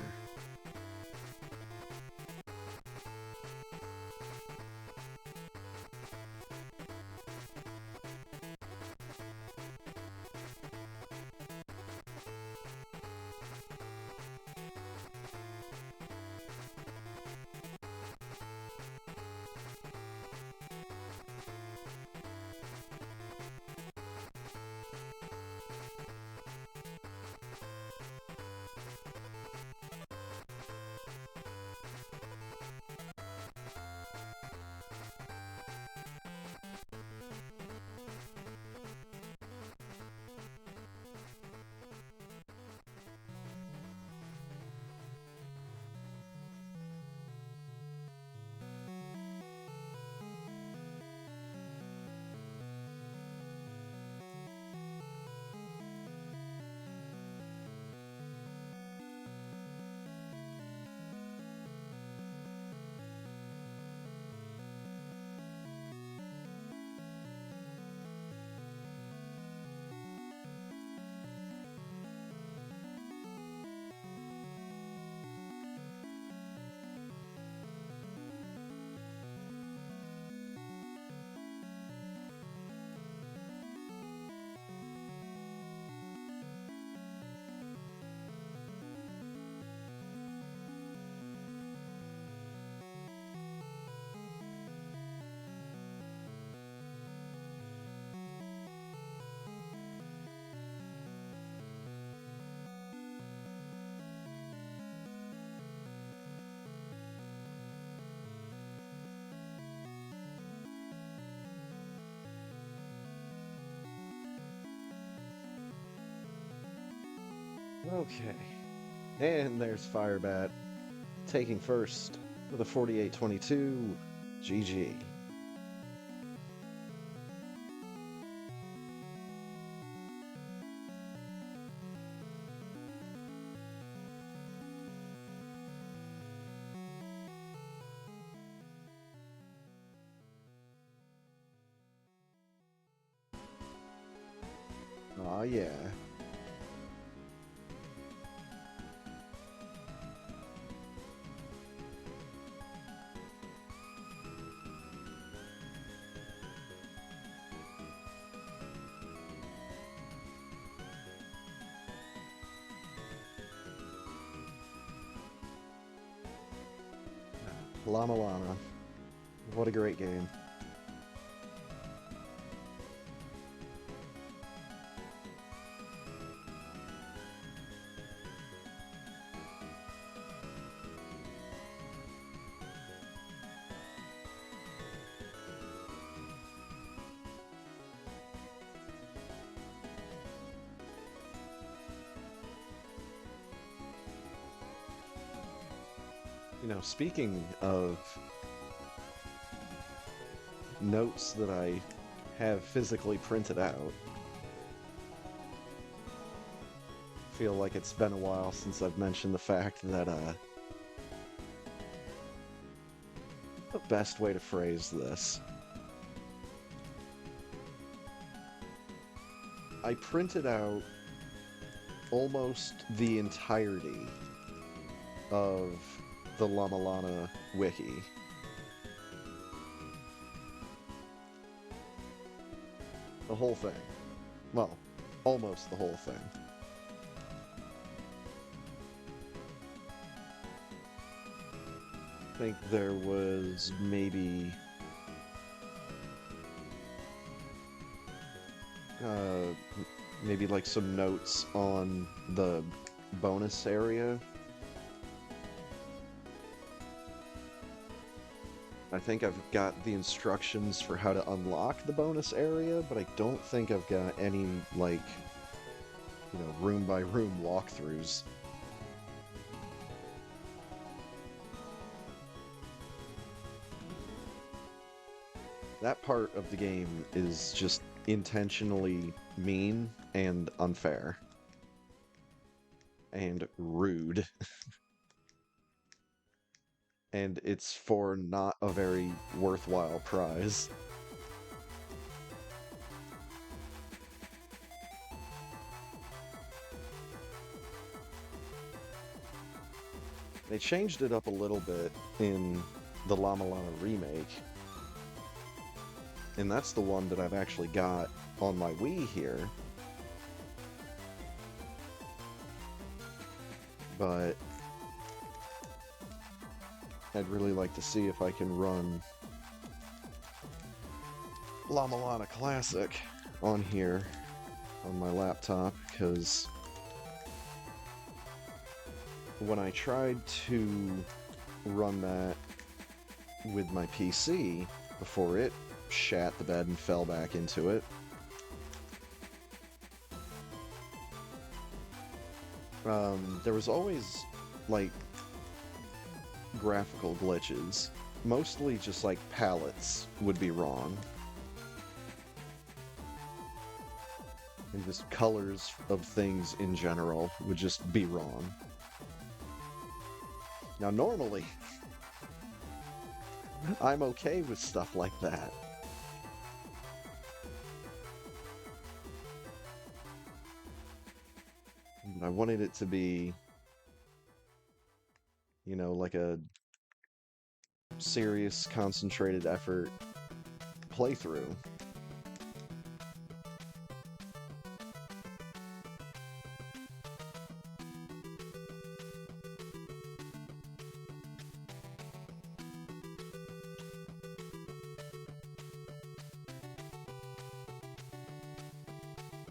Okay. And there's Firebat taking first with a 48-22. GG. Aw, yeah. Llama Llama. What a great game. You know, speaking of notes that I have physically printed out, I feel like it's been a while since I've mentioned the fact that The best way to phrase this. I printed out almost the entirety of the Llama Lana wiki. The whole thing. Well, almost the whole thing. I think there was maybe maybe like some notes on the bonus area. I think I've got the instructions for how to unlock the bonus area, but I don't think I've got any, like, you know, room by room walkthroughs. That part of the game is just intentionally mean and unfair. And rude. And it's for not a very worthwhile prize. They changed it up a little bit in the Llama Lana remake. And that's the one that I've actually got on my Wii here. But I'd really like to see if I can run Llama Lana Classic on here on my laptop, because when I tried to run that with my PC before it shat the bed and fell back into it, there was always, like, graphical glitches. Mostly just, like, palettes would be wrong. And just colors of things in general would just be wrong. Now, normally, I'm okay with stuff like that. But I wanted it to be, you know, like a serious, concentrated effort playthrough.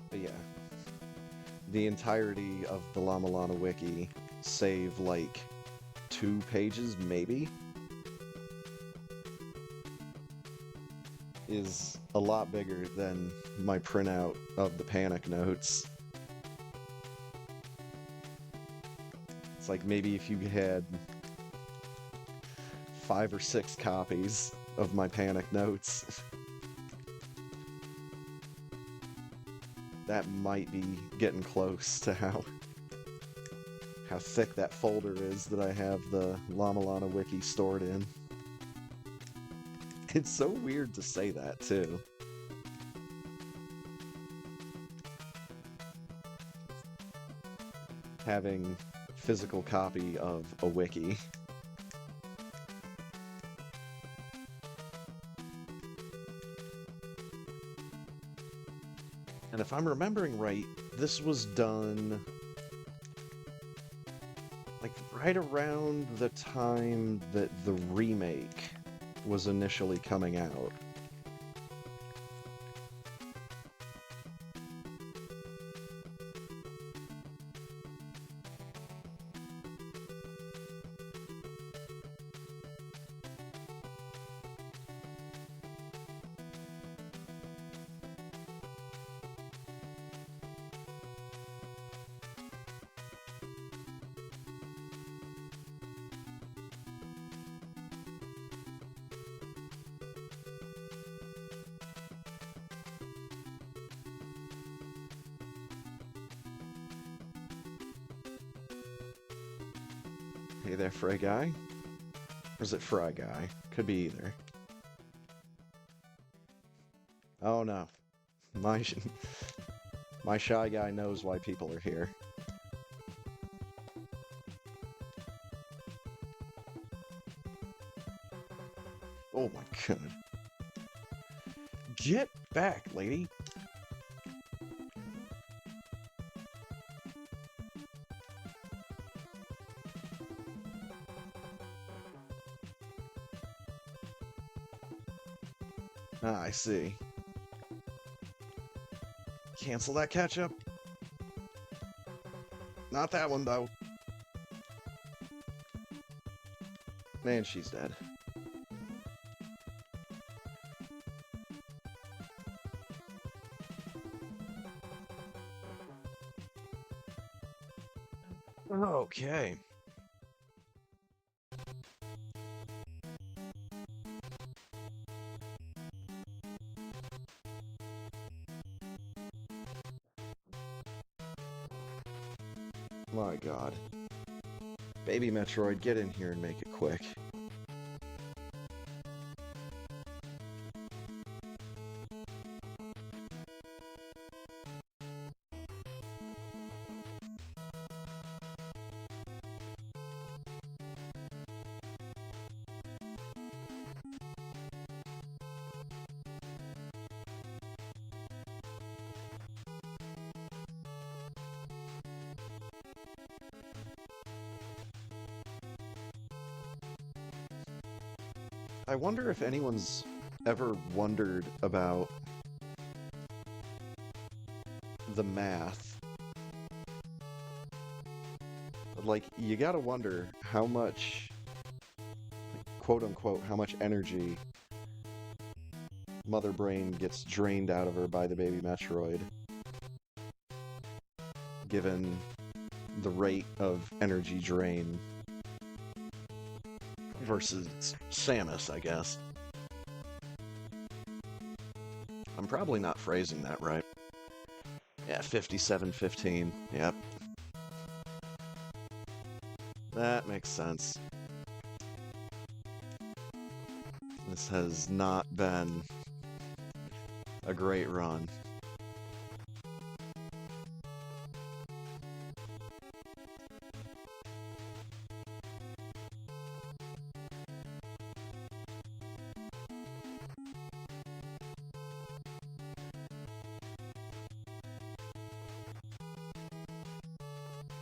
But yeah, the entirety of the Llama Lana wiki, save like 2 pages maybe, is a lot bigger than my printout of the panic notes. It's like maybe if you had 5 or 6 copies of my panic notes, that might be getting close to how thick that folder is that I have the Llama Lana wiki stored in. It's so weird to say that, too. Having physical copy of a wiki. And if I'm remembering right, this was done like right around the time that the remake was initially coming out. Hey there, Frey guy. Or is it Fry Guy? Could be either. Oh no. My shy guy knows why people are here. Oh my god. Get back, lady! Ah, I see. Cancel that catch-up. Not that one, though. Man, she's dead. Okay. My god. Baby Metroid, get in here and make it quick. I wonder if anyone's ever wondered about the math. Like, you gotta wonder how much, quote-unquote, how much energy Mother Brain gets drained out of her by the baby Metroid, given the rate of energy drain versus Samus, I guess. I'm probably not phrasing that right. Yeah, 57-15. Yep. That makes sense. This has not been a great run.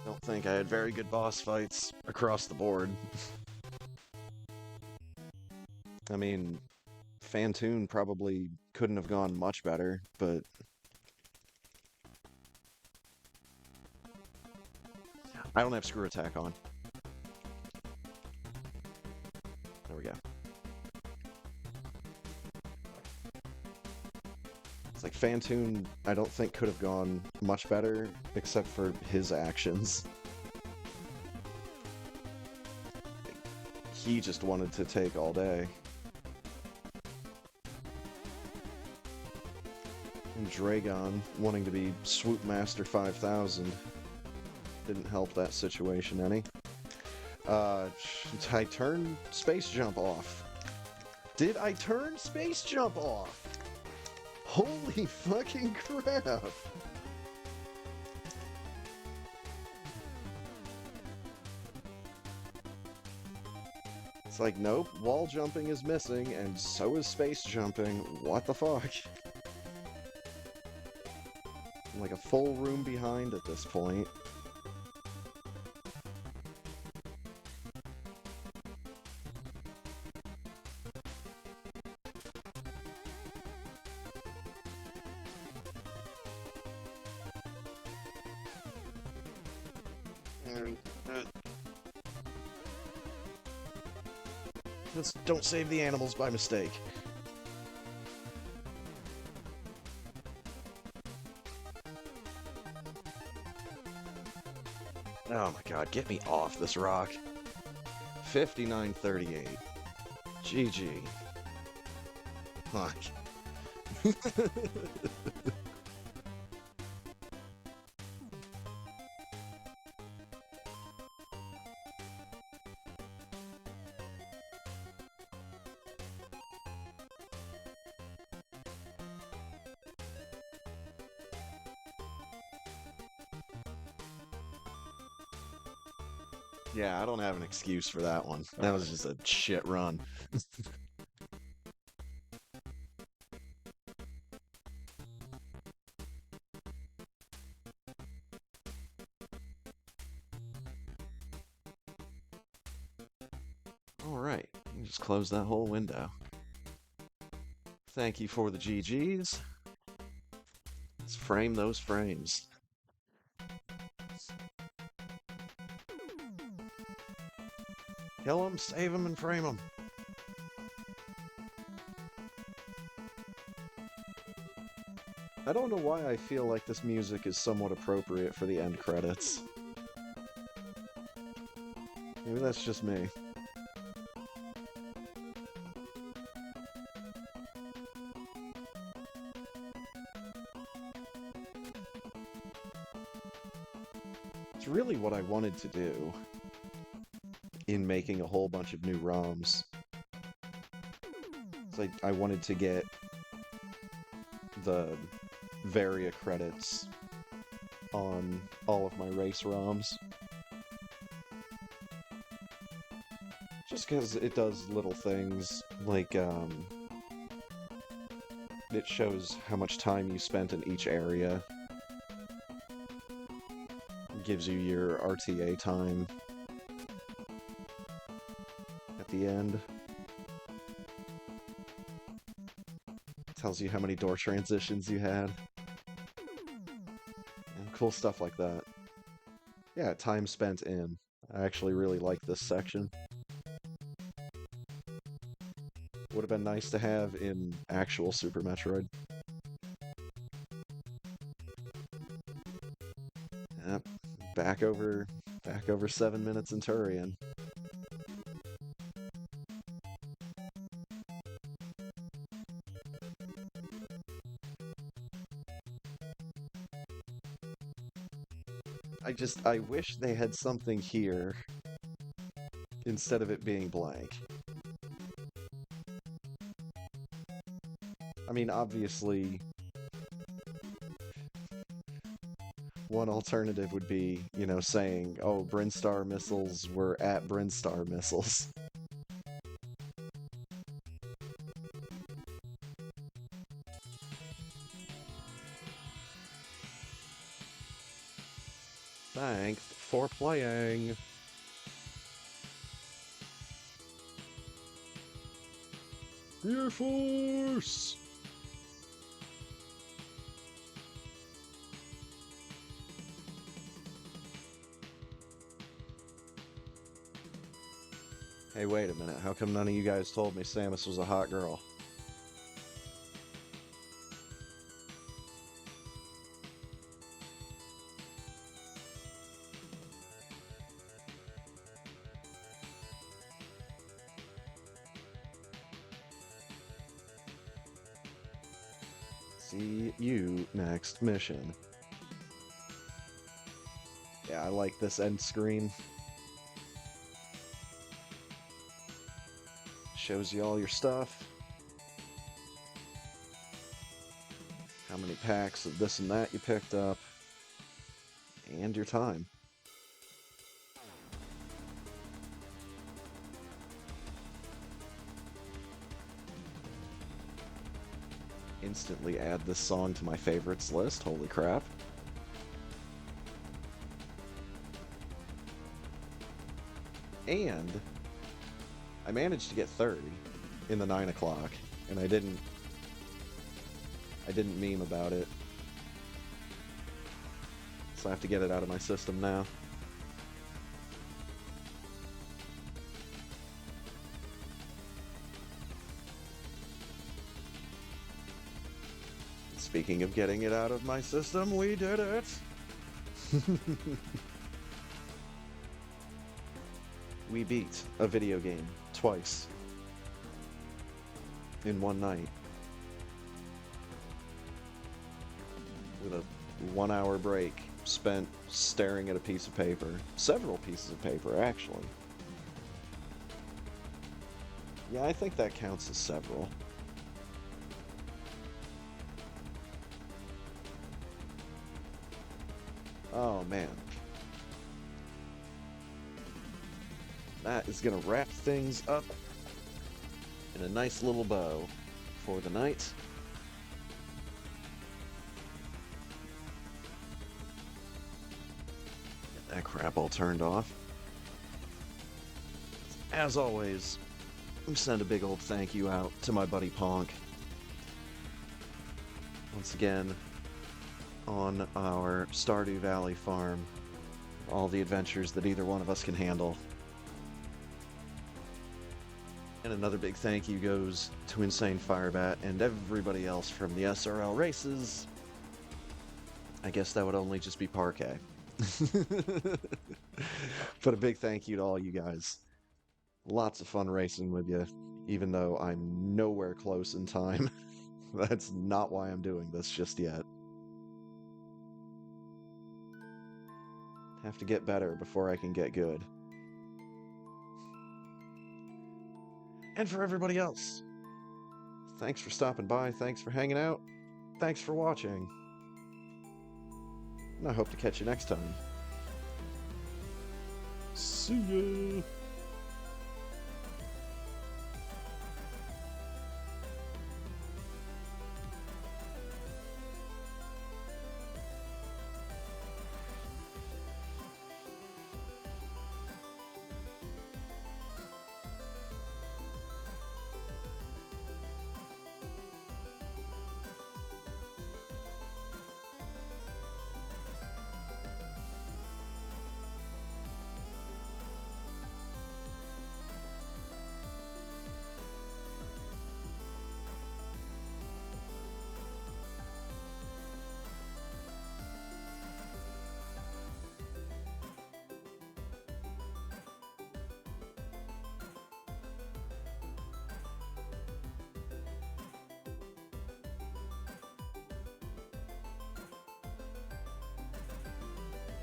Don't think I had very good boss fights across the board. I mean, Fantoon probably couldn't have gone much better, but I don't have screw attack on. There we go. It's like Fantoon, I don't think could have gone much better, except for his actions. He just wanted to take all day. And Dragon wanting to be Swoop Master 5000 didn't help that situation any. I turned Space Jump off. Did I turn Space Jump off? Holy fucking crap! It's like, nope, wall jumping is missing, and so is space jumping. What the fuck? I'm like a full room behind at this point. Just don't save the animals by mistake. Oh my god, get me off this rock. 59-38. GG. Fuck. Yeah, I don't have an excuse for that one. That was just a shit run. All right, just close that whole window. Thank you for the GGs. Let's frame those frames. Kill them, save them, and frame them. I don't know why I feel like this music is somewhat appropriate for the end credits. Maybe that's just me. It's really what I wanted to do in making a whole bunch of new ROMs. It's like I wanted to get the Varia credits on all of my race ROMs. Just because it does little things, like, it shows how much time you spent in each area. It gives you your RTA time at the end. Tells you how many door transitions you had. And cool stuff like that. Yeah, time spent in. I actually really like this section. Would have been nice to have in actual Super Metroid. Yep, back over 7 minutes in Turian. I wish they had something here instead of it being blank. I mean, obviously, one alternative would be, you know, saying, oh, Brinstar missiles were at Brinstar missiles. Thanks for playing. Air Force! Hey, wait a minute. How come none of you guys told me Samus was a hot girl? See you next mission. Yeah, I like this end screen. Shows you all your stuff. How many packs of this and that you picked up. And your time. Instantly add this song to my favorites list. Holy crap. And I managed to get third in the 9 o'clock, and I didn't meme about it. So I have to get it out of my system now. Speaking of getting it out of my system, we did it! We beat a video game twice in one night with a 1 hour break spent staring at a piece of paper. Several pieces of paper, actually. Yeah, I think that counts as several. Oh, man. that is going to wrap things up in a nice little bow for the night. Get that crap all turned off. As always, we send a big old thank you out to my buddy Ponk. Once again, on our Stardew Valley farm, all the adventures that either one of us can handle. And another big thank you goes to Insane Firebat and everybody else from the SRL races. I guess that would only just be Parquet. But a big thank you to all you guys. Lots of fun racing with you, even though I'm nowhere close in time. That's not why I'm doing this just yet. Have to get better before I can get good. And for everybody else, thanks for stopping by, thanks for hanging out, thanks for watching. And I hope to catch you next time. See ya!